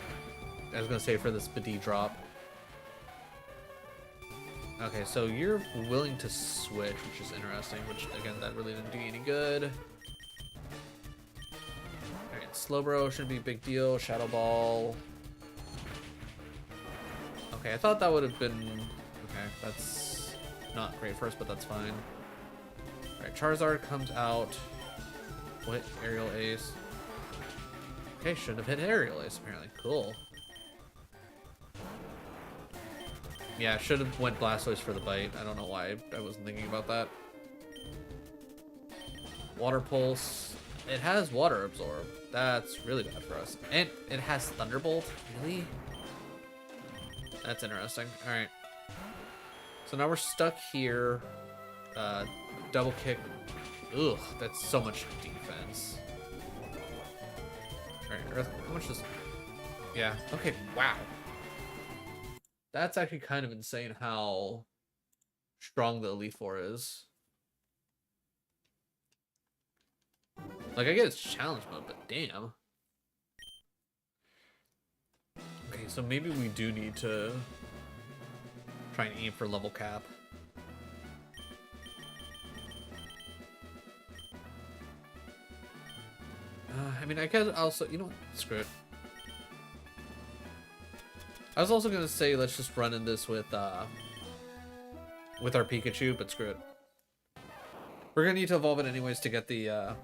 I was gonna say for this Biddy drop. Okay, so you're willing to switch, which is interesting, which again, that really didn't do you any good. Alright, Slowbro shouldn't be a big deal. Shadow Ball. Okay, I thought that would have been... Okay, that's not great for us, but that's fine. Alright, Charizard comes out. What? Aerial Ace. Okay, shouldn't have hit Aerial Ace, apparently. Cool. Yeah, should have went Blastoise for the bite. I don't know why I wasn't thinking about that. Water Pulse. It has Water Absorb. That's really bad for us. And it has Thunderbolt? Really? That's interesting. Alright. So now we're stuck here. Double kick. Ugh, that's so much defense. Alright, Earth, how much is... Yeah, okay, wow. That's actually kind of insane how strong the Elite Four is. Like, I get it's challenge mode, but damn. Okay, so maybe we do need to try and aim for level cap. I mean, I could also, you know what? Screw it. I was also gonna say let's just run in this with our Pikachu, but screw it. We're gonna need to evolve it anyways to get the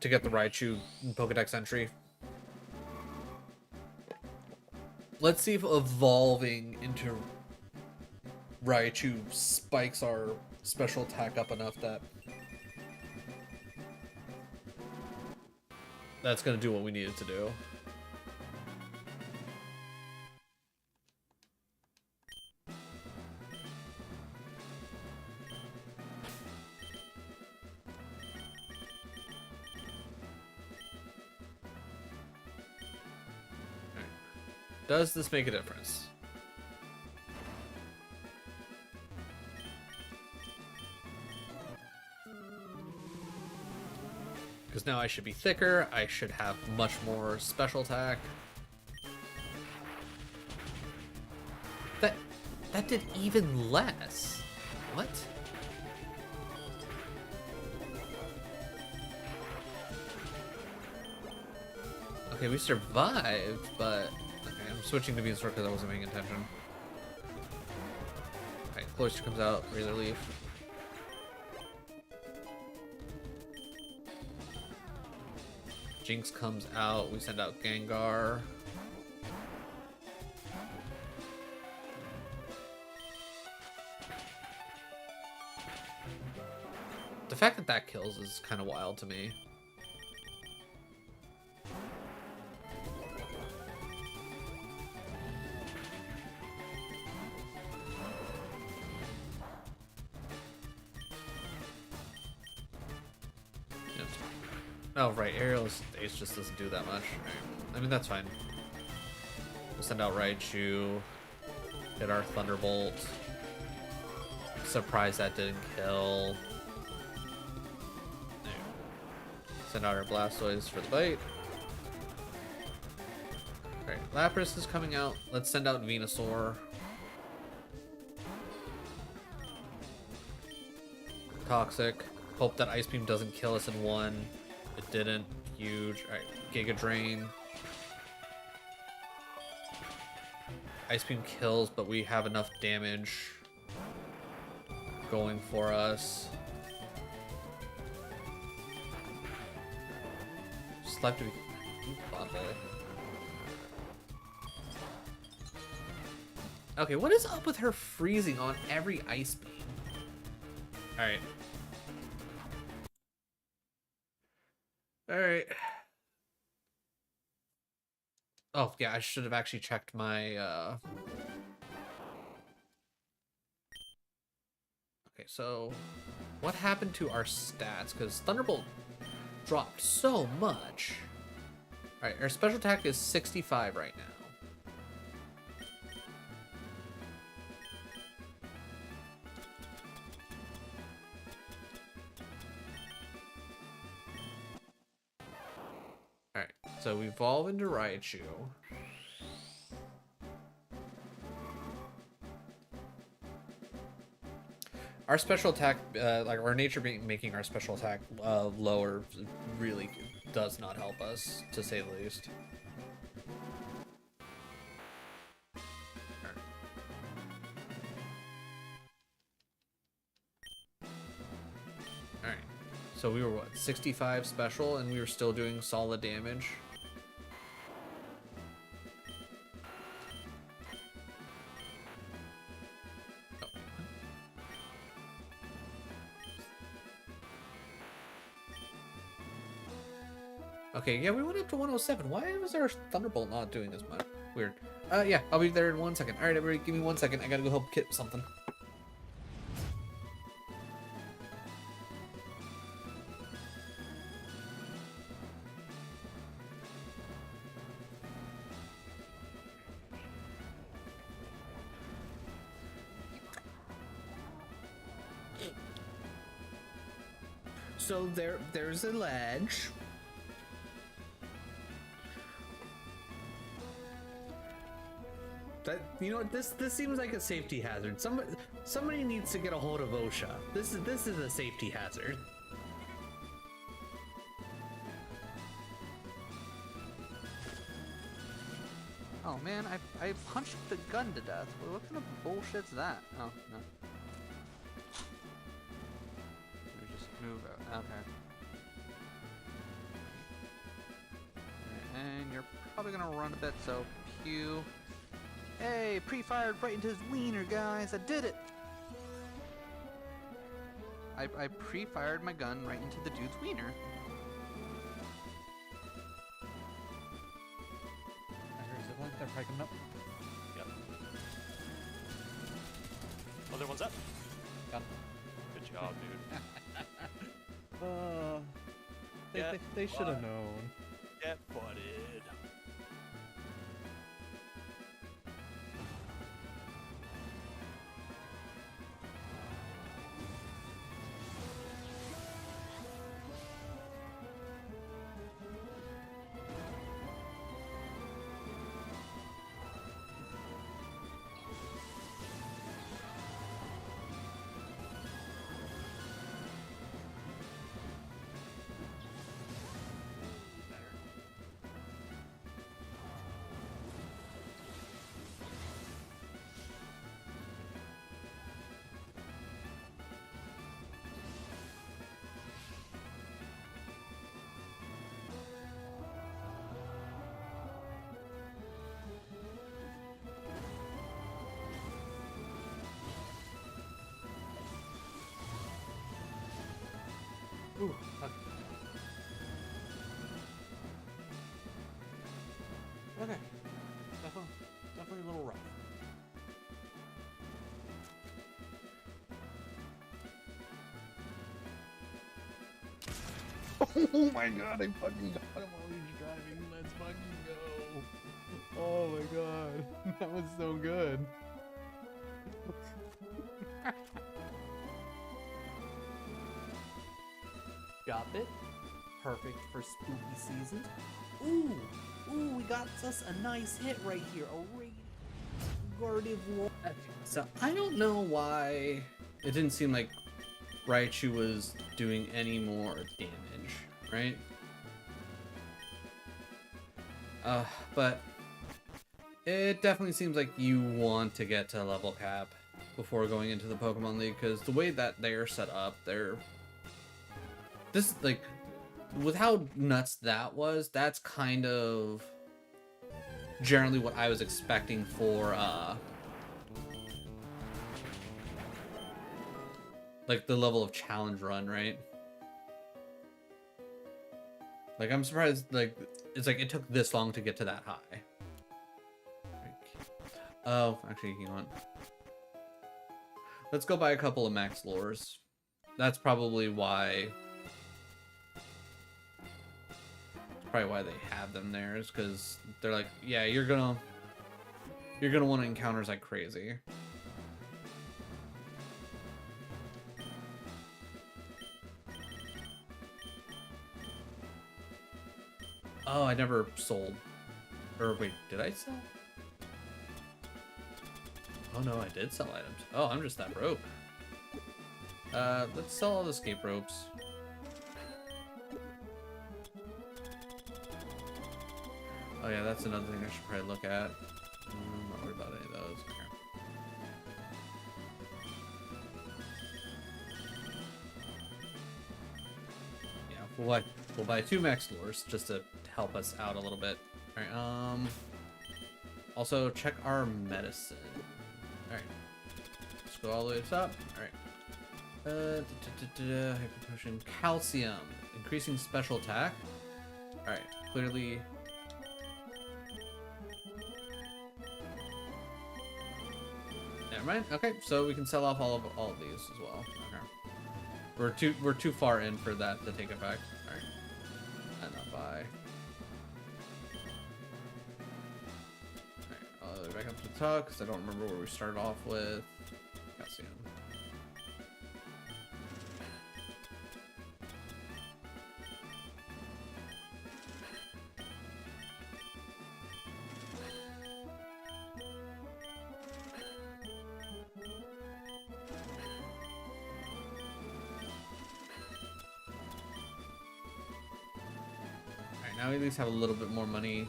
Raichu Pokedex entry. Let's see if evolving into Raichu spikes our special attack up enough that that's gonna do what we need it to do. Does this make a difference? Because now I should be thicker, I should have much more special attack. That did even less. What? Okay, we survived, but... Okay, I'm switching to Venusaur because I wasn't paying attention. Alright, Cloyster comes out, Razor Leaf. Jinx comes out, we send out Gengar. The fact that that kills is kind of wild to me. Oh, right. Aerial Ace just doesn't do that much. Right. I mean, that's fine. We'll send out Raichu. Hit our Thunderbolt. Surprised that didn't kill. There. Send out our Blastoise for the bite. Alright, Lapras is coming out. Let's send out Venusaur. Toxic. Hope that Ice Beam doesn't kill us in one. It didn't. Huge. Alright, Giga Drain. Ice Beam kills, but we have enough damage going for us. Slap to be bundle. Okay, what is up with her freezing on every Ice Beam? Alright. Alright. Oh, yeah, I should have actually checked my, Okay, so... what happened to our stats? Because Thunderbolt dropped so much. Alright, our special attack is 65 right now. So we evolve into Raichu. Our special attack, like our nature making our special attack lower, really does not help us, to say the least. Alright. So we were, what, 65 special, and we were still doing solid damage. Okay, yeah, we went up to 107. Why was our Thunderbolt not doing as much? Weird. Yeah, I'll be there in 1 second. Alright, everybody, give me 1 second. I gotta go help Kit with something. So there's a ledge. That, you know what, this seems like a safety hazard. Somebody needs to get a hold of OSHA. This is a safety hazard. Oh man, I punched the gun to death. What kind of bullshit's that? Oh, no. Let me just move out. Okay. Alright, and you're probably gonna run a bit, so pew. Hey, pre-fired right into his wiener, guys. I did it! I pre-fired my gun right into the dude's wiener. They're probably coming up. Yep. Other one's up. Got him. Good job, dude. They should have known. Get butted. Ooh, okay. Definitely a little rough. Oh my god, I fucking got him while he was driving. Let's fucking go. Oh my god. That was so good. Got it. Perfect for spooky season. Ooh, we got us a nice hit right here. A Guardian Wall. So I don't know why it didn't seem like Raichu was doing any more damage, right? But it definitely seems like you want to get to level cap before going into the Pokemon League, because the way that they're set up, this, like, with how nuts that was, that's kind of generally what I was expecting for, like, the level of challenge run, right? Like, I'm surprised, like, it's like it took this long to get to that high. Oh, actually, you know what? Let's go buy a couple of max lures. That's probably why... Probably why they have them there, is because they're like, yeah, you're gonna want encounters like crazy. Oh, I never sold. Or wait, did I sell? Oh no, I did sell items. Oh, I'm just that broke. Let's sell all the escape ropes. Oh yeah, that's another thing I should probably look at. Not worried about any of those. Okay. Yeah, we'll buy 2 max lures just to help us out a little bit. Alright, also check our medicine. Alright. Let's go all the way up. Alright. Hyper potion. Calcium. Increasing special attack. Alright, clearly. Never mind. Okay, so we can sell off all of these as well. Okay. We're too far in for that to take effect. Alright. And not buy. Alright, all the way back up to the top because I don't remember where we started off with. Calcium. Now we at least have a little bit more money.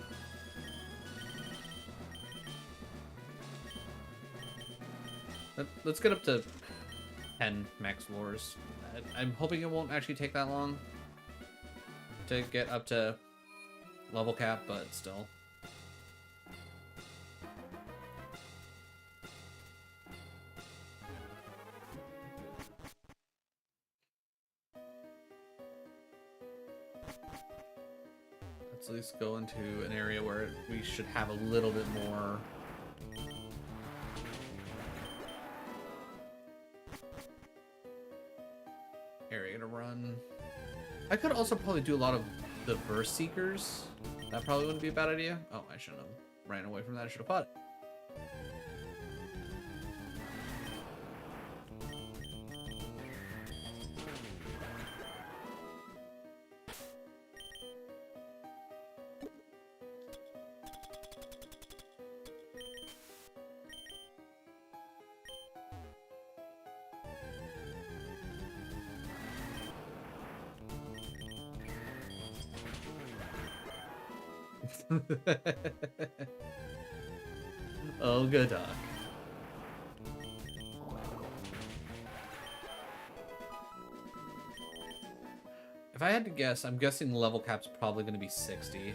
Let's get up to 10 max lures. I'm hoping it won't actually take that long to get up to level cap, but still. Let's at least go into an area where we should have a little bit more. Area to run. I could also probably do a lot of the verse seekers. That probably wouldn't be a bad idea. Oh, I shouldn't have ran away from that. I should have fought. Oh, good dog. If I had to guess, I'm guessing level cap's probably going to be 60.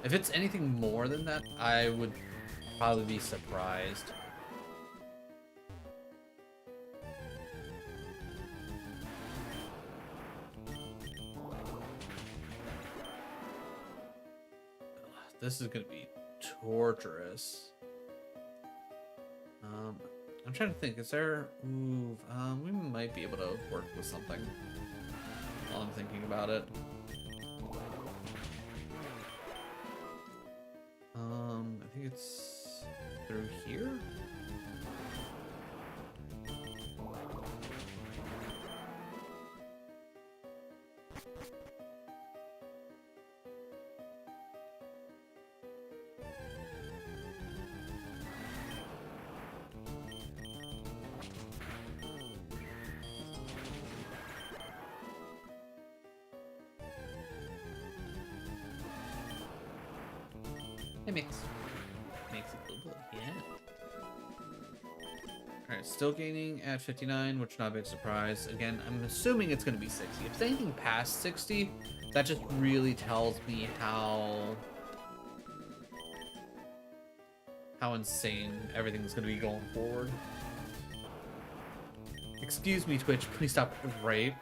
If it's anything more than that, I would probably be surprised. This is gonna be torturous. I'm trying to think. Is there? Ooh, we might be able to work with something. While I'm thinking about it. I think it's through here. It makes it blue blue, yeah. Alright, still gaining at 59, which not a big surprise. Again, I'm assuming it's going to be 60. If it's anything past 60, that just really tells me how insane everything's going to be going forward. Excuse me, Twitch, please stop. Right?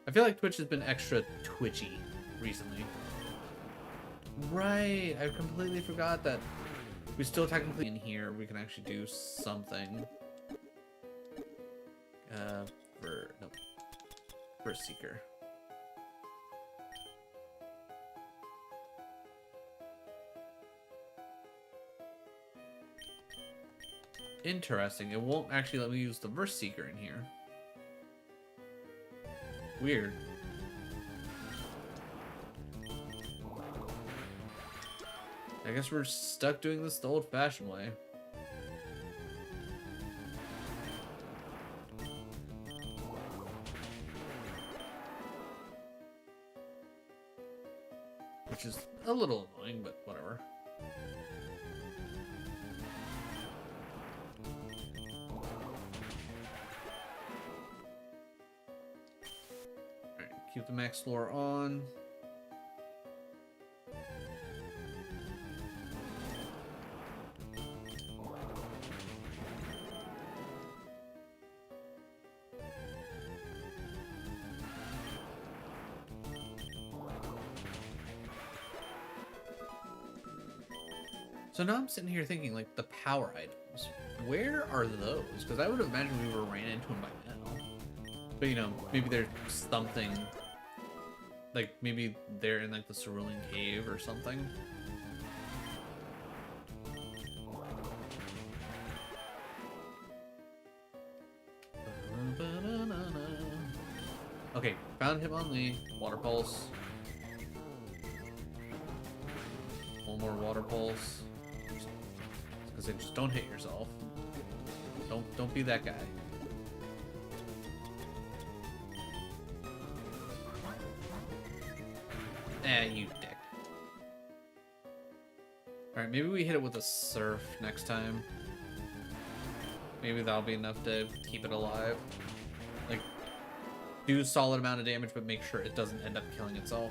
I feel like Twitch has been extra twitchy recently. Right, I completely forgot that we still technically in here. We can actually do something. For Seeker. Interesting. It won't actually let me use the Verse Seeker in here. Weird. I guess we're stuck doing this the old-fashioned way. Which is a little annoying, but whatever. Alright, keep the max floor on. So now I'm sitting here thinking, like, the power items. Where are those? Because I would have imagined we were ran into them by now. But, you know, maybe there's something... Like, maybe they're in, like, the Cerulean Cave or something. Okay, found him on the water pulse. One more water pulse. Because they just don't hit yourself. Don't be that guy. You dick. Alright, maybe we hit it with a surf next time. Maybe that'll be enough to keep it alive. Like, do a solid amount of damage, but make sure it doesn't end up killing itself.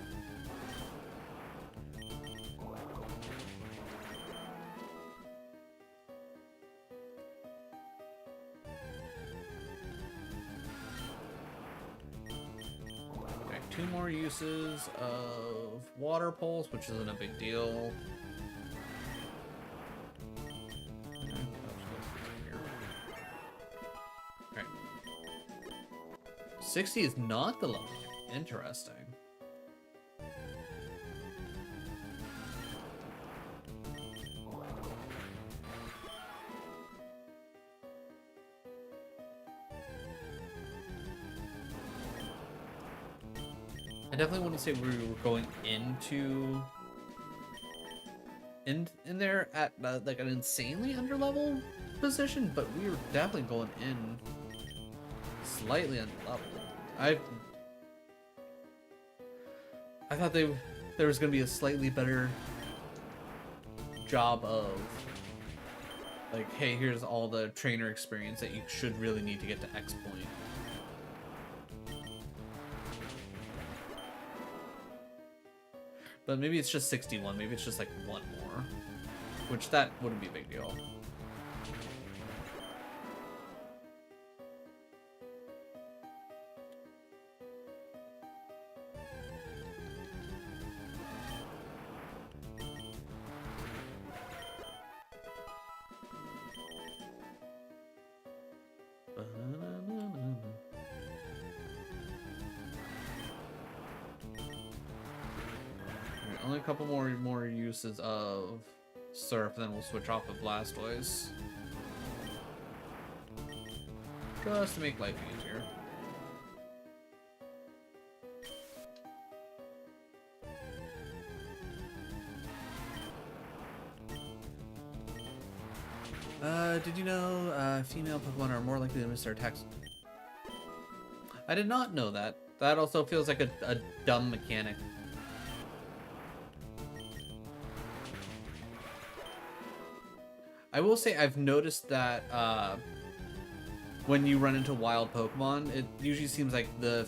Two more uses of water pulse, which isn't a big deal. Okay. 60 is not the level. Interesting. I definitely wouldn't say we were going into in there at like an insanely underlevel position, but we were definitely going in slightly underlevel. I thought there was going to be a slightly better job of like, hey, here's all the trainer experience that you should really need to get to X point. But maybe it's just 61, maybe it's just like one more. Which that wouldn't be a big deal. Only a couple more uses of Surf, then we'll switch off of Blastoise. Just to make life easier. Did you know female Pokemon are more likely to miss their attacks? I did not know that. That also feels like a dumb mechanic. I will say I've noticed that when you run into wild Pokemon, it usually seems like the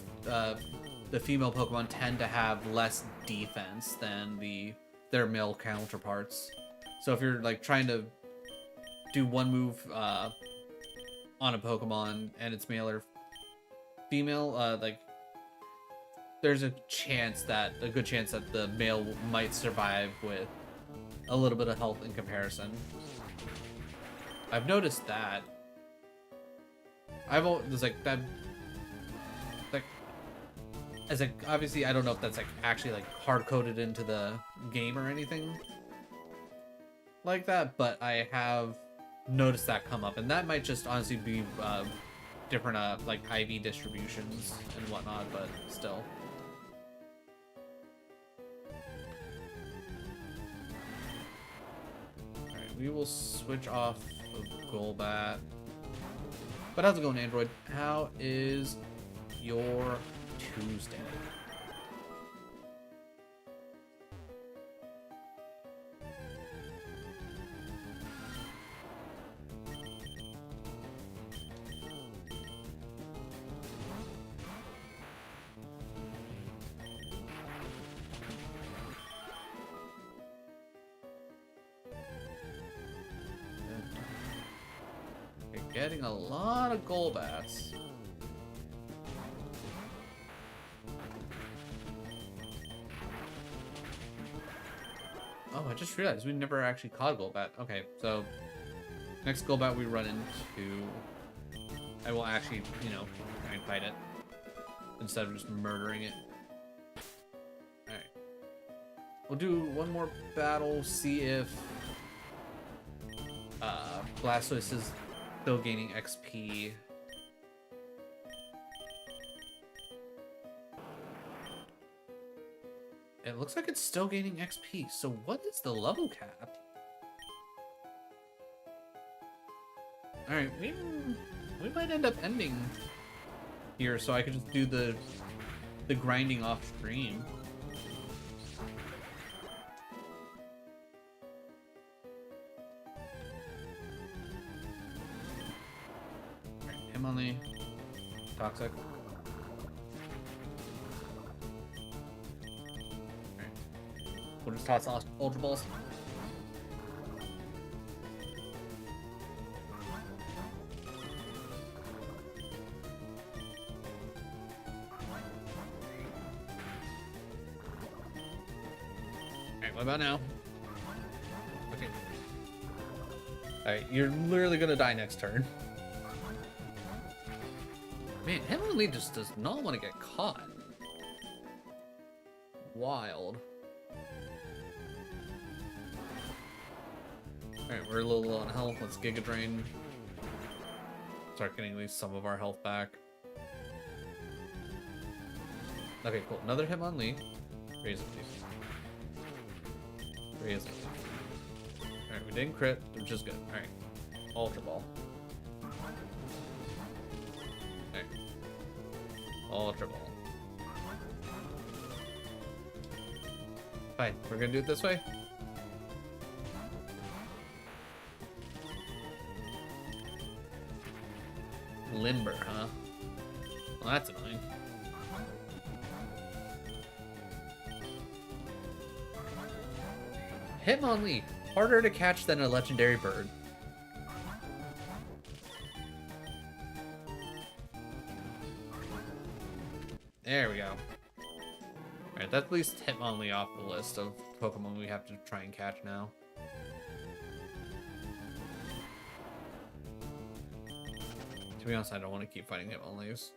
female Pokemon tend to have less defense than their male counterparts. So if you're like trying to do one move on a Pokemon and it's male or female, like there's a good chance that the male might survive with a little bit of health in comparison. I've noticed that. I've always like that. Like, as like obviously, I don't know if that's like actually like hard coded into the game or anything like that, but I have noticed that come up, and that might just honestly be different like IV distributions and whatnot, but still. Alright, we will switch off of Golbat. But how's it going, Android? How is your Tuesday? You're getting a lot of Golbats. Oh, I just realized we never actually caught Golbat. Okay, so next Golbat we run into, I will actually, you know, try and fight it instead of just murdering it. Alright. We'll do one more battle, see if Blastoise is still gaining XP. It looks like it's still gaining XP, so what is the level cap? Alright, we might end up ending here, so I could just do the grinding off stream. Alright, him on the toxic. We'll just toss Ultra Balls. Alright, what about now? Okay. Alright, you're literally gonna die next turn. Man, Heavenly just does not want to get caught. Wild. Alright, we're a little low on health. Let's Giga Drain. Start getting at least some of our health back. Okay, cool. Another Hitmonlee. Raise it, please. Raise it. Alright, we didn't crit, which is good. Alright. Ultra Ball. Alright. Ultra Ball. Fine, we're gonna do it this way. Limber, huh? Well, that's annoying. Hitmonlee, harder to catch than a legendary bird. There we go. Alright, that's at least Hitmonlee off the list of Pokemon we have to try and catch now. To be honest, I don't want to keep fighting Hitmonlees.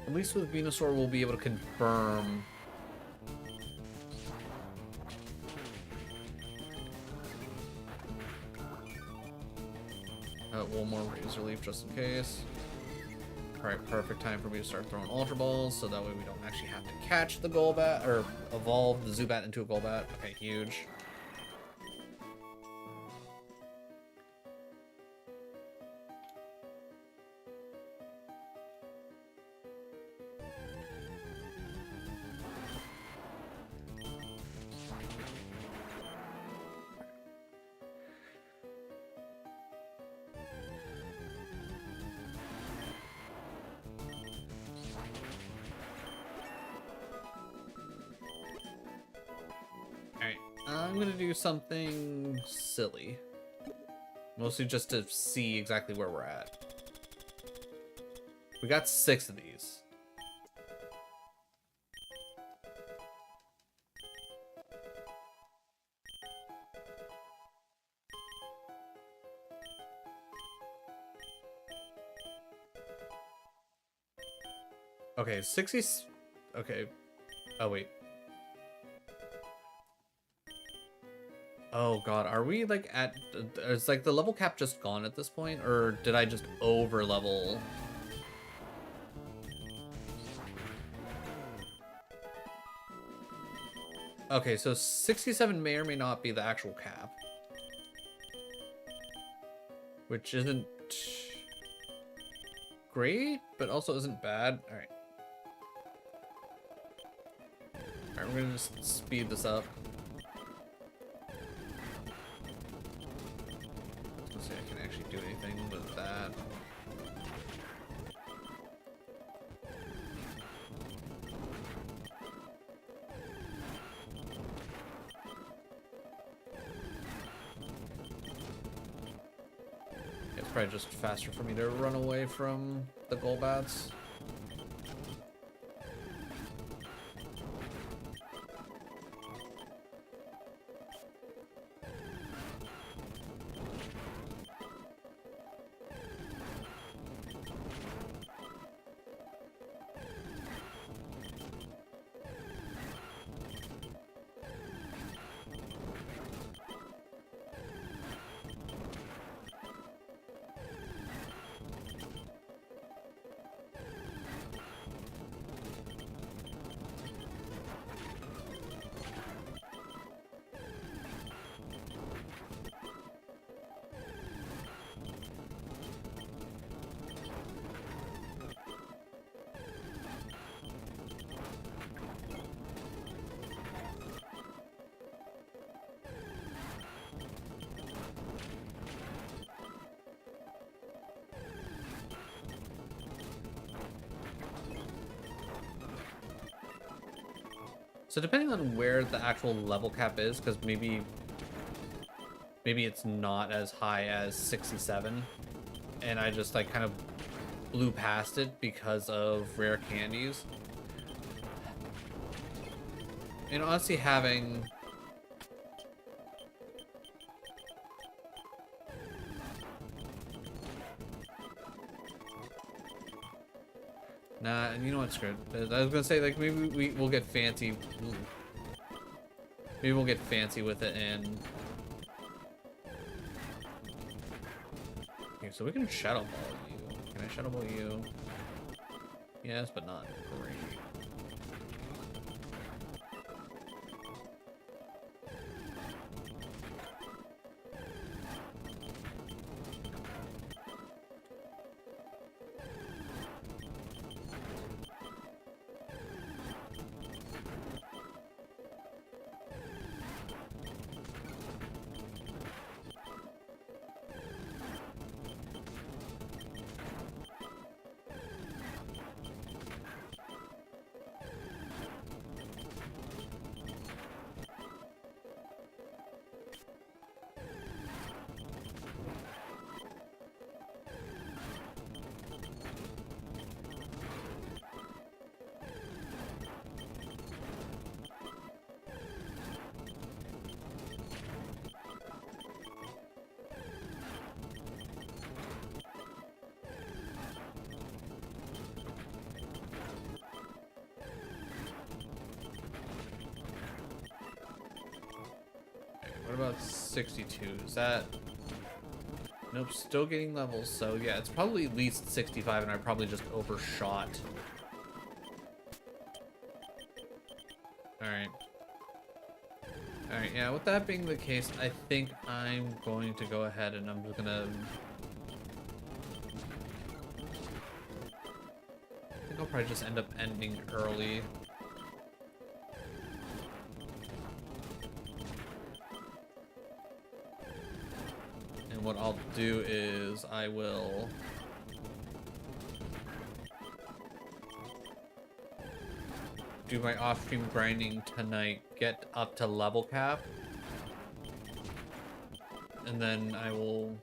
At least with Venusaur, we'll be able to confirm. One more Razor Leaf just in case. Alright, perfect time for me to start throwing Ultra Balls, so that way we don't actually have to catch the Golbat, or evolve the Zubat into a Golbat. Okay, huge. I'm gonna do something silly. Mostly just to see exactly where we're at. We got 6 of these. Okay, 60... Okay. Oh, wait. Oh god, are we like at... Is like the level cap just gone at this point? Or did I just over level? Okay, so 67 may or may not be the actual cap. Which isn't great, but also isn't bad. Alright. Alright, we're gonna just speed this up. Let's see if I can actually do anything with that. It's probably just faster for me to run away from the Golbats. So depending on where the actual level cap is, because maybe it's not as high as 67, and I just like kind of blew past it because of rare candies. And honestly, having nah, and you know what's good? I was gonna say, like, maybe we'll get fancy. Ooh. Maybe we'll get fancy with it and... Okay, so we can Shadow Ball you. Can I Shadow Ball you? Yes, but not great. What about 62? Is that... Nope, still getting levels, so yeah, it's probably at least 65, and I probably just overshot. Alright. Alright, yeah, with that being the case, I think I'm going to go ahead and I'm just gonna... I think I'll probably just end up ending early. And what I'll do is I will do my off-stream grinding tonight, get up to level cap, and then I will.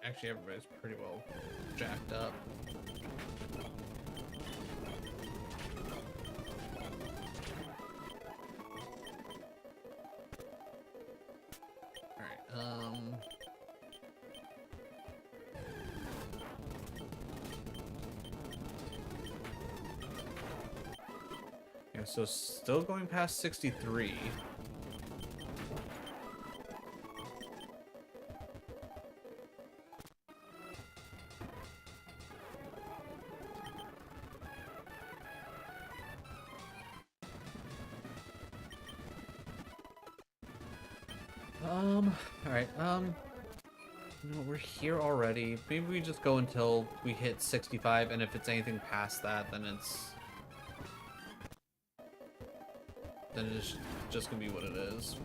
Actually, everybody's pretty well jacked up. Alright, yeah, so still going past 63. Alright, you know, we're here already. Maybe we just go until we hit 65, and if it's anything past that, then it's just gonna be what it is.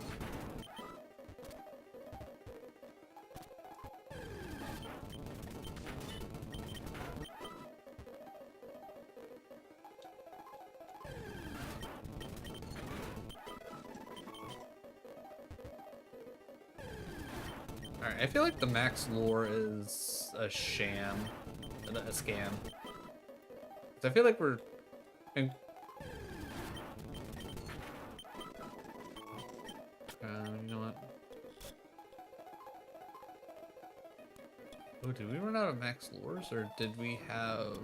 Alright, I feel like the max lore is a sham, a scam. 'Cause I feel like we're... you know what? Oh, did we run out of max lures, or did we have...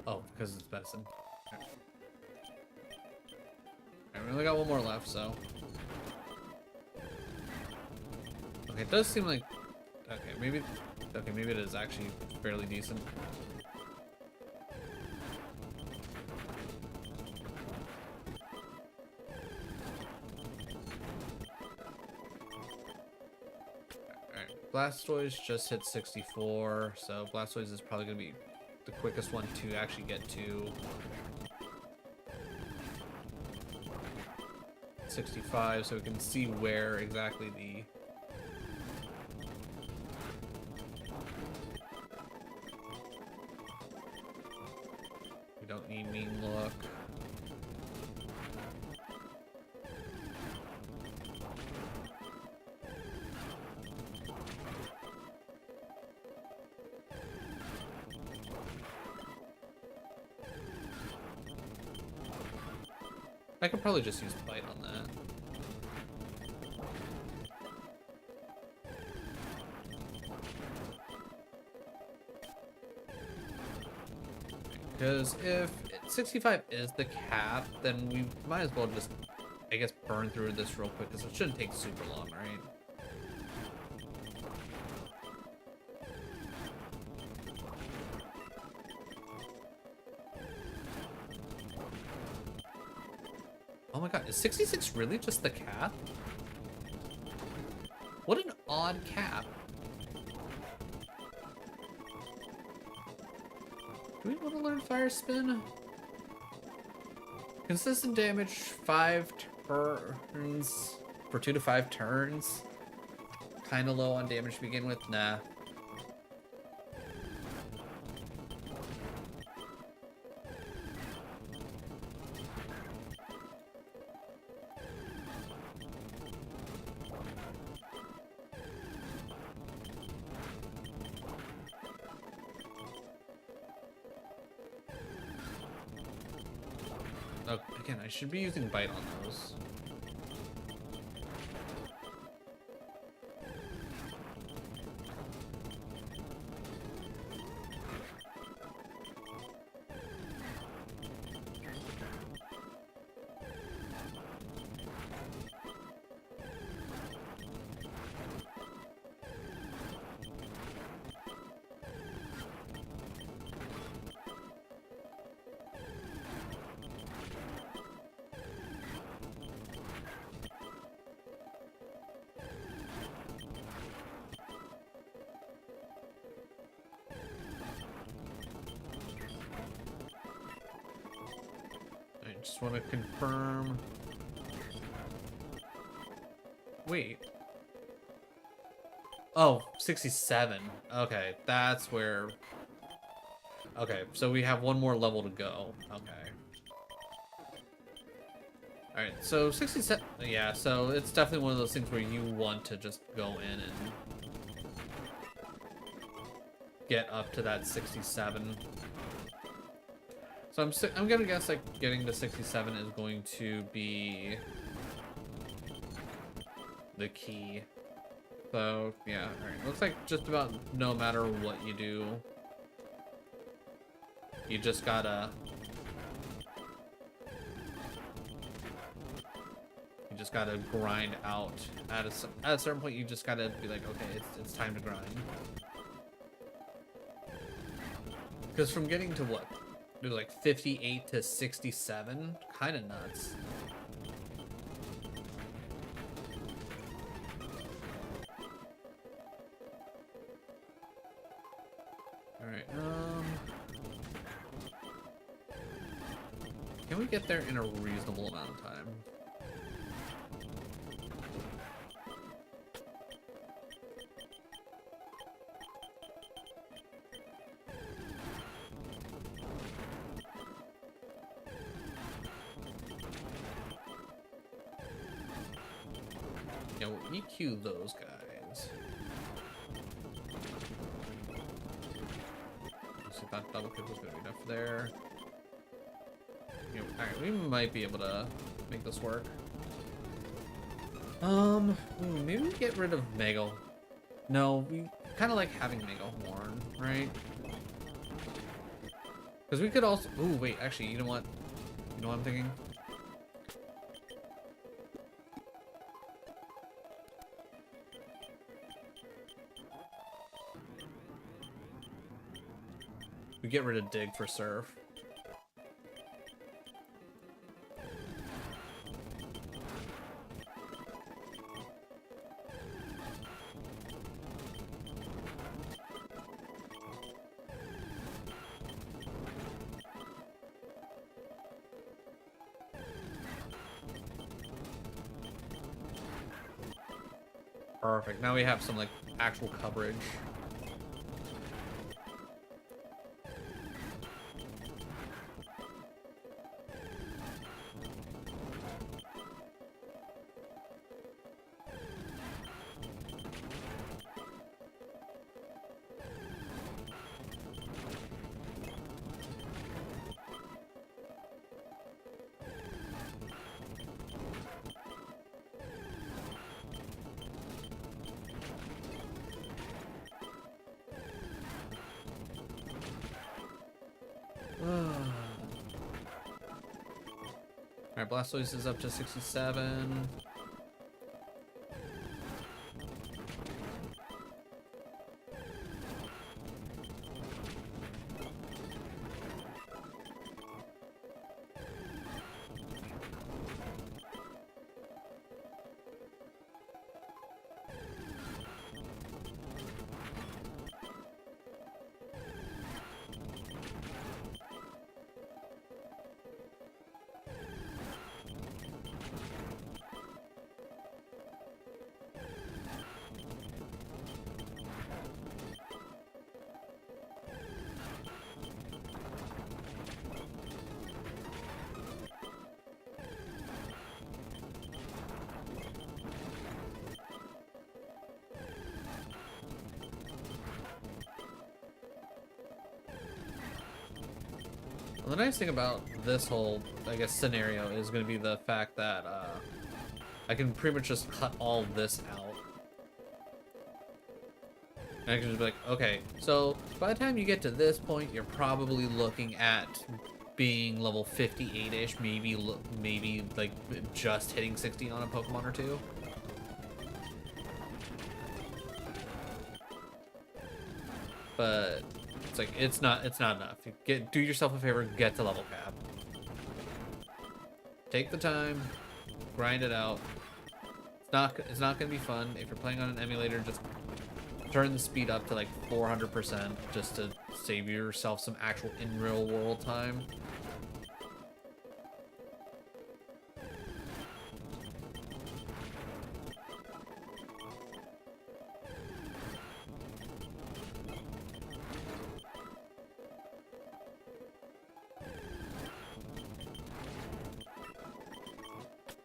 Oh, because it's medicine. Alright, we only got one more left, so... Okay, it does seem like... Okay, maybe it is actually fairly decent. Alright, Blastoise just hit 64, so Blastoise is probably going to be the quickest one to actually get to 65, so we can see where exactly the... We don't need mean look. I could probably just use Bite on that. Because if 65 is the cap, then we might as well just, I guess, burn through this real quick, because it shouldn't take super long, right? Oh my god, is 66 really just the cap? What an odd cap. Do we want to learn Fire Spin? Consistent damage, 5 turns, for 2 to 5 turns. Kinda low on damage to begin with, nah. Again, I should be using bite on those. I just want to confirm. Wait. Oh, 67. Okay, that's where... Okay, so we have one more level to go. Okay. Alright, so 67... Yeah, so it's definitely one of those things where you want to just go in and get up to that 67. So I'm gonna guess like getting to 67 is going to be the key. So yeah, alright. Looks like just about no matter what you do, you just gotta grind out. At a certain point, you just gotta be like, okay, it's time to grind. Because from getting to what? Do like 58 to 67? Kind of nuts. Alright, can we get there in a reasonable amount of time? Yeah, we'll EQ those guys. Let's see if that double kick was gonna be enough there. Yeah, alright, we might be able to make this work. Maybe we get rid of Mego. No, we kind of like having Mego Horn, right? Because we could also... Ooh, wait, actually, you know what? You know what I'm thinking? We get rid of Dig for Surf. Perfect. Now we have some like actual coverage. Alright, Blastoise is up to 67. Well, the nice thing about this whole, I guess, scenario is going to be the fact that I can pretty much just cut all this out. And I can just be like, okay, so by the time you get to this point, you're probably looking at being level 58-ish, maybe like just hitting 60 on a Pokemon or two. But it's like it's not enough. Do yourself a favor, get to level cap. Take the time, grind it out. It's not gonna be fun if you're playing on an emulator. Just turn the speed up to like 400% just to save yourself some actual in real world time.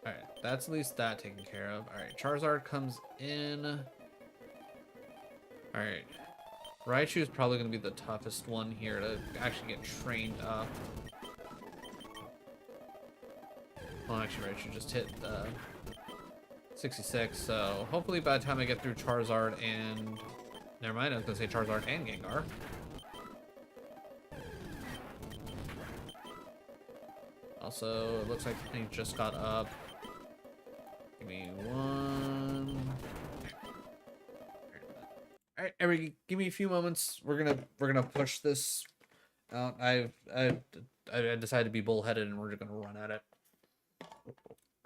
Alright, that's at least that taken care of. Alright, Charizard comes in. Alright. Raichu is probably going to be the toughest one here to actually get trained up. Well, actually, Raichu just hit 66, so hopefully by the time I get through Charizard and... Never mind, I was going to say Charizard and Gengar. Also, it looks like he just got up. Give me one... All right, Eric, give me a few moments. We're gonna push this out. I decided to be bullheaded, and we're just gonna run at it.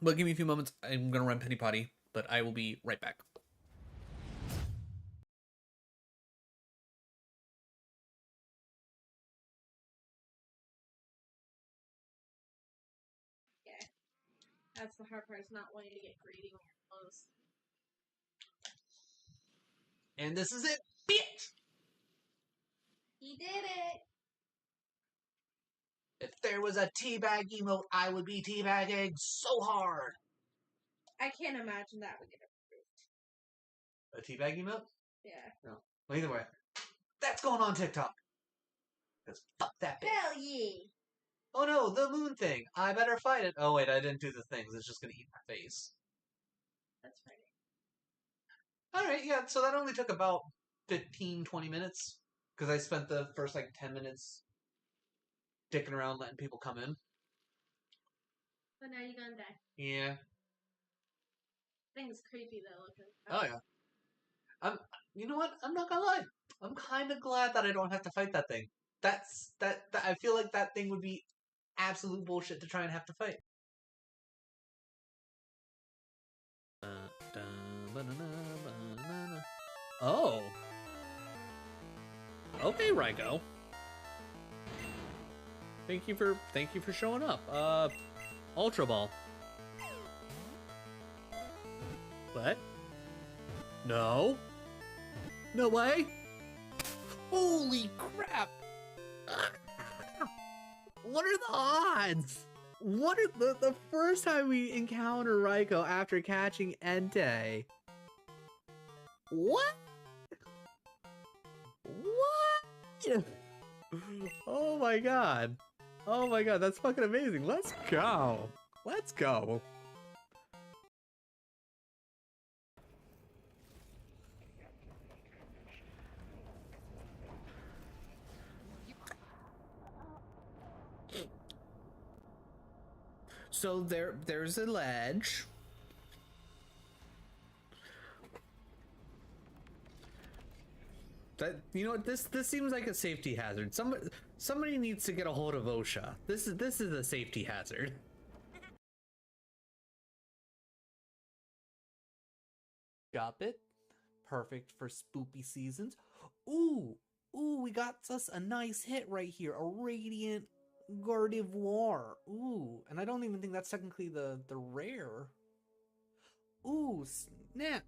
But give me a few moments. I'm gonna run Penny Potty, but I will be right back. Yeah. That's the hard part, is not wanting to get greedy when you're close. And this is it, bitch! He did it! If there was a teabag emote, I would be teabagging so hard. I can't imagine that would get approved. A teabag emote? Yeah. No. Well, either way, that's going on TikTok. Because fuck that bitch. Hell yeah! Oh no, the moon thing. I better fight it. Oh wait, I didn't do the things. It's just gonna eat my face. That's funny. Alright, yeah, so that only took about 15-20 minutes. Because I spent the first like 10 minutes dicking around letting people come in. But now you're gonna die. Yeah. Thing's creepy though, looking. Oh yeah. You know what? I'm not gonna lie. I'm kind of glad that I don't have to fight that thing. That I feel like that thing would be absolute bullshit to try and have to fight. Oh. Okay, Raigo. Thank you for showing up. Ultra Ball. What? No. No way. Holy crap. What are the odds? What are the first time we encounter Raikou after catching Entei? What? What? Oh my god. Oh my god, that's fucking amazing. Let's go. Let's go. So there's a ledge. That, you know what, this seems like a safety hazard. Somebody needs to get a hold of OSHA. This is a safety hazard. Got it. Perfect for spoopy seasons. Ooh, we got us a nice hit right here. A Radiant Gardevoir. Ooh, and I don't even think that's technically the rare. Ooh, snap.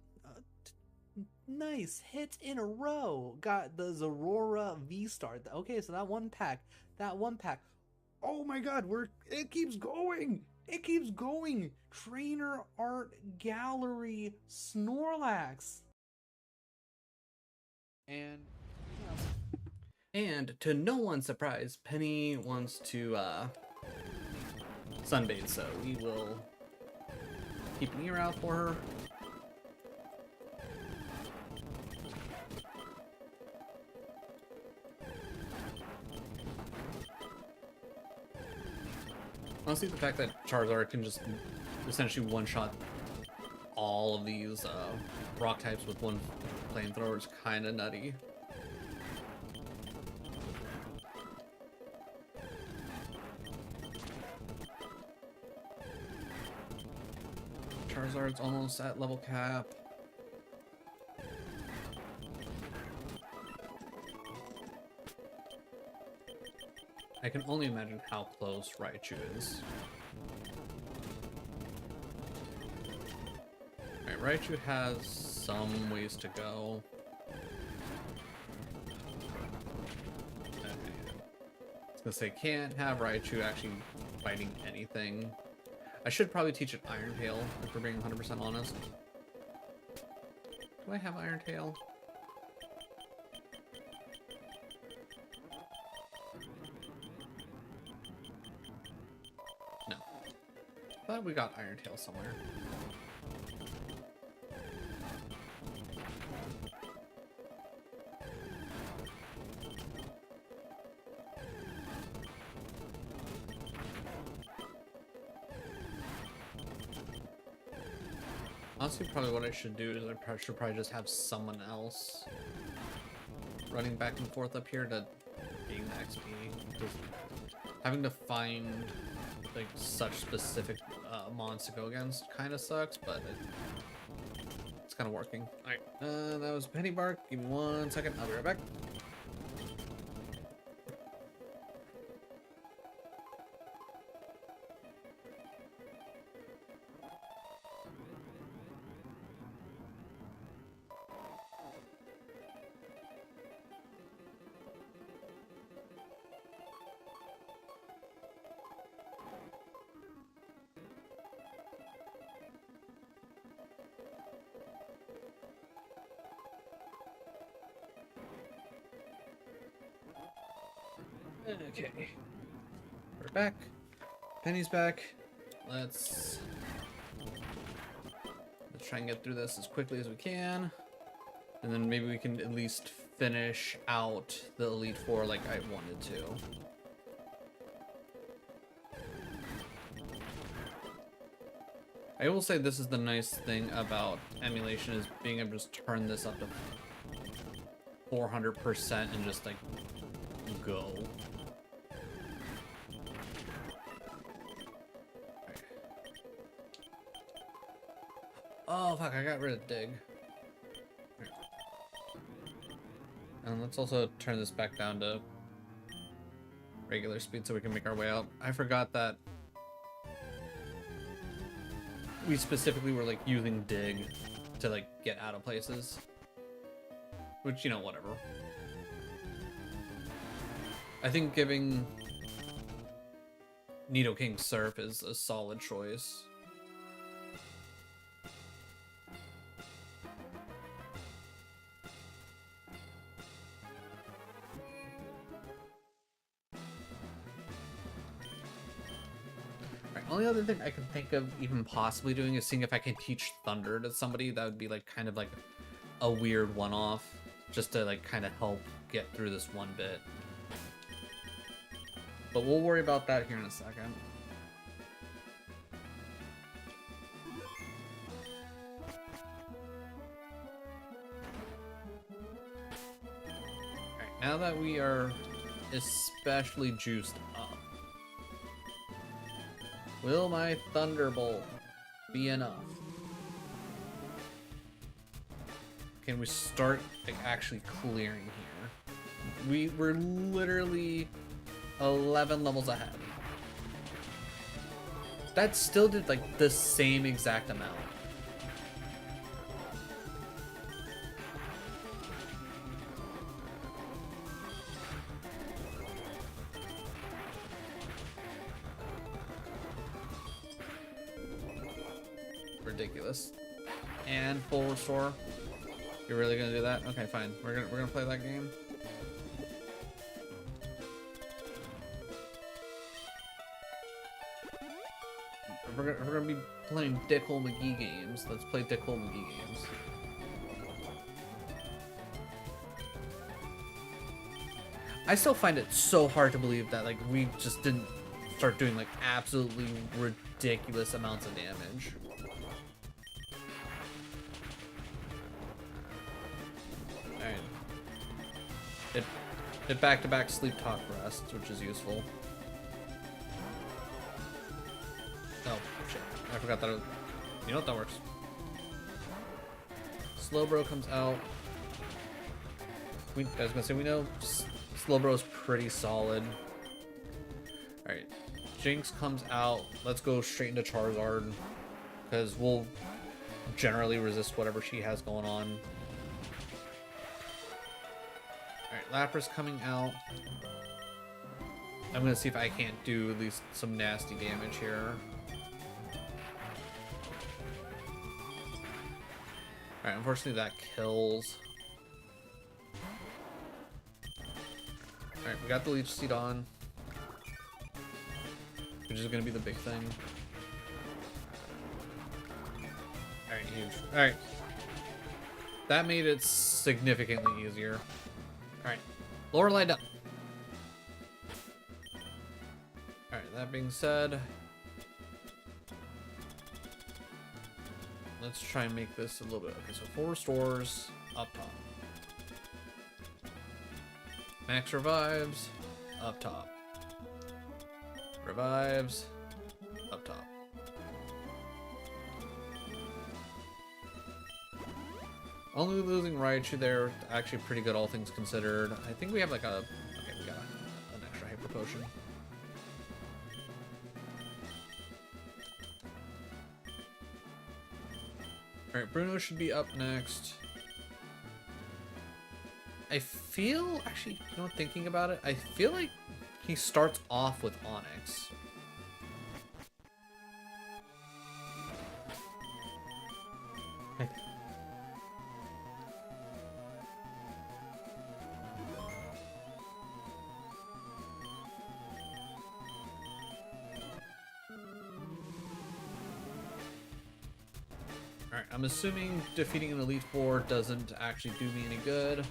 Nice hits in a row. Got the Zorora V-Star. Okay, so that one pack. Oh my god, it keeps going. It keeps going. Trainer Art Gallery Snorlax. And And to no one's surprise, Penny wants to sunbathe, so we will keep an ear out for her. Honestly, the fact that Charizard can just essentially one-shot all of these rock types with one flamethrower is kind of nutty. Charizard's almost at level cap. I can only imagine how close Raichu is. Alright, Raichu has some ways to go. Okay. I was gonna say, can't have Raichu actually fighting anything. I should probably teach it Iron Tail, if we're being 100% honest. Do I have Iron Tail? No. Thought we got Iron Tail somewhere. Honestly, probably what I should do is I should probably just have someone else running back and forth up here to gain the XP. Just having to find like such specific mons to go against kind of sucks, but it's kind of working. Alright, that was Penny Bark. Give me 1 second, I'll be right back. Okay, we're back. Penny's back. Let's try and get through this as quickly as we can, and then maybe we can at least finish out the Elite Four like I wanted to. I will say this is the nice thing about emulation, is being able to just turn this up to 400% and just like go. Oh fuck, I got rid of Dig. And let's also turn this back down to regular speed so we can make our way out. I forgot that we specifically were like using Dig to like get out of places. Which, you know, whatever. I think giving Nidoking Surf is a solid choice. Only other thing I can think of even possibly doing is seeing if I can teach Thunder to somebody. That would be like kind of like a weird one-off, just to like kind of help get through this one bit. But we'll worry about that here in a second. Alright, now that we are especially juiced up, will my Thunderbolt be enough? Can we start like actually clearing here? We're literally 11 levels ahead. That still did like the same exact amount. Ridiculous. And full restore. You're really gonna do that? Okay, fine. We're gonna play that game. we're gonna be playing Dickhole McGee games. Let's play Dickhole McGee games. I still find it so hard to believe that like we just didn't start doing like absolutely ridiculous amounts of damage. Alright. It back-to-back sleep talk rest, which is useful. Oh, shit. I forgot that you know what, that works. Slowbro comes out. I was gonna say, we know Slowbro's pretty solid. Alright. Jinx comes out. Let's go straight into Charizard. Because we'll generally resist whatever she has going on. Alright, Lapras coming out. I'm gonna see if I can't do at least some nasty damage here. Alright, unfortunately that kills. Alright, we got the Leech Seed on. Which is gonna be the big thing. Alright, huge. Alright. That made it significantly easier. Alright. Lorelei done. Alright, that being said, let's try and make this a little bit. Okay, so 4 restores up top. Max revives up top. Revives up top. Only losing Raichu there, actually pretty good all things considered. I think we have like a... Okay, we got an extra Hyper Potion. Alright, Bruno should be up next. I feel... Actually, you know what, thinking about it, I feel like he starts off with Onix. Alright, I'm assuming defeating an Elite Four doesn't actually do me any good.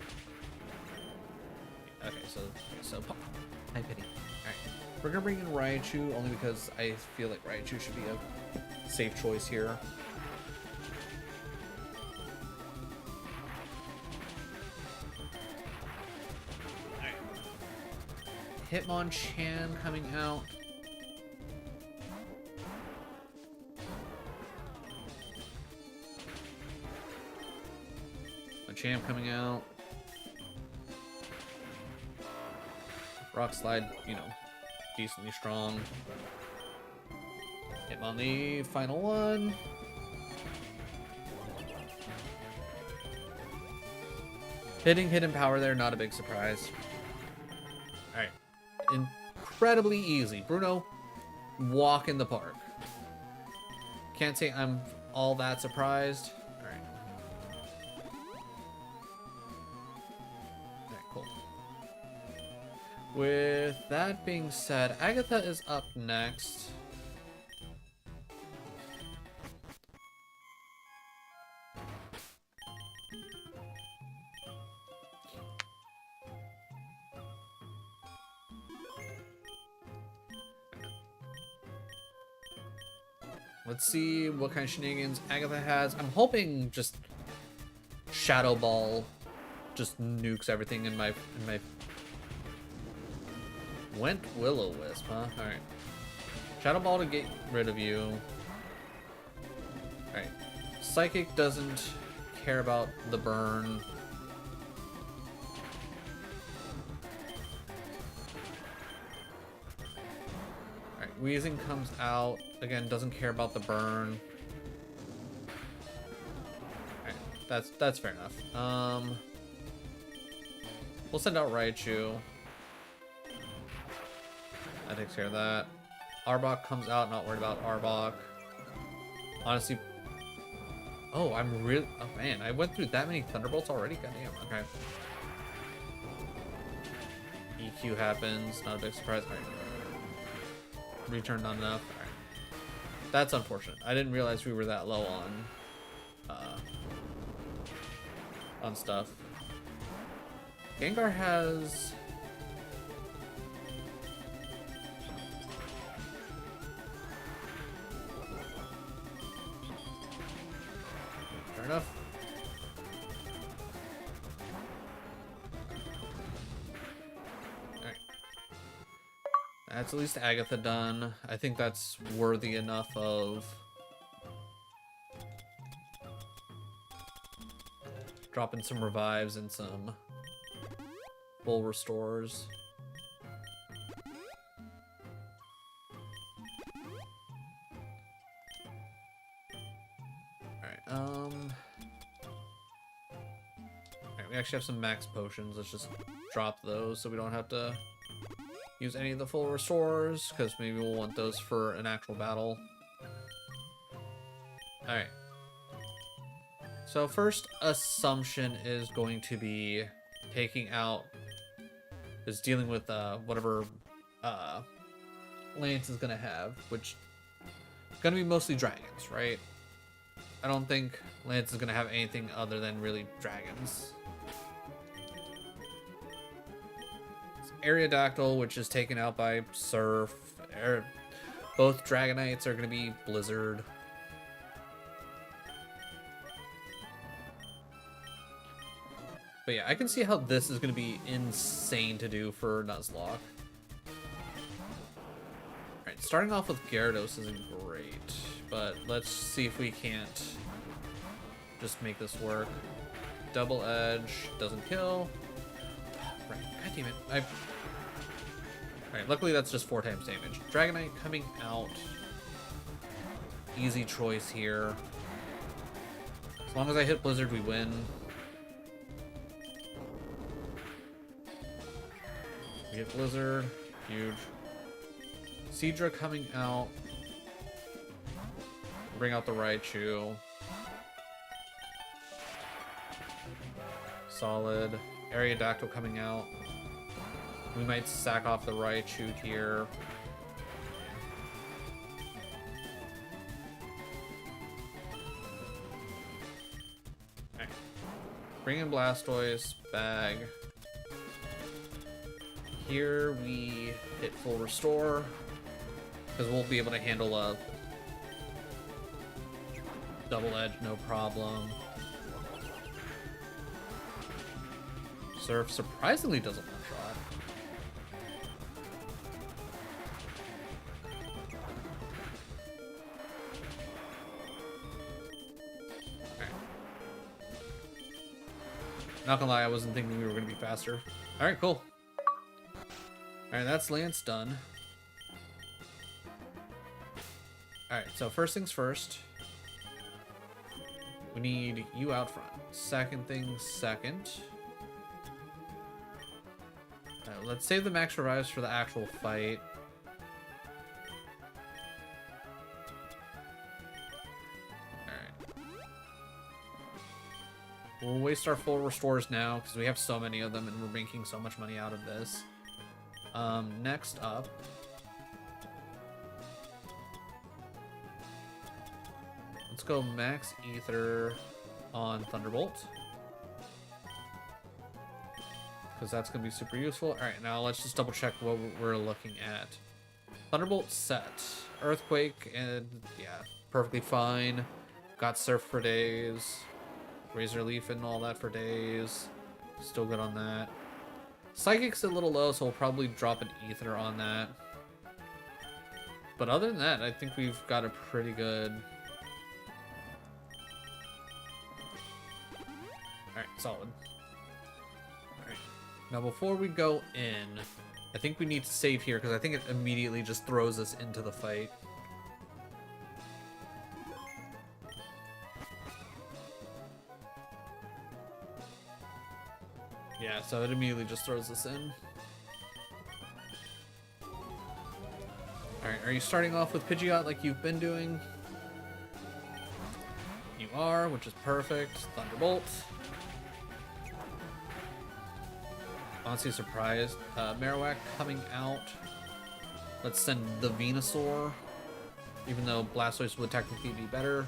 Okay, so I pity. Alright, we're gonna bring in Raichu only because I feel like Raichu should be a safe choice here. Alright. Hitmonchan coming out. Champ coming out. Rock Slide, you know, decently strong. Hitmonlee, final one. Hitting hidden power there, not a big surprise. Alright. Incredibly easy. Bruno, walk in the park. Can't say I'm all that surprised. With that being said, Agatha is up next. Let's see what kind of shenanigans Agatha has. I'm hoping just Shadow Ball just nukes everything in my Went Will-O-Wisp, huh? Alright. Shadow Ball to get rid of you. Alright. Psychic doesn't care about the burn. Alright, Weezing comes out. Again, doesn't care about the burn. Alright, that's fair enough. We'll send out Raichu. That takes care of that. Arbok comes out, not worried about Arbok. Honestly... Oh, I'm really... Oh, man, I went through that many Thunderbolts already? Goddamn, okay. EQ happens, not a big surprise. Alright. Return not enough. Alright. That's unfortunate. I didn't realize we were that low on stuff. Gengar has... Fair enough. Alright. That's at least Agatha done. I think that's worthy enough of... dropping some revives and some full restores. Alright, we actually have some max potions. Let's just drop those so we don't have to use any of the full restores, because maybe we'll want those for an actual battle. Alright. So first assumption is going to be taking out, is dealing with whatever Lance is gonna have, which is gonna be mostly dragons, right? I don't think Lance is gonna have anything other than really dragons. It's Aerodactyl, which is taken out by Surf. Both Dragonites are gonna be Blizzard. But yeah, I can see how this is going to be insane to do for Nuzlocke. Alright, starting off with Gyarados isn't great, but let's see if we can't just make this work. Double Edge, doesn't kill. Right, god damn it. Alright, luckily that's just 4 times damage. Dragonite coming out. Easy choice here. As long as I hit Blizzard, we win. We get Blizzard, huge. Seadra coming out. Bring out the Raichu. Solid. Aerodactyl coming out. We might sack off the Raichu here. Alright. Bring in Blastoise, bag. Here we hit full restore, because we'll be able to handle a double edge, no problem. Surf surprisingly doesn't one-shot. Alright. Not gonna lie, I wasn't thinking we were gonna be faster. Alright, cool. Alright, that's Lance done. Alright, so first things first. We need you out front. Second things second. Alright, let's save the max revives for the actual fight. Alright. We'll waste our full restores now, because we have so many of them and we're making so much money out of this. Next up, let's go max ether on Thunderbolt, because that's going to be super useful. Alright, now let's just double check what we're looking at. Thunderbolt set. Earthquake, and yeah, perfectly fine. Got Surf for days. Razor Leaf and all that for days. Still good on that. Psychic's a little low, so we'll probably drop an ether on that. But other than that, I think we've got a pretty good... Alright, solid. Alright. Now before we go in, I think we need to save here, because I think it immediately just throws us into the fight. Yeah, so it immediately just throws us in. Alright, are you starting off with Pidgeot like you've been doing? You are, which is perfect. Thunderbolt. Honestly surprised. Marowak coming out. Let's send the Venusaur. Even though Blastoise would technically be better.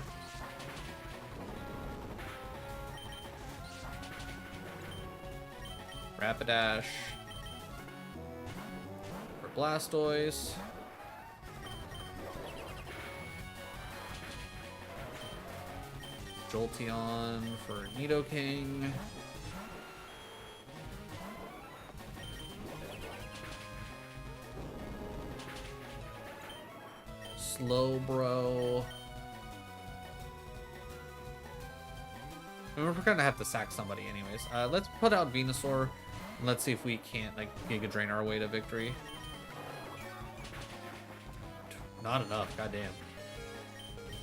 Rapidash for Blastoise. Jolteon for Nidoking. Slowbro. We're gonna have to sack somebody anyways. Let's put out Venusaur and let's see if we can't like Giga Drain our way to victory. Not enough, goddamn.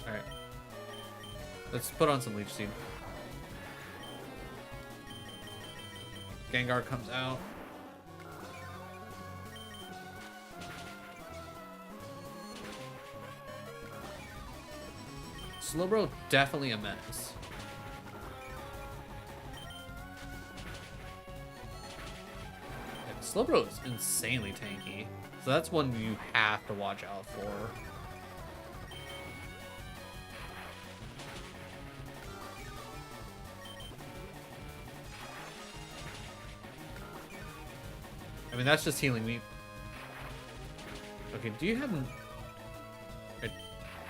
Alright. Let's put on some Leech Seed. Gengar comes out. Slowbro definitely a menace. Yeah, Slowbro is insanely tanky, so that's one you have to watch out for. I mean, that's just healing me. Okay, do you have...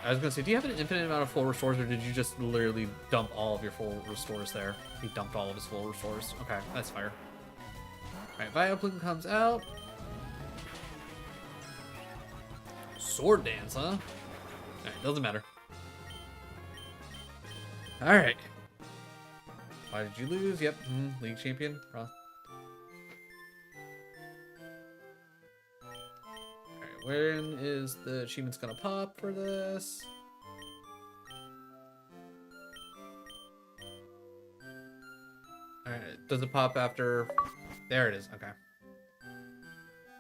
I was gonna say, do you have an infinite amount of full restores, or did you just literally dump all of your full restores there? He dumped all of his full restores. Okay, that's fire. Alright, Vileplume comes out. Sword Dance, huh? Alright, doesn't matter. Alright. Why did you lose? Yep, League Champion. Alright, when is the achievements gonna pop for this? Alright, does it pop after... There it is, okay.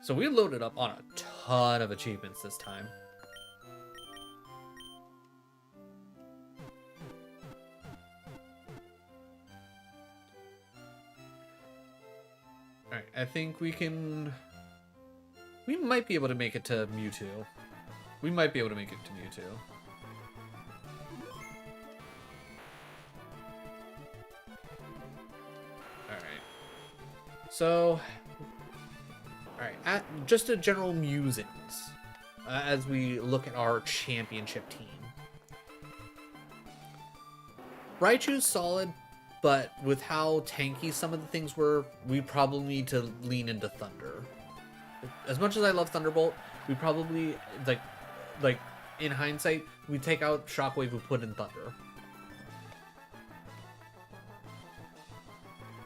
So we loaded up on a ton of achievements this time. Alright, I think we can... We might be able to make it to Mewtwo. We might be able to make it to Mewtwo. Alright. So... Alright, just a general musings. As we look at our championship team. Raichu's solid, but with how tanky some of the things were, we probably need to lean into Thunder. As much as I love Thunderbolt, we probably, like in hindsight, we take out Shockwave and put in Thunder.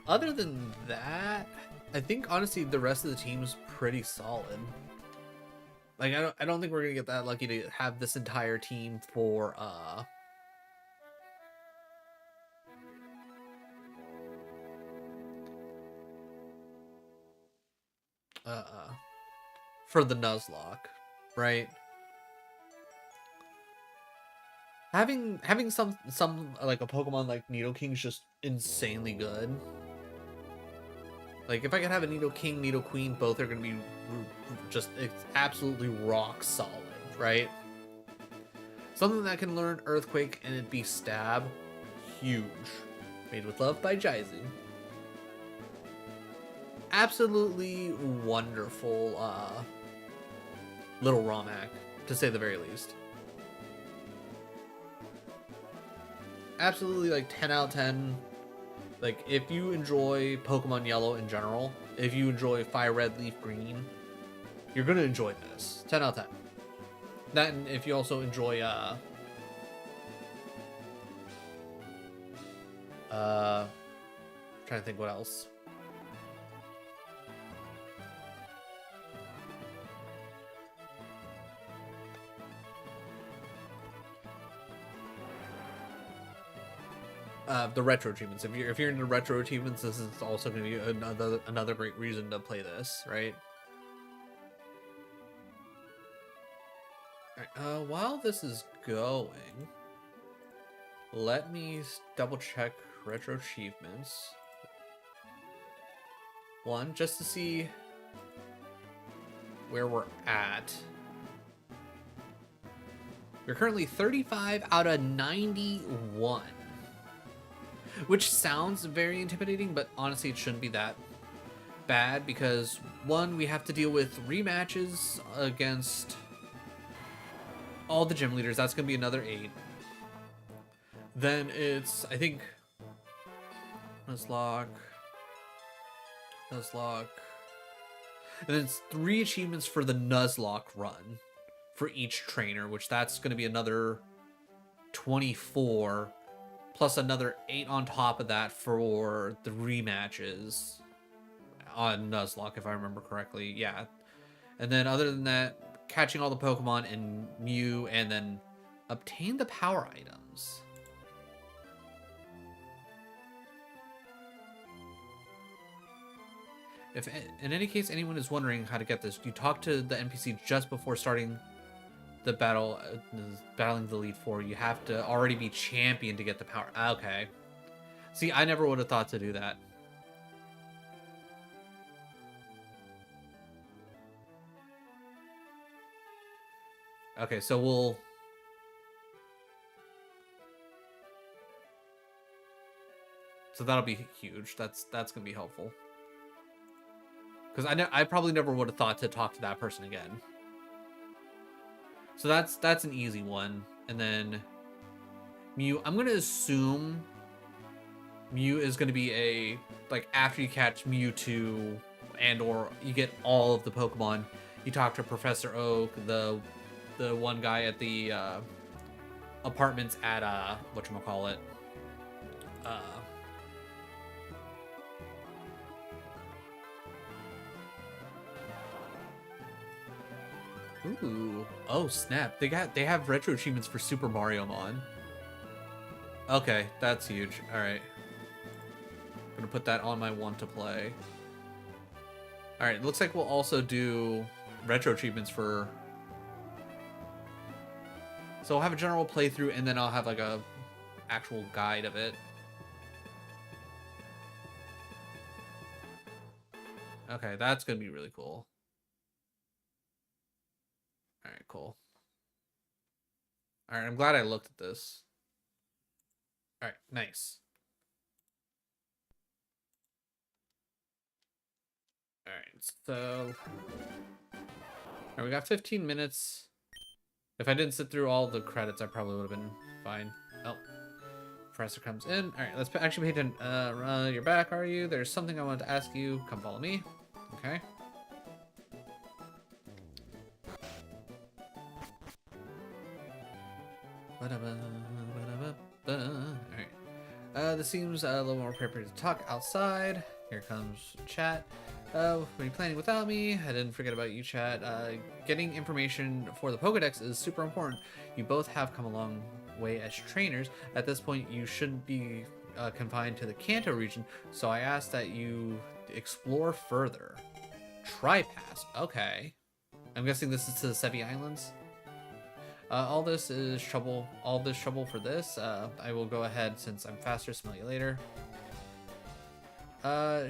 Other than that, I think honestly the rest of the team's pretty solid. Like I don't think we're gonna get that lucky to have this entire team for for the Nuzlocke, right? Having some like a Pokemon like Nidoking is just insanely good. Like if I could have a Nidoking, Nidoqueen, both are gonna be just absolutely rock solid, right? Something that can learn Earthquake and it be Stab, huge. Made with Love by Jaizu. Absolutely wonderful little romhack, to say the very least. Absolutely like 10 out of 10. Like if you enjoy Pokemon Yellow in general, if you enjoy Fire Red, Leaf Green, you're gonna enjoy this. 10 out of 10. That, and if you also enjoy trying to think what else. The retro achievements. If you're into retro achievements, this is also going to be another great reason to play this, right? All right, while this is going, let me double check retro achievements. One, just to see where we're at. You're currently 35 out of 91. Which sounds very intimidating, but honestly it shouldn't be that bad because, one, we have to deal with rematches against all the gym leaders. That's going to be another 8. Then it's, I think, Nuzlocke. And then it's 3 achievements for the Nuzlocke run for each trainer, which that's going to be another 24, plus another 8 on top of that for the rematches on Nuzlocke, if I remember correctly. Yeah. And then other than that, catching all the Pokemon in Mew, and then obtain the power items. If in any case anyone is wondering how to get this, you talk to the NPC just before starting the battle, battling the Elite Four. You have to already be champion to get the power. Okay. See, I never would have thought to do that. Okay, so we'll... So that'll be huge. That's gonna be helpful. Because I probably never would have thought to talk to that person again. So that's an easy one. And then Mew, I'm gonna assume Mew is gonna be a, like, after you catch Mewtwo and or you get all of the Pokemon, you talk to Professor Oak, the one guy at the apartments at whatchamacallit, ooh, oh snap! They have retro achievements for Super Mario Mon. Okay, that's huge. All right, I'm gonna put that on my want to play. All right, looks like we'll also do retro achievements for. So I'll have a general playthrough, and then I'll have like a actual guide of it. Okay, that's gonna be really cool. All right, cool. All right, I'm glad I looked at this. All right, nice. All right, so all right, we got 15 minutes. If I didn't sit through all the credits, I probably would have been fine. Oh, Professor comes in. All right, let's actually pay attention. You're back, are you? There's something I wanted to ask you. Come follow me. Okay. Alright. This seems a little more appropriate to talk outside. Here comes chat. Were you planning without me? I didn't forget about you, chat. Getting information for the Pokedex is super important. You both have come a long way as trainers. At this point, you shouldn't be confined to the Kanto region, so I ask that you explore further. Tri-Pass. Okay. I'm guessing this is to the Sevi Islands. All this trouble for this. I will go ahead since I'm faster. Smell you later.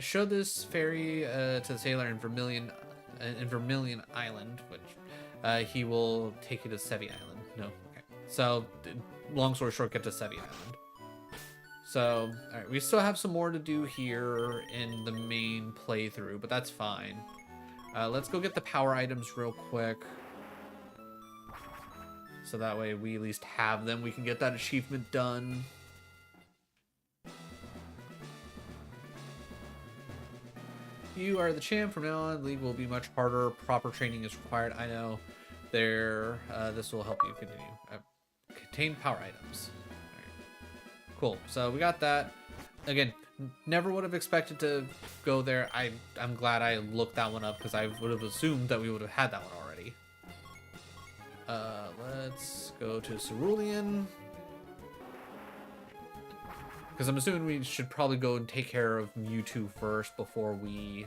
Show this ferry to the sailor in Vermilion Island, which he will take you to Sevi Island. No, okay. So, long story short, get to Sevi Island. So, all right, we still have some more to do here in the main playthrough, but that's fine. Let's go get the power items real quick. So that way we at least have them. We can get that achievement done. You are the champ. From now on, League will be much harder. Proper training is required. I know. This will help you continue. Contain power items. All right. Cool. So we got that. Again, never would have expected to go there. I'm glad I looked that one up because I would have assumed that we would have had that one already. Let's go to Cerulean. Because I'm assuming we should probably go and take care of Mewtwo first before we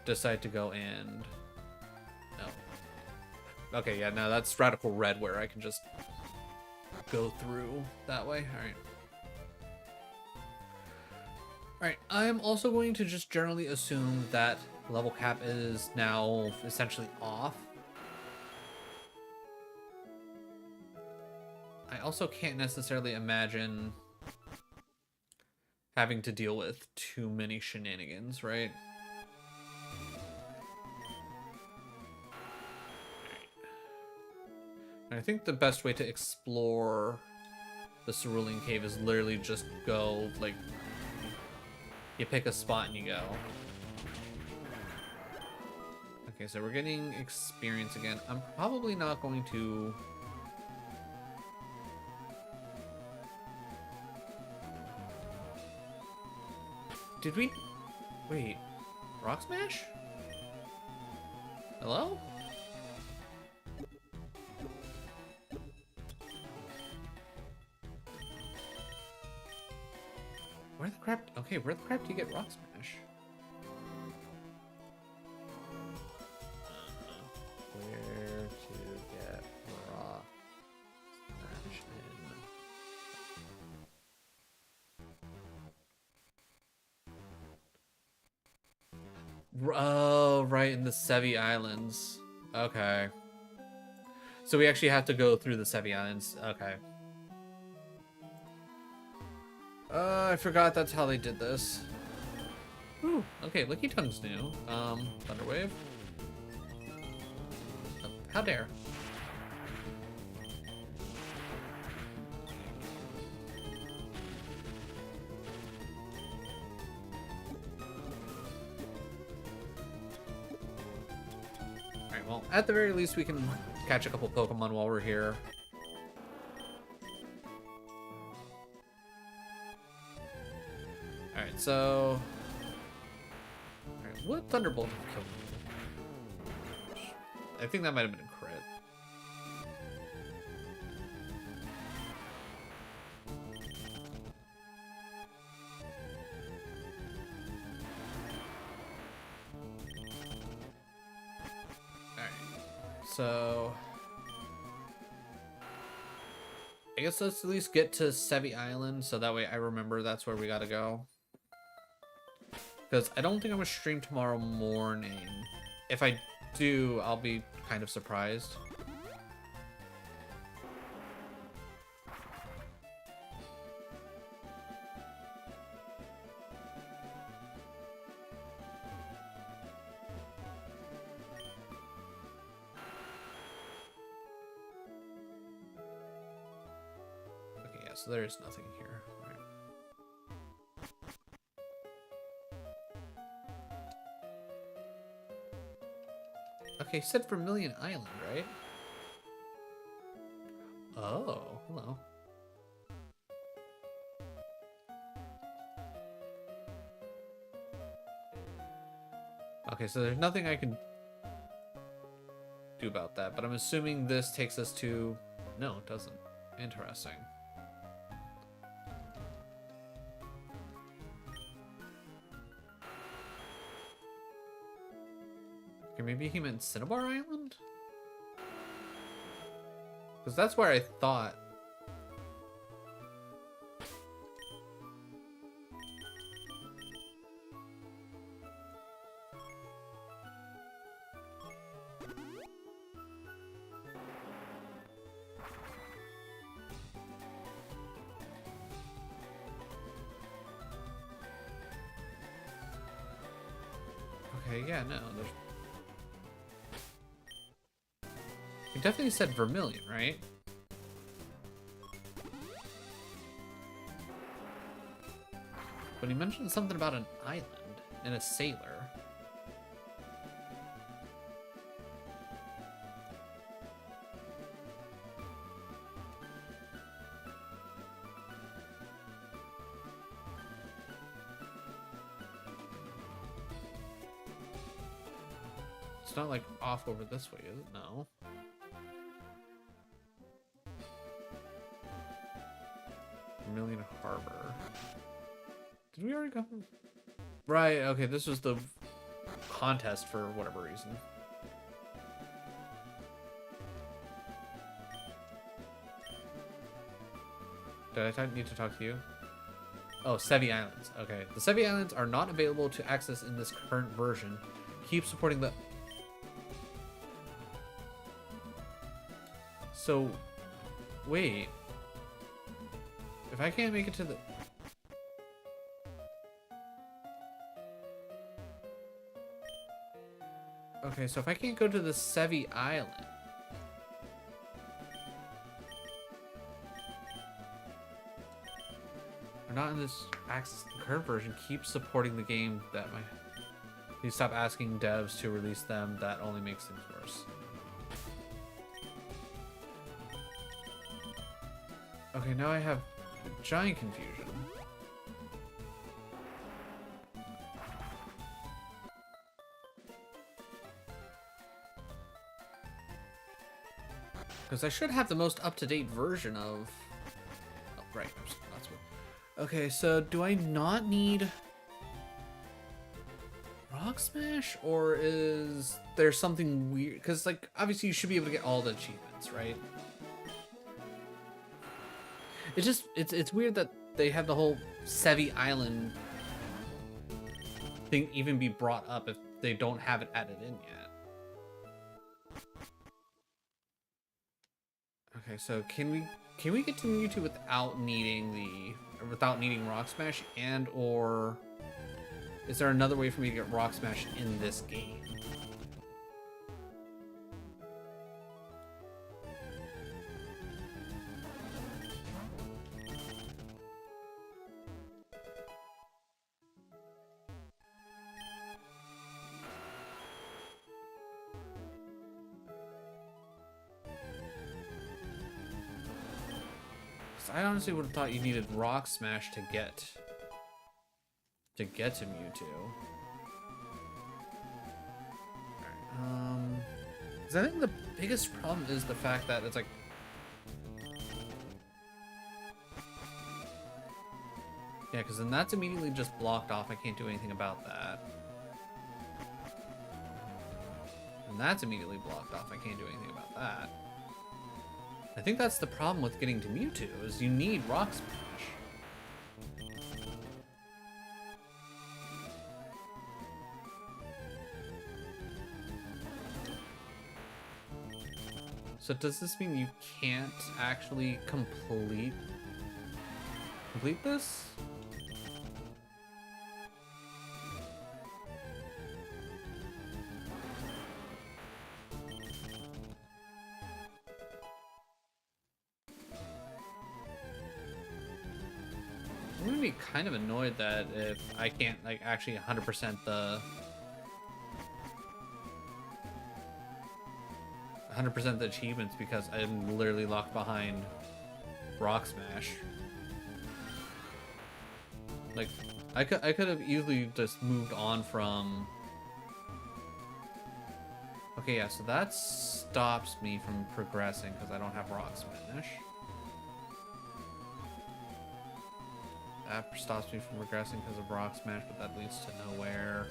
decide to go and... No. Okay, yeah, no, that's Radical Red where I can just go through that way. Alright. Alright, I'm also going to just generally assume that level cap is now essentially off. also can't necessarily imagine having to deal with too many shenanigans, right? And I think the best way to explore the Cerulean Cave is literally just go, like, you pick a spot and you go. Okay, so we're getting experience again. I'm probably not going to... Did we... Wait. Rock Smash? Hello? Where the crap... Okay, where the crap do you get Rock Smash? Where to get Rock Smash in... Oh, right, in the Sevi Islands. Okay. So we actually have to go through the Sevi Islands. Okay. I forgot that's how they did this. Ooh, okay, Licky Tongue's new. Thunderwave. Oh, how dare. Alright, well, at the very least we can catch a couple Pokemon while we're here. Alright, so... Alright, what Thunderbolt killed me? I think that might have been a crit. Alright, so... I guess let's at least get to Sevi Island, so that way I remember that's where we gotta go. Because I don't think I'm going to stream tomorrow morning. If I do, I'll be kind of surprised. Okay, yeah, so there's nothing here. Right. Okay, said Vermilion Island, right? Oh, hello. Okay, so there's nothing I can do about that, but I'm assuming this takes us to... No, it doesn't. Interesting. Okay, maybe he meant Cinnabar Island? Because that's where I thought... Okay, yeah, no, there's... He definitely said Vermilion, right? But he mentioned something about an island and a sailor. It's not like off over this way, is it? No. Vermilion Harbor. Did we already go? Right, okay, this was the contest for whatever reason. Did I need to talk to you? Oh, Sevi Islands. Okay. The Sevi Islands are not available to access in this current version. Keep supporting the... So, wait. if I can't make it to the... Okay, so if I can't go to the Sevi Island... We're not in this Access the Curve version. Keep supporting the game that my... Please stop asking devs to release them. That only makes things worse. Okay, now I have giant confusion. Because I should have the most up-to-date version of... Oh, right. That's what... Okay, so do I not need Rock Smash? Or is there something weird? Because, like, obviously you should be able to get all the achievements, right? It's just, it's weird that they have the whole Sevi Island thing even be brought up if they don't have it added in yet. Okay, so can we get to Mewtwo without needing Rock Smash, and or is there another way for me to get Rock Smash in this game? I honestly would have thought you needed Rock Smash to get to Mewtwo. Alright, 'cause I think the biggest problem is the fact that it's like... Yeah, because then that's immediately just blocked off. I can't do anything about that. And that's immediately blocked off. I can't do anything about that. I think that's the problem with getting to Mewtwo, is you need Rock Smash. So does this mean you can't actually complete this? I'm gonna be kind of annoyed that if I can't like actually 100% the 100% the achievements because I'm literally locked behind Rock Smash. Like I could have easily just moved on from... Okay, yeah, so that stops me from progressing because I don't have Rock Smash. That stops me from progressing because of Rock Smash, but that leads to nowhere.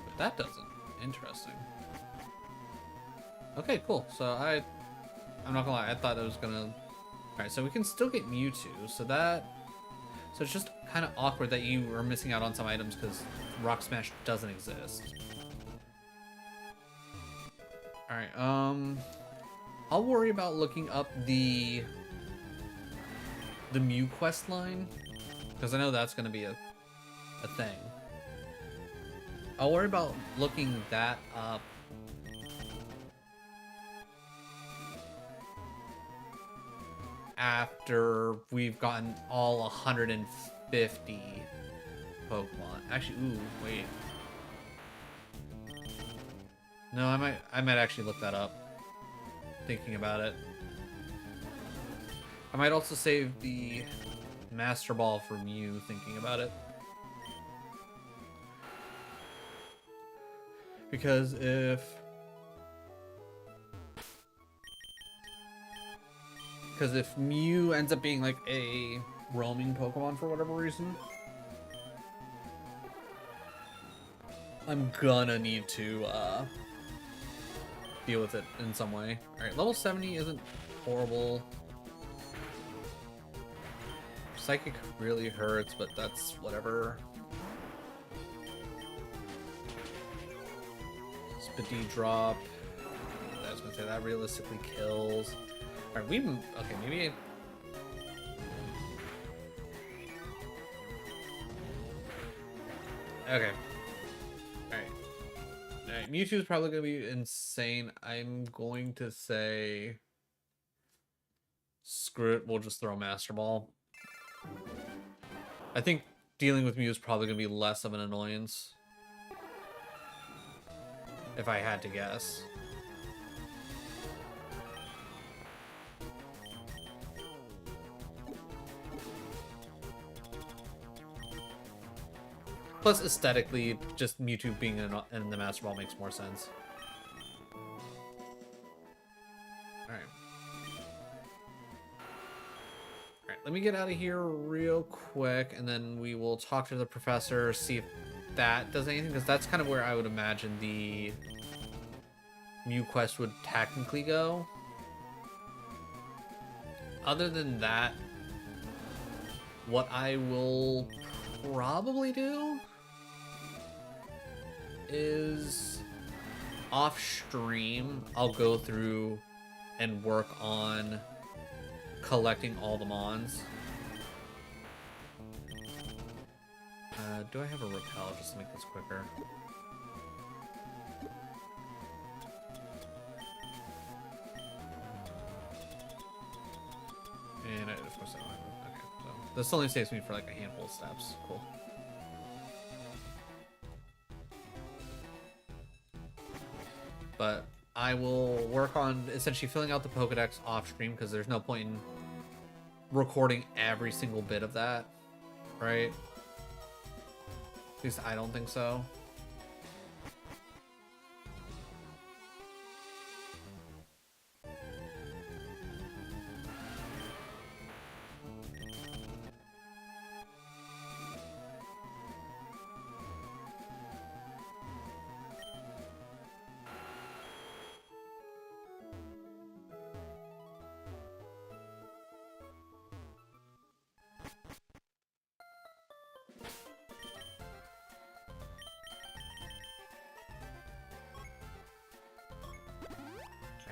But that doesn't. Interesting. Okay, cool. So I'm not gonna lie, I thought it was gonna... Alright, so we can still get Mewtwo, so that... So it's just kind of awkward that you are missing out on some items because Rock Smash doesn't exist. Alright, I'll worry about looking up the Mew quest line, because I know that's going to be a thing. I'll worry about looking that up after we've gotten all 150 Pokemon. Actually, ooh, wait. No, I might actually look that up. Thinking about it. I might also save the Master Ball for Mew, thinking about it. Because if Mew ends up being like a roaming Pokemon for whatever reason, I'm gonna need to deal with it in some way. Alright, level 70 isn't horrible. Psychic really hurts, but that's whatever. Speedy drop. I was gonna say that realistically kills. Alright, okay, maybe. Okay. Alright. Alright, Mewtwo's probably gonna be insane. I'm going to say screw it, we'll just throw Master Ball. I think dealing with Mew is probably gonna be less of an annoyance. If I had to guess. Plus, aesthetically, just Mewtwo being in the Master Ball makes more sense. Alright. Alright, let me get out of here real quick, and then we will talk to the professor, see if that does anything, because that's kind of where I would imagine the Mew quest would technically go. Other than that, what I will probably do is off stream I'll go through and work on collecting all the mons. Do I have a repel just to make this quicker? And of course I don't have it. Okay, so this only saves me for like a handful of steps. Cool. But I will work on essentially filling out the Pokedex off stream because there's no point in recording every single bit of that, right? At least I don't think so.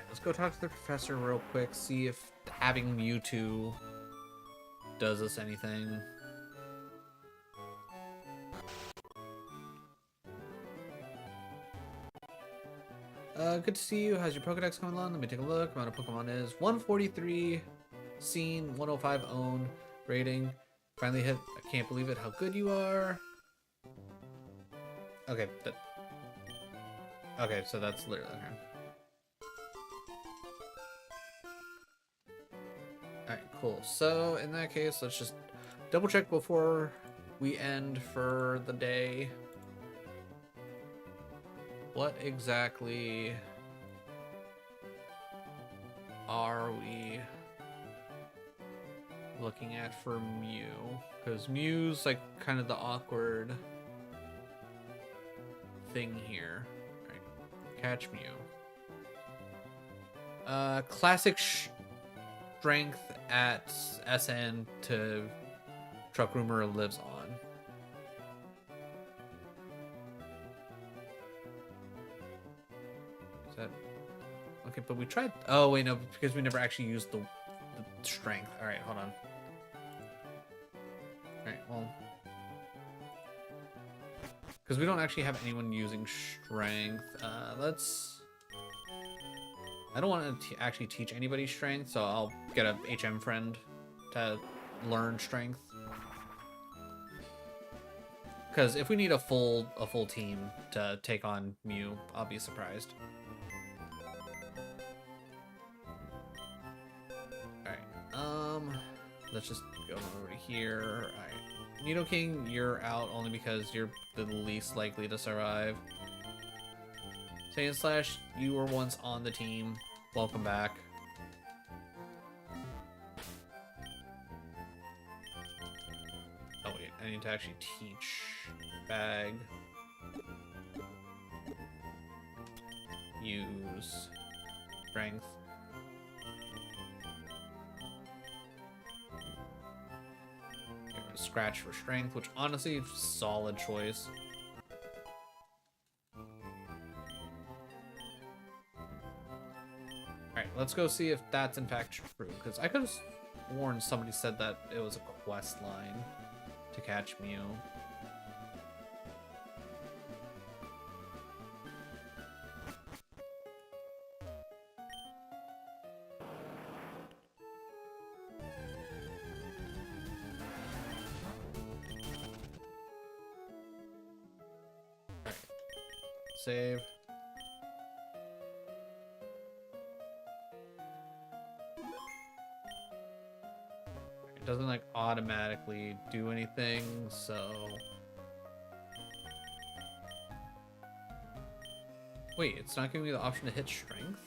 Let's go talk to the professor real quick, see if having Mewtwo does us anything. Good to see you. How's your Pokedex coming along? Let me take a look. Amount of Pokemon is 143 seen, 105 owned, rating. Finally hit. I can't believe it. How good you are. Okay. Okay, so that's literally okay. Alright, cool. So, in that case, let's just double check before we end for the day. What exactly are we looking at for Mew? Because Mew's like kind of the awkward thing here. Alright, catch Mew. Classic strength at SN to Truck Rumor lives on. Is that okay? But we tried. Oh wait, no, because we never actually used the strength. All right, hold on. All right, well, because we don't actually have anyone using strength. Let's. I don't want to actually teach anybody strength, so I'll get a HM friend to learn strength. Because if we need a full team to take on Mew, I'll be surprised. Alright, let's just go over to here. Alright, Nidoking, you're out only because you're the least likely to survive. Saiyan Slash, you were once on the team. Welcome back. Oh wait, I need to actually teach Bag. Use strength. scratch for strength, which honestly, solid choice. Alright, let's go see if that's in fact true, because I could have sworn somebody said that it was a quest line to catch Mew. Save. It doesn't like automatically do anything, so... Wait, it's not giving me the option to hit strength?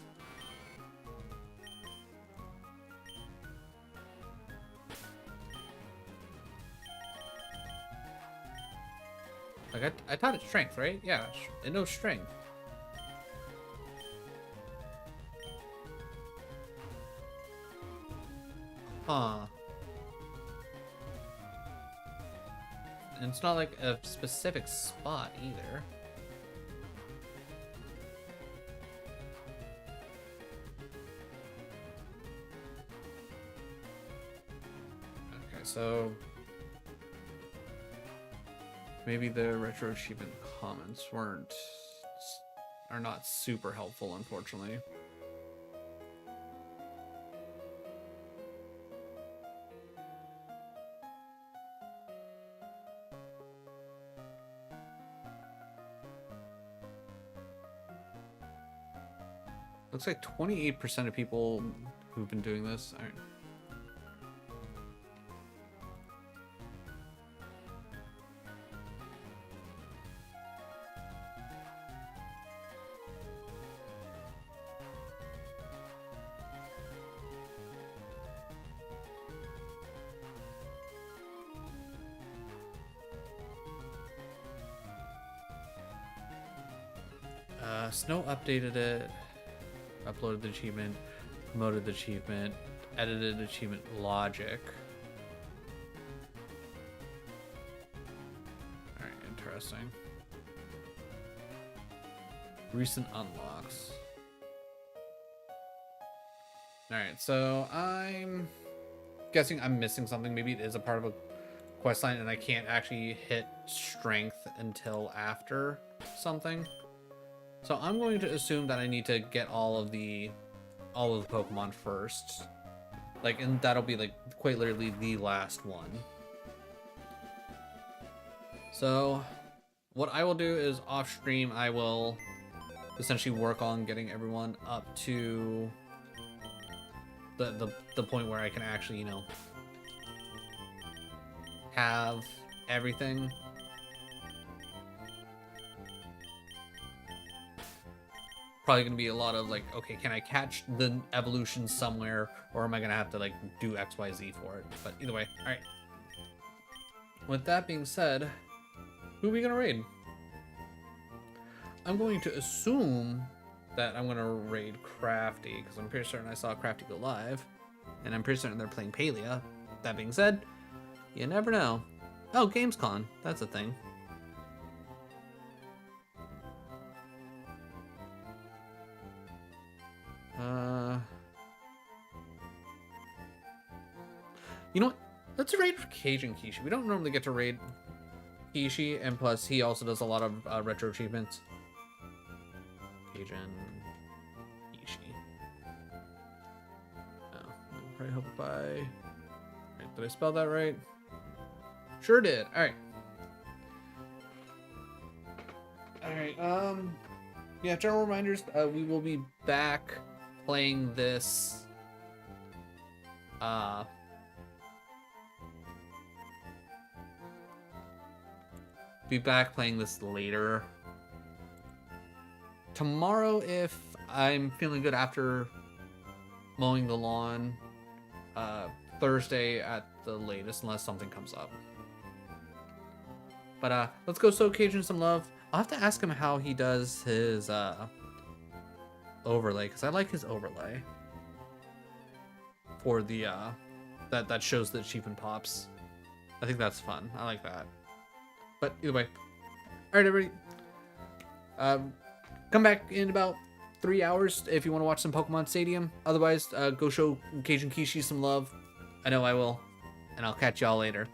Like, I taught it strength, right? Yeah, it knows strength. Huh. And it's not like a specific spot either. Okay, so... maybe the retro achievement comments are not super helpful, unfortunately. Looks like 28% of people who've been doing this. All right. Snow updated it, uploaded the achievement, promoted the achievement, edited achievement logic. Alright, interesting. Recent unlocks. Alright, so I'm guessing I'm missing something. Maybe it is a part of a quest line and I can't actually hit strength until after something. So I'm going to assume that I need to get all of the Pokemon first. Like, and that'll be like quite literally the last one. So what I will do is off stream, I will essentially work on getting everyone up to the point where I can actually, you know, have everything. Probably gonna be a lot of like, okay, can I catch the evolution somewhere, or am I gonna have to like do XYZ for it? But either way, all right. With that being said, who are we gonna raid? I'm going to assume that I'm gonna raid Crafty, because I'm pretty certain I saw Crafty go live, and I'm pretty certain they're playing Palia. That being said, you never know. Oh, Gamescom, that's a thing. You know what? Let's raid for Cajun Kishi. We don't normally get to raid Kishi, and plus he also does a lot of retro achievements. Cajun Kishi. Oh, probably hope by. Right, did I spell that right? Sure did. All right. All right. Yeah. General reminders. We will be back playing this. Be back playing this later. Tomorrow, if I'm feeling good after mowing the lawn. Thursday at the latest, unless something comes up. But let's go show Cajun some love. I'll have to ask him how he does his overlay, because I like his overlay for the that shows the achievement pops. I think that's fun. I like that. But either way. Alright, everybody. Come back in about 3 hours if you want to watch some Pokemon Stadium. Otherwise, go show Cajun Kishi some love. I know I will. And I'll catch y'all later.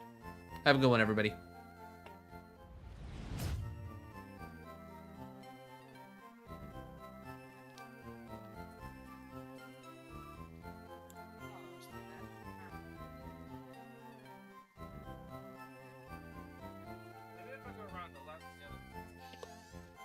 Have a good one, everybody.